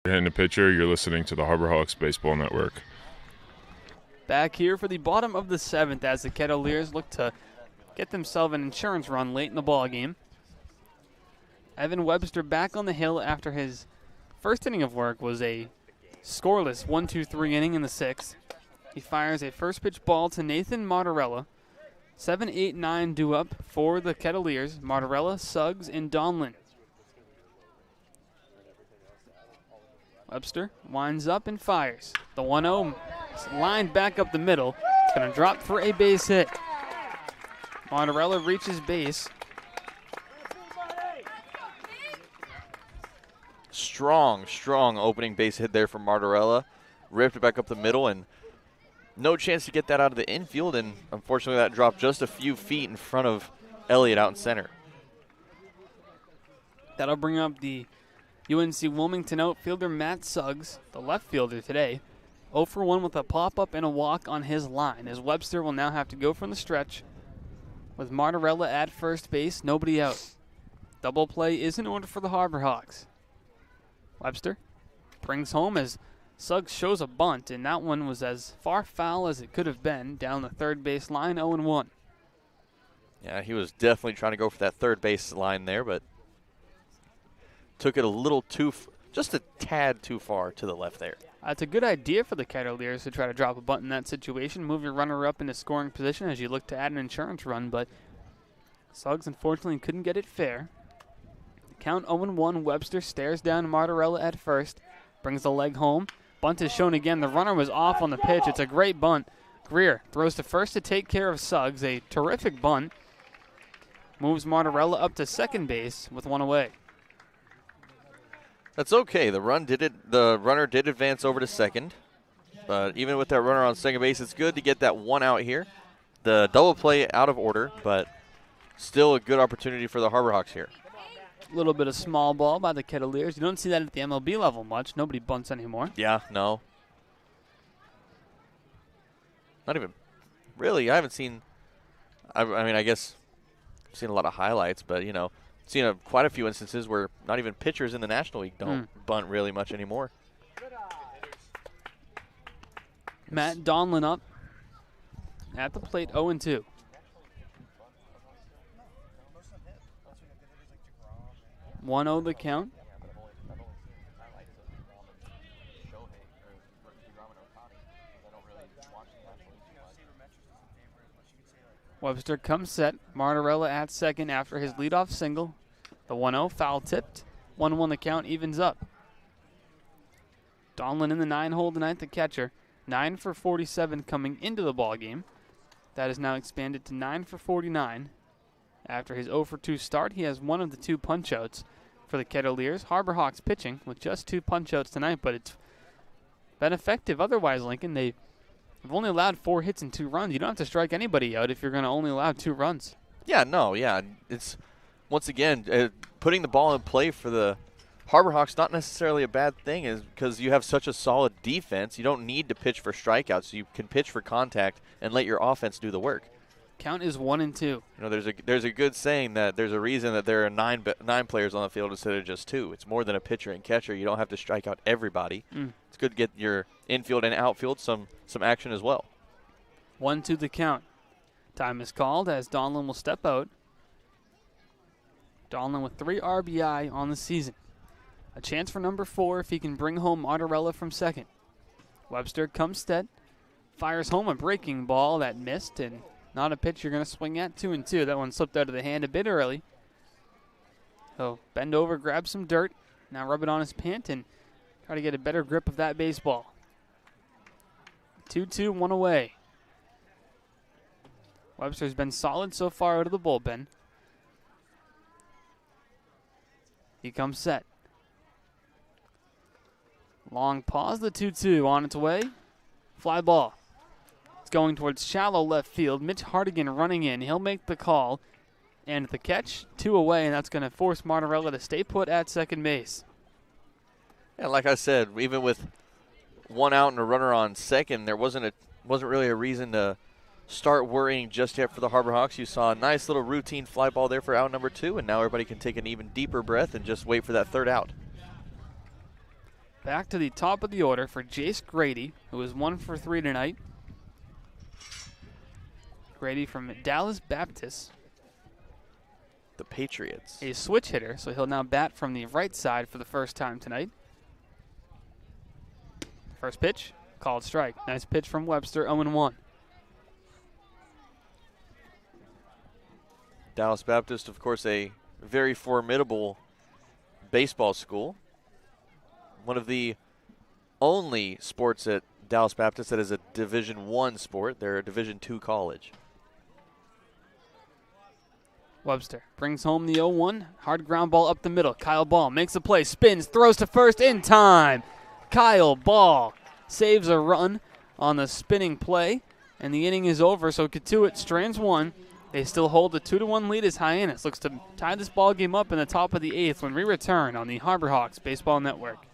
Hitting the pitcher, you're listening to the Harbor Hawks Baseball Network. Back here for the bottom of the 7th as the Kettleers look to get themselves an insurance run late in the ball game. Evan Webster back on the hill after his first inning of work was a scoreless 1-2-3 inning in the 6th. He fires a first pitch ball to Nathan Martorella. 7, 8, 9 due up for the Kettleers. Martorella, Suggs, and Donlin. Webster winds up and fires. The 1-0 lined back up the middle. It's going to drop for a base hit. Martorella reaches base. Strong opening base hit there from Martorella. Ripped it back up the middle, and no chance to get that out of the infield, and unfortunately that dropped just a few feet in front of Elliott out in center. That'll bring up the UNC Wilmington outfielder Matt Suggs, the left fielder today. 0 for 1 with a pop-up and a walk on his line, as Webster will now have to go from the stretch with Martorella at first base, nobody out. Double play is in order for the Harbor Hawks. Webster brings home as Suggs shows a bunt, and that one was as far foul as it could have been down the third base line, 0-1. Yeah, he was definitely trying to go for that third base line there, but took it a little just a tad too far to the left there. It's a good idea for the Kettleers to try to drop a bunt in that situation, move your runner up into scoring position as you look to add an insurance run, but Suggs unfortunately couldn't get it fair. Count 0-1, Webster stares down Martorella at first, brings the leg home. Bunt is shown again. The runner was off on the pitch. It's a great bunt. Greer throws to first to take care of Suggs. A terrific bunt. Moves Martorella up to second base with one away. That's okay. The runner did advance over to second. But even with that runner on second base, it's good to get that one out here. The double play out of order, but still a good opportunity for the Harbor Hawks here. A little bit of small ball by the Kettleers. You don't see that at the MLB level much. Nobody bunts anymore. Yeah, no. Not even. Really, I haven't seen. I mean, I guess I've seen a lot of highlights, but, seen quite a few instances where not even pitchers in the National League don't bunt really much anymore. Matt Donlin up at the plate, 0-2. (1-0) the count. Webster comes set. Martorella at second after his leadoff single. The 1-0 foul tipped. 1-1 the count, evens up. Donlin in the 9-hole tonight, the catcher. 9 for 47 coming into the ball game. That is now expanded to 9 for 49. After his 0 for 2 start, he has one of the 2 punch-outs for the Kettleers. Harbor Hawks pitching with just 2 punch-outs tonight, but it's been effective otherwise, Lincoln. They've only allowed 4 hits and 2 runs. You don't have to strike anybody out if you're going to only allow 2 runs. Yeah. It's, once again, putting the ball in play for the Harbor Hawks not necessarily a bad thing, is because you have such a solid defense. You don't need to pitch for strikeouts. You can pitch for contact and let your offense do the work. Count is 1-2. There's a good saying that there's a reason that there are 9 players on the field instead of just 2. It's more than a pitcher and catcher. You don't have to strike out everybody. It's good to get your infield and outfield some action as well. 1-2 the count. Time is called as Donlin will step out. Donlin with 3 RBI on the season. A chance for number 4 if he can bring home Martorella from second. Webster comes set, fires home a breaking ball that missed, and not a pitch you're going to swing at. 2-2. That one slipped out of the hand a bit early. So bend over, grab some dirt, now rub it on his pant and try to get a better grip of that baseball. 2-2, 1 away. Webster's been solid so far out of the bullpen. He comes set. Long pause, the 2-2 on its way. Fly ball. It's going towards shallow left field. Mitch Hardigan running in. He'll make the call. And the catch, 2 away, and that's going to force Martorella to stay put at second base. Yeah, like I said, even with 1 out and a runner on second, there wasn't really a reason to start worrying just yet for the Harbor Hawks. You saw a nice little routine fly ball there for out number 2, and now everybody can take an even deeper breath and just wait for that third out. Back to the top of the order for Jace Grady, who is 1 for 3 tonight. Grady from Dallas Baptist. The Patriots. A switch hitter, so he'll now bat from the right side for the first time tonight. First pitch, called strike. Nice pitch from Webster, 0-1. Dallas Baptist, of course, a very formidable baseball school. One of the only sports at Dallas Baptist that is a Division I sport. They're a Division II college. Webster brings home the 0-1. Hard ground ball up the middle. Kyle Ball makes a play, spins, throws to first in time. Kyle Ball saves a run on the spinning play, and the inning is over. So Cotuit strands one. They still hold the 2-1 lead as Hyannis looks to tie this ball game up in the top of the 8th when we return on the Harbor Hawks Baseball Network.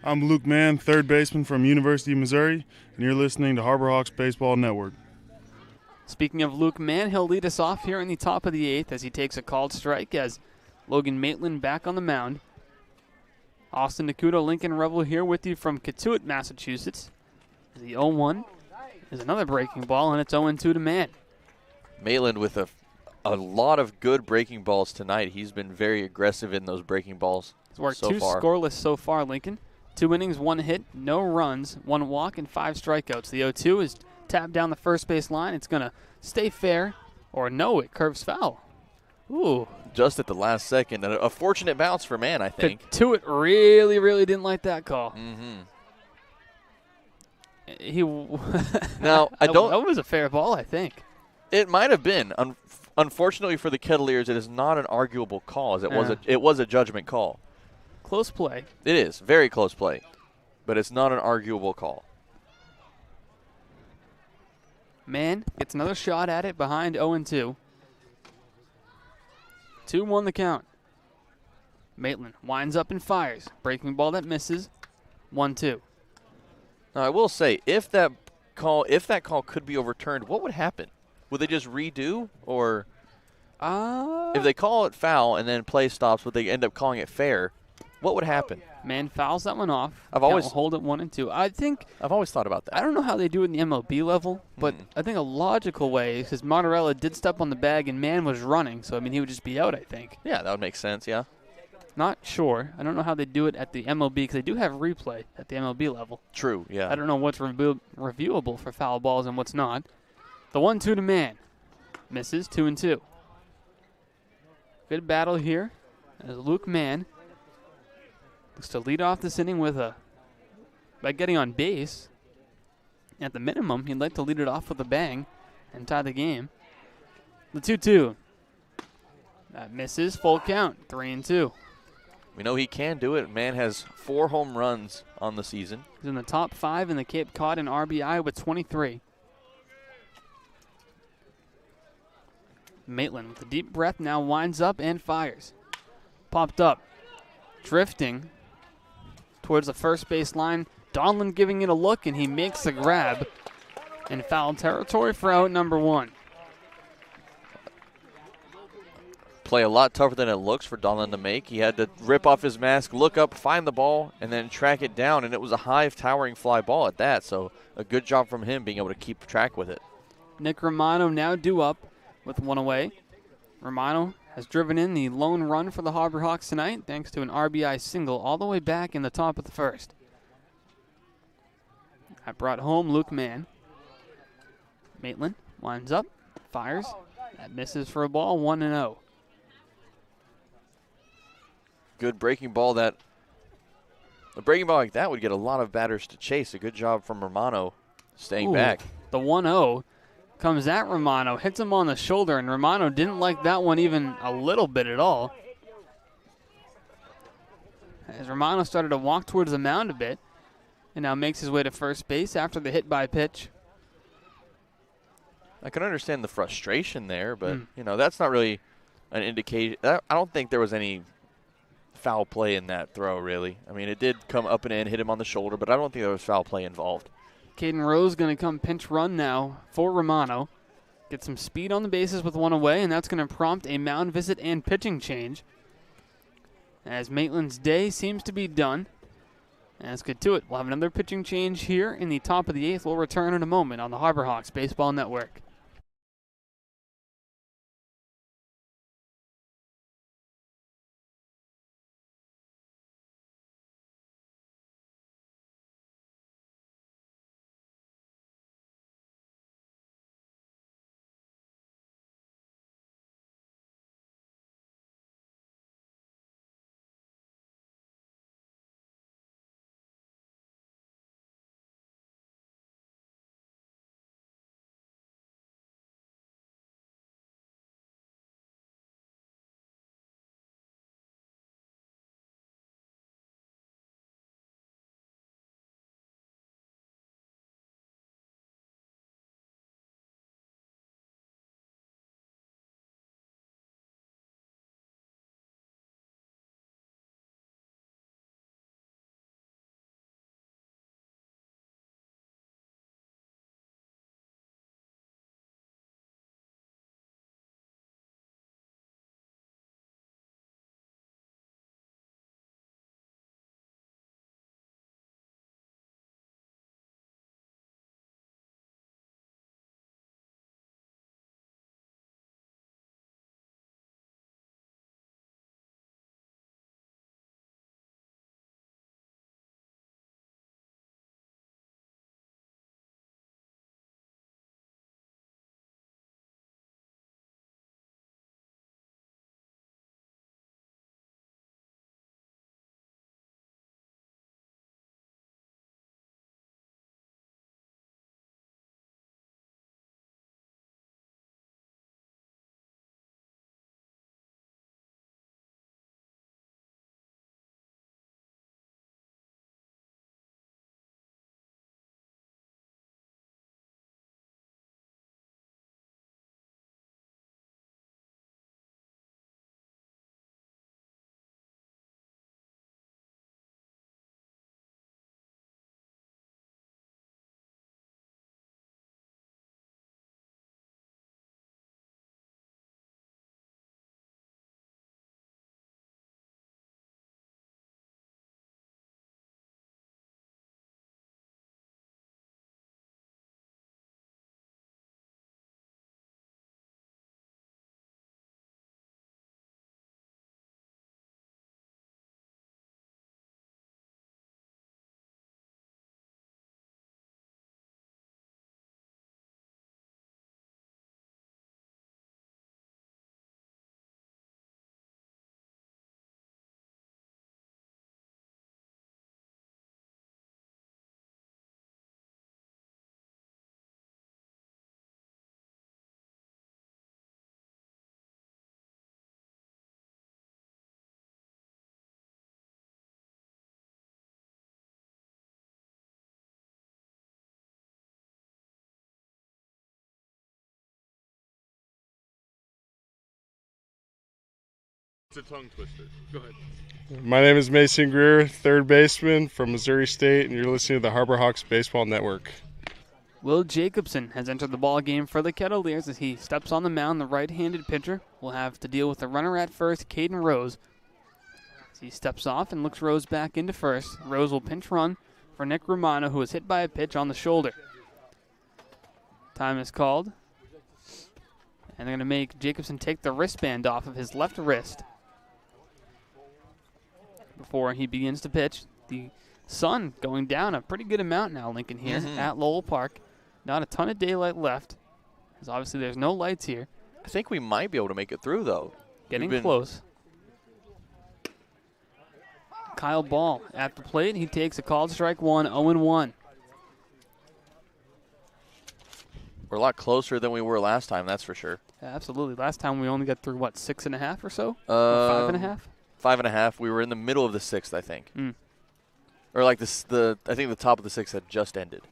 I'm Luke Mann, third baseman from University of Missouri, and you're listening to Harbor Hawks Baseball Network. Speaking of Luke Mann, he'll lead us off here in the top of the 8th as he takes a called strike as Logan Maitland back on the mound. Austin DeCouta, Lincoln Revill here with you from Cotuit, Massachusetts. The 0-1 is another breaking ball, and it's 0-2 to Mann. Maitland with a lot of good breaking balls tonight. He's been very aggressive in those breaking balls. He's worked so two far. Scoreless so far, Lincoln. 2 innings, 1 hit, no runs, 1 walk, and 5 strikeouts. The 0-2 is tapped down the first base line. It's going to stay fair, or no, it curves foul. Ooh. Just at the last second. A fortunate bounce for Mann, I think. Cotuit really, really didn't like that call. Mm-hmm. Now, I don't. That was a fair ball, I think. It might have been. Unfortunately for the Kettleers, it is not an arguable call. As it was a judgment call. Close play. It is very close play, but it's not an arguable call. Mann gets another shot at it behind 0-2. 2-1 the count. Maitland winds up and fires. Breaking ball that misses. 1-2. Now, I will say, if that call could be overturned, what would happen? Would they just redo, or if they call it foul and then play stops, would they end up calling it fair? What would happen? Mann fouls that one off. I've always hold it 1-2. I've always thought about that. I don't know how they do it in the MLB level, but I think a logical way, because Monterella did step on the bag and Mann was running, so I mean he would just be out, I think. Yeah, that would make sense. Yeah. Not sure. I don't know how they do it at the MLB, because they do have replay at the MLB level. True. Yeah. I don't know what's reviewable for foul balls and what's not. The 1-2 to Mann. Misses. 2-2. Good battle here as Luke Mann looks to lead off this inning by getting on base. At the minimum, he'd like to lead it off with a bang and tie the game. The 2-2. That misses. Full count. 3-2. We know he can do it. Man has 4 home runs on the season. He's in the top 5 in the Cape Cod in RBI with 23. Maitland with a deep breath now winds up and fires. Popped up. Drifting towards the first base line. Donlin giving it a look, and he makes the grab in foul territory for out number 1. Play a lot tougher than it looks for Donlin to make. He had to rip off his mask, look up, find the ball, and then track it down, and it was a high towering fly ball at that, so a good job from him being able to keep track with it. Nick Romano now due up with 1 away. Romano has driven in the lone run for the Harbor Hawks tonight thanks to an RBI single all the way back in the top of the first. That brought home Luke Mann. Maitland winds up, fires. That misses for a ball, 1-0. Good breaking ball a breaking ball like that would get a lot of batters to chase. A good job from Romano staying back. The 1-0 comes at Romano, hits him on the shoulder, and Romano didn't like that one even a little bit at all. As Romano started to walk towards the mound a bit, and now makes his way to first base after the hit by pitch. I can understand the frustration there, but that's not really an indication. I don't think there was any foul play in that throw, really. I mean, it did come up and in, hit him on the shoulder, but I don't think there was foul play involved. Caden Rose going to come pinch run now for Romano. Get some speed on the bases with 1 away, and that's going to prompt a mound visit and pitching change. As Maitland's day seems to be done. As Cotuit will have another pitching change here in the top of the 8th. We'll return in a moment on the Harbor Hawks Baseball Network. It's a tongue twister. Go ahead. My name is Mason Greer, third baseman from Missouri State, and you're listening to the Harbor Hawks Baseball Network. Will Jacobson has entered the ball game for the Kettleers as he steps on the mound. The right-handed pitcher will have to deal with the runner at first, Caden Rose. As he steps off and looks Rose back into first. Rose will pinch run for Nick Romano, who was hit by a pitch on the shoulder. Time is called. And they're going to make Jacobson take the wristband off of his left wrist before he begins to pitch. The sun going down a pretty good amount now, Lincoln, here at Lowell Park. Not a ton of daylight left, because obviously there's no lights here. I think we might be able to make it through, though. Getting close. Kyle Ball at the plate. He takes a called strike one, 0-1. We're a lot closer than we were last time, that's for sure. Absolutely. Last time we only got through, what, 6.5 or so? Or 5.5? 5.5. We were in the middle of the sixth, I think. Or like I think the top of the sixth had just ended.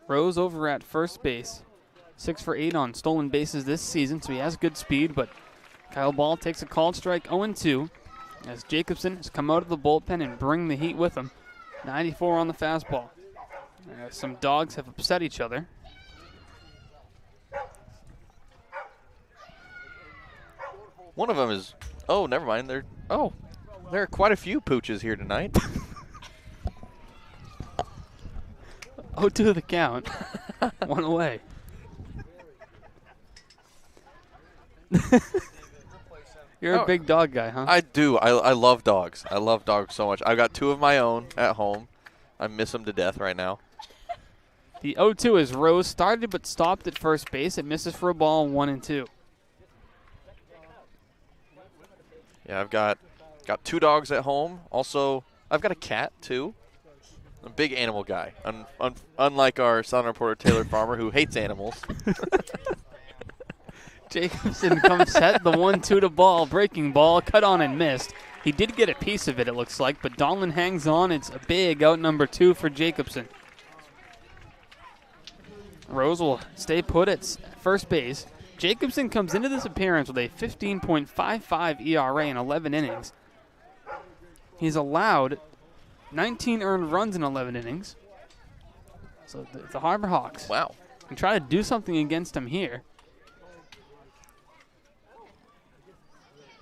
Rose over at first base. 6 for 8 on stolen bases this season, so he has good speed, but Kyle Ball takes a called strike 0-2 as Jacobson has come out of the bullpen and bring the heat with him. 94 on the fastball. Some dogs have upset each other. One of them is, oh, never mind. There are quite a few pooches here tonight. 0-2 the count. One away. You're a big dog guy, huh? I do. I love dogs. I love dogs so much. I've got 2 of my own at home. I miss them to death right now. The 0-2 is Rose started but stopped at first base. It misses for a ball, 1-2. Yeah, I've got 2 dogs at home. Also, I've got a cat, too. I'm a big animal guy, unlike our Southern reporter, Taylor Farmer, who hates animals. Jacobson comes set, the 1-2 to ball, breaking ball, cut on and missed. He did get a piece of it, it looks like, but Donlin hangs on. It's a big out number 2 for Jacobson. Rose will stay put at first base. Jacobson comes into this appearance with a 15.55 ERA in 11 innings. He's allowed 19 earned runs in 11 innings. So the Harbor Hawks can try to do something against him here.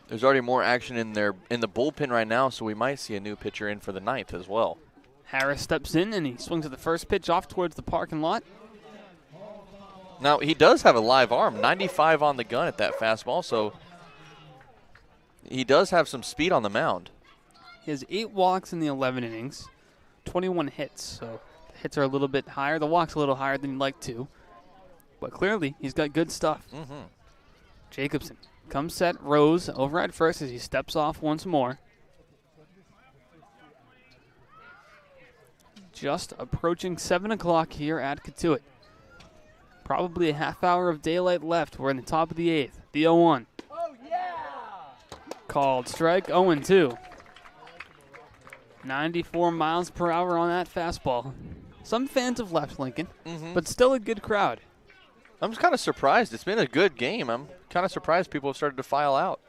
There's already more action in the bullpen right now, so we might see a new pitcher in for the 9th as well. Harris steps in and he swings at the first pitch off towards the parking lot. Now, he does have a live arm, 95 on the gun at that fastball, so he does have some speed on the mound. He has 8 walks in the 11 innings, 21 hits, so the hits are a little bit higher. The walks a little higher than you'd like to, but clearly he's got good stuff. Jacobson comes set, Rose over at first as he steps off once more. Just approaching 7 o'clock here at Cotuit. Probably a half hour of daylight left. We're in the top of the 8th. The 0-1. Called strike, 0-2. 94 miles per hour on that fastball. Some fans have left Lincoln, but still a good crowd. I'm just kind of surprised. It's been a good game. I'm kind of surprised people have started to file out.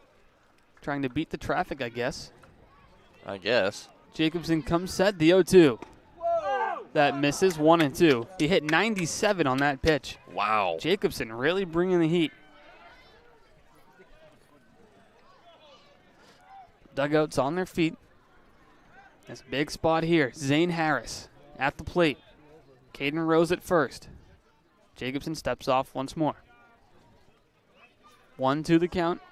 Trying to beat the traffic, I guess. Jacobson comes set, the 0-2. That misses, 1-2. He hit 97 on that pitch. Wow. Jacobson really bringing the heat. Dugouts on their feet. That's a big spot here. Zane Harris at the plate. Caden Rose at first. Jacobson steps off once more. 1-2 the count.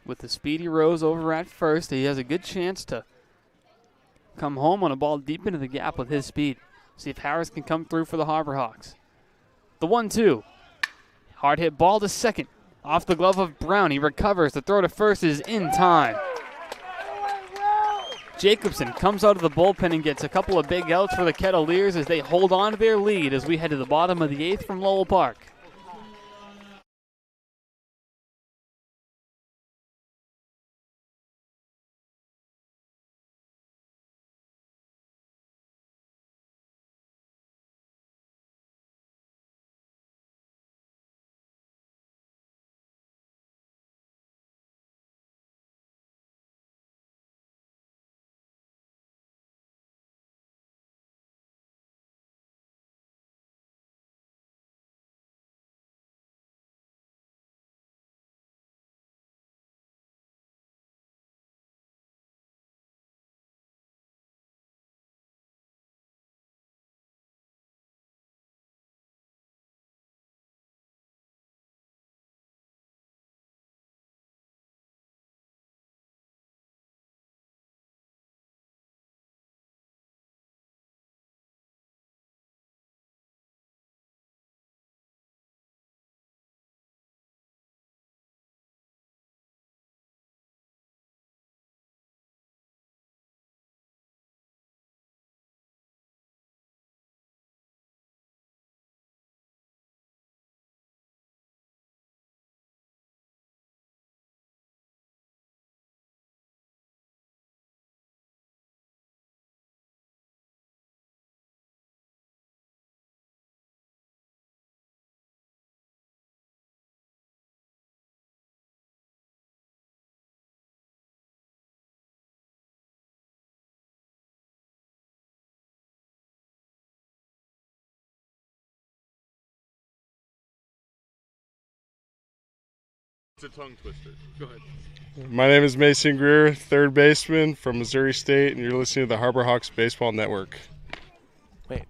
With the speedy Rose over at first, he has a good chance to come home on a ball deep into the gap with his speed. See if Harris can come through for the Harbor Hawks. The 1-2. Hard hit ball to second. Off the glove of Brown. He recovers. The throw to first is in time. Jacobson comes out of the bullpen and gets a couple of big outs for the Kettleers as they hold on to their lead as we head to the bottom of the 8th from Lowell Park. It's a tongue twister. Go ahead. My name is Mason Greer, third baseman from Missouri State, and you're listening to the Harbor Hawks Baseball Network. Wait.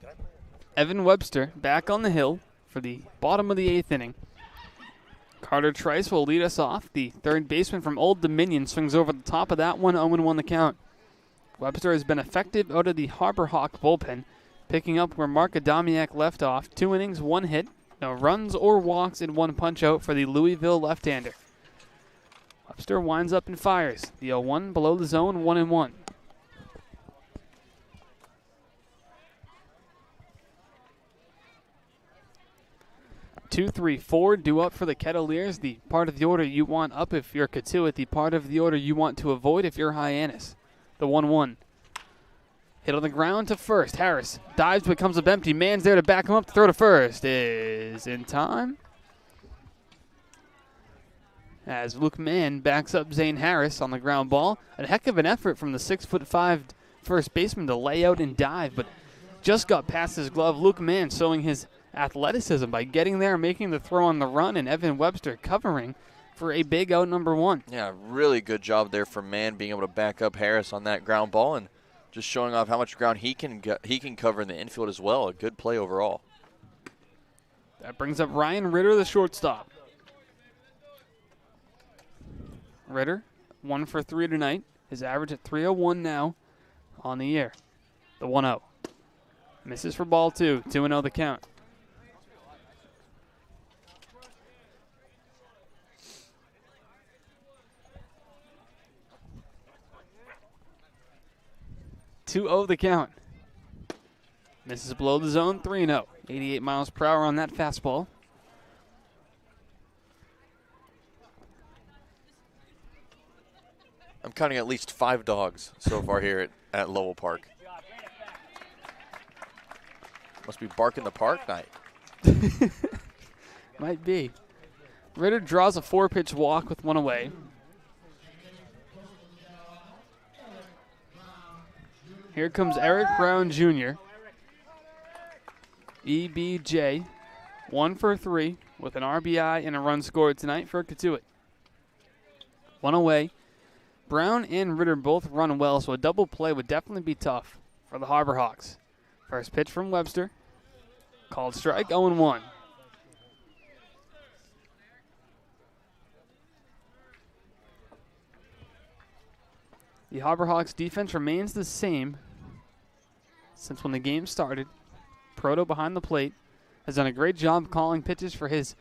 Evan Webster back on the hill for the bottom of the 8th inning. Carter Trice will lead us off. The third baseman from Old Dominion swings over the top of that one, 0-1 the count. Webster has been effective out of the Harbor Hawk bullpen, picking up where Marc Adamiak left off. 2 innings, 1 hit, no runs or walks, and 1 punch out for the Louisville left-hander. Webster winds up and fires. The 0-1 below the zone, 1-1. Two, 3, 4 due up for the Kettleers. The part of the order you want up if you're Cotuit. The part of the order you want to avoid if you're Hyannis. The 1-1. Hit on the ground to first. Harris dives but comes up empty. Man's there to back him up to throw to first. Is in time. As Luke Mann backs up Zane Harris on the ground ball. A heck of an effort from the 6'5" first baseman to lay out and dive, but just got past his glove. Luke Mann showing his athleticism by getting there, making the throw on the run, and Evan Webster covering for a big out number 1. Yeah, really good job there from Mann being able to back up Harris on that ground ball and just showing off how much ground he can cover in the infield as well. A good play overall. That brings up Ryan Ritter, the shortstop. Ritter, 1 for 3 tonight. His average at 301 now on the year. The 1-0. Misses for ball 2. 2-0 the count. The count. Misses below the zone, 3-0. 88 miles per hour on that fastball. I'm counting at least 5 dogs so far here at Lowell Park. Must be barking the park night. Might be. Ritter draws a 4-pitch walk with 1 away. Here comes Eric Brown Jr. EBJ, 1 for 3 with an RBI and a run scored tonight for Cotuit. 1 away. Brown and Ritter both run well, so a double play would definitely be tough for the Harbor Hawks. First pitch from Webster. Called strike, 0-1. The Harbor Hawks defense remains the same since when the game started. Proto behind the plate has done a great job calling pitches for his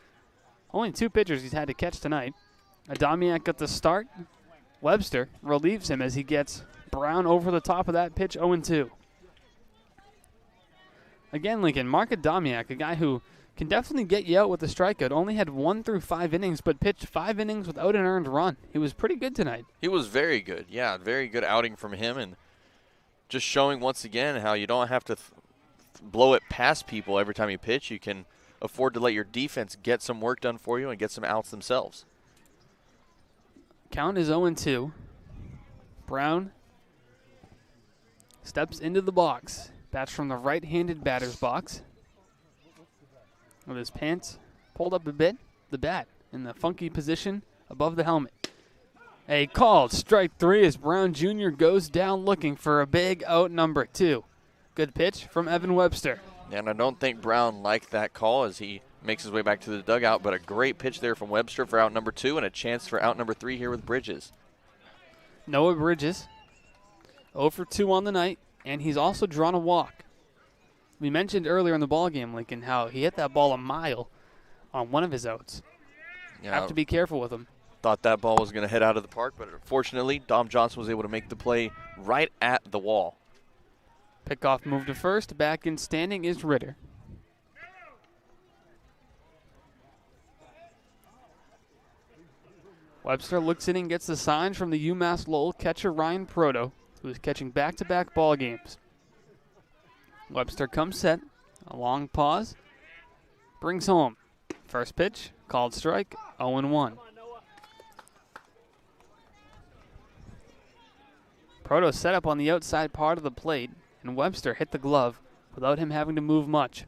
only 2 pitchers he's had to catch tonight. Adamiak got the start. Webster relieves him as he gets Brown over the top of that pitch, 0-2. Again, Lincoln, Marc Adamiak, a guy who can definitely get you out with a strikeout, only had 1 through 5 innings, but pitched 5 innings without an earned run. He was pretty good tonight. He was very good. Yeah, very good outing from him, and just showing once again how you don't have to blow it past people every time you pitch. You can afford to let your defense get some work done for you and get some outs themselves. Count is 0-2. Brown steps into the box. Bats from the right-handed batter's box. With his pants pulled up a bit, the bat in the funky position above the helmet. A called strike 3 as Brown Jr. goes down looking for a big out number 2. Good pitch from Evan Webster. And I don't think Brown liked that call as he makes his way back to the dugout, but a great pitch there from Webster for out number 2 and a chance for out number 3 here with Bridges. Noah Bridges, 0 for 2 on the night, and he's also drawn a walk. We mentioned earlier in the ballgame, Lincoln, how he hit that ball a mile on one of his outs. Yeah, have to be careful with him. Thought that ball was going to head out of the park, but unfortunately, Dom Johnson was able to make the play right at the wall. Pickoff move to first. Back in standing is Ritter. Webster looks in and gets the sign from the UMass Lowell catcher Ryan Proto, who is catching back-to-back ball games. Webster comes set. A long pause. Brings home. First pitch, called strike, 0-1. Proto set up on the outside part of the plate, and Webster hit the glove without him having to move much.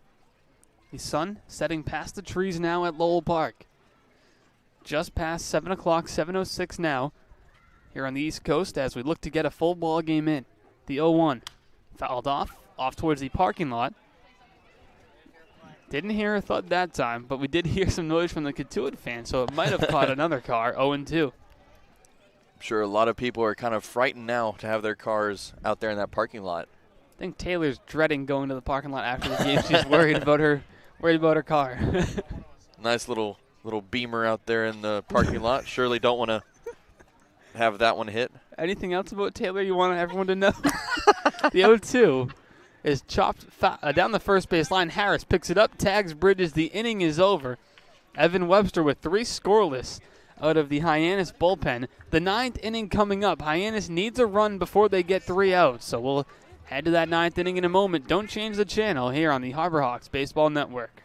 The sun setting past the trees now at Lowell Park. just past 7 o'clock, 7:06 now here on the East Coast as we look to get a full ball game in. The 0-1 fouled off towards the parking lot. Didn't hear a thud that time, but we did hear some noise from the Cotuit fan, so it might have caught another car. 0-2. I'm sure a lot of people are kind of frightened now to have their cars out there in that parking lot. I think Taylor's dreading going to the parking lot after the game. She's worried about her car. Nice little Beamer out there in the parking lot. Surely don't want to have that one hit. Anything else about Taylor you want everyone to know? The 0-2 is chopped down the first base line. Harris picks it up, tags Bridges. The inning is over. Evan Webster with 3 scoreless out of the Hyannis bullpen. The 9th inning coming up. Hyannis needs a run before they get 3 outs. So we'll head to that 9th inning in a moment. Don't change the channel here on the HarborHawks Baseball Network.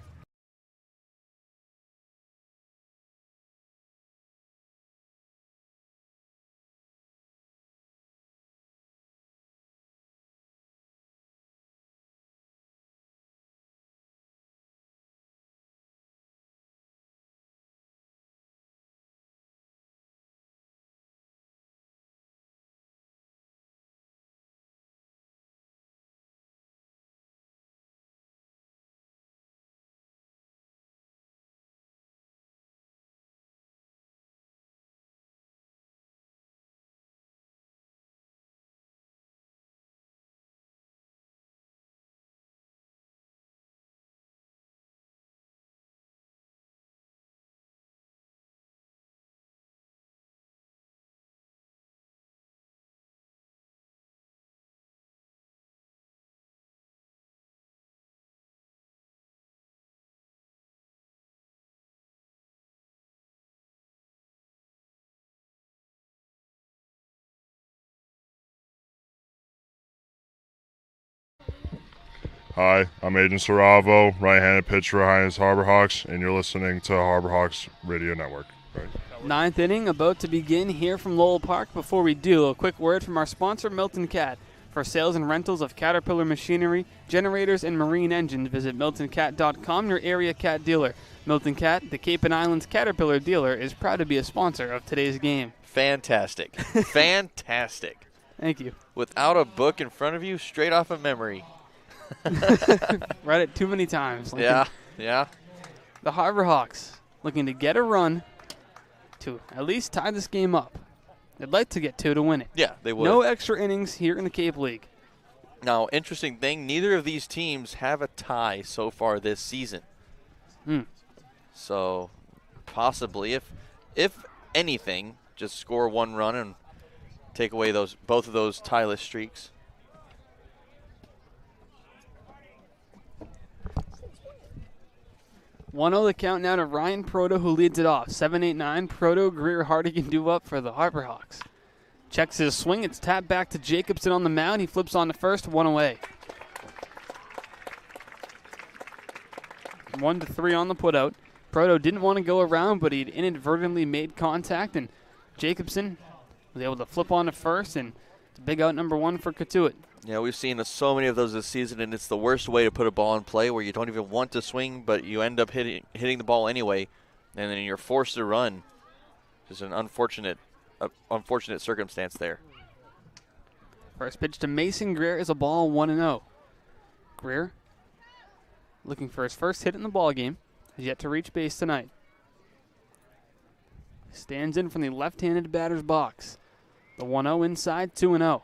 Hi, I'm Agent Saravo, right-handed pitcher for Hyannis HarborHawks, and you're listening to HarborHawks Radio Network. Right. 9th inning about to begin here from Lowell Park. Before we do, a quick word from our sponsor, Milton Cat. For sales and rentals of Caterpillar machinery, generators, and marine engines, visit MiltonCat.com, your area cat dealer. Milton Cat, the Cape and Islands Caterpillar dealer, is proud to be a sponsor of today's game. Fantastic. Fantastic. Thank you. Without a book in front of you, straight off of memory. Read it too many times. Yeah. The HarborHawks looking to get a run to at least tie this game up. They'd like to get 2 to win it. Yeah, they would. No extra innings here in the Cape League. Now, interesting thing, neither of these teams have a tie so far this season. So, possibly, if anything, just score 1 run and take away both of those tieless streaks. One-0 the count now to Ryan Proto, who leads it off. 7-8-9. Proto, Greer, Hardigan do up for the HarborHawks. Checks his swing. It's tapped back to Jacobson on the mound. He flips on to first. 1 away. 1-3 on the putout. Proto didn't want to go around, but he'd inadvertently made contact, and Jacobson was able to flip on to first, and it's a big out number 1 for Cotuit. Yeah, we've seen so many of those this season, and it's the worst way to put a ball in play where you don't even want to swing, but you end up hitting the ball anyway, and then you're forced to run. Just an unfortunate circumstance there. First pitch to Mason Greer is a ball, 1-0. Greer, looking for his first hit in the ball game, has yet to reach base tonight. Stands in from the left-handed batter's box. The 1-0 inside, 2-0.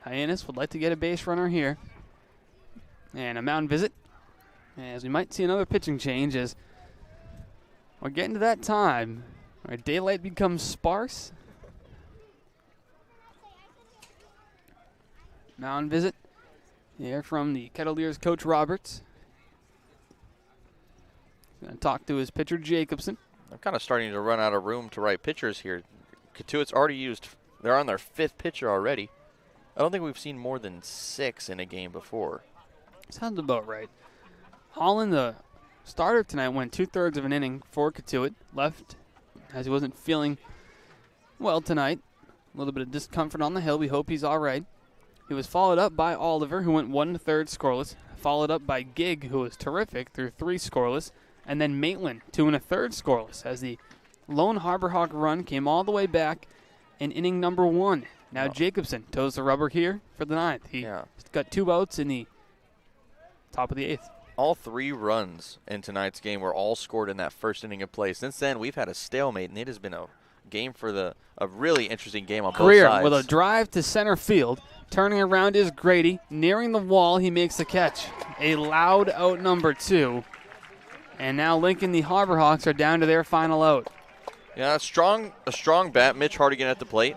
Hyannis would like to get a base runner here. And a mound visit, as we might see another pitching change as we're getting to that time where daylight becomes sparse. Mound visit here from the Kettleers coach Roberts. Going to talk to his pitcher Jacobson. I'm kind of starting to run out of room to write pitchers here. Cotuit's already they're on their 5th pitcher already. I don't think we've seen more than 6 in a game before. Sounds about right. Holland, the starter tonight, went 2/3 of an inning for Cotuit. Left as he wasn't feeling well tonight. A little bit of discomfort on the hill. We hope he's all right. He was followed up by Oliver, who went 1 1/3 scoreless. Followed up by Gig, who was terrific through 3 scoreless. And then Maitland, 2 1/3 scoreless, as the lone Harbor Hawk run came all the way back in inning number 1. Now Jacobson toes the rubber here for the 9th. He got 2 outs in the top of the 8th. All 3 runs in tonight's game were all scored in that first inning of play. Since then, we've had a stalemate, and it has been a game for a really interesting game on both sides. With a drive to center field. Turning around is Grady. Nearing the wall, he makes the catch. A loud out number 2. And now Lincoln, the Harbor Hawks, are down to their final out. Yeah, a strong bat. Mitch Hardigan at the plate.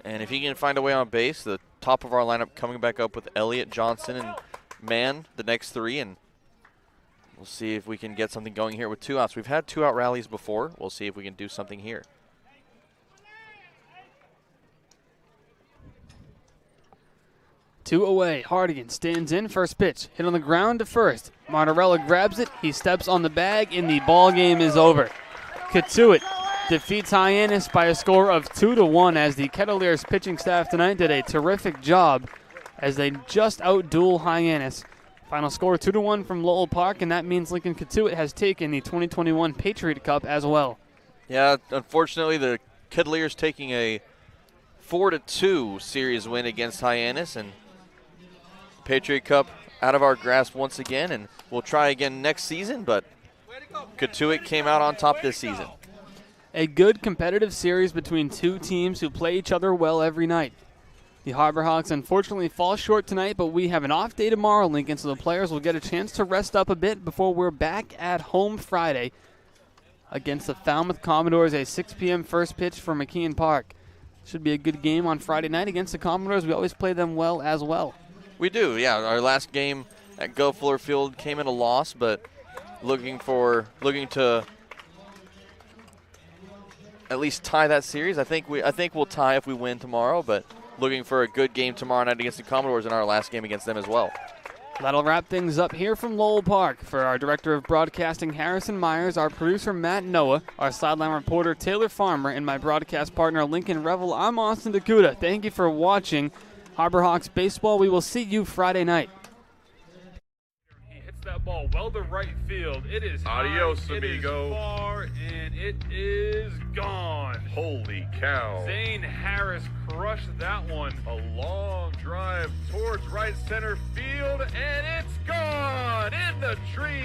And if he can find a way on base, the top of our lineup coming back up with Elliott, Johnson, and Mann, the next 3. And we'll see if we can get something going here with 2 outs. We've had 2-out rallies before. We'll see if we can do something here. Two away. Hardigan stands in. First pitch. Hit on the ground to first. Martorella grabs it. He steps on the bag, and the ball game is over. Cotuit defeats Hyannis by a score of 2-1 as the Kettleers pitching staff tonight did a terrific job as they just outduel Hyannis. Final score 2-1 from Lowell Park, and that means Lincoln Cotuit has taken the 2021 Patriot Cup as well. Yeah, unfortunately, the Kettleers taking a 4-2 series win against Hyannis, and Patriot Cup out of our grasp once again, and we'll try again next season, but Cotuit came out on top this season. A good competitive series between 2 teams who play each other well every night. The Harbor Hawks unfortunately fall short tonight, but we have an off day tomorrow, Lincoln, so the players will get a chance to rest up a bit before we're back at home Friday against the Falmouth Commodores, a 6 p.m. first pitch for McKeon Park. Should be a good game on Friday night against the Commodores. We always play them well as well. We do, yeah. Our last game at Go Fuller Field came in a loss, but looking to at least tie that series. I think we'll tie if we win tomorrow, but looking for a good game tomorrow night against the Commodores in our last game against them as well. That'll wrap things up here from Lowell Park. For our Director of Broadcasting, Harrison Meyers, our producer, Matt Noah, our sideline reporter, Taylor Farmer, and my broadcast partner, Lincoln Revill, I'm Austin DeCouta. Thank you for watching Harbor Hawks Baseball. We will see you Friday night. He hits that ball well to right field. It is Adios, high, amigo. It is far, and it is gone. Holy cow. Zane Harris crushed that one. A long drive towards right center field, and it's gone in the trees.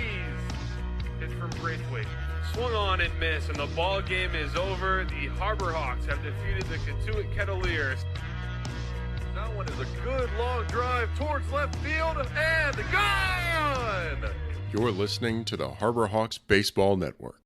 Hit from Braithwaite. Swung on and missed, and the ball game is over. The Harbor Hawks have defeated the Cotuit Kettleers. That one is a good long drive towards left field, and gone! You're listening to the Harbor Hawks Baseball Network.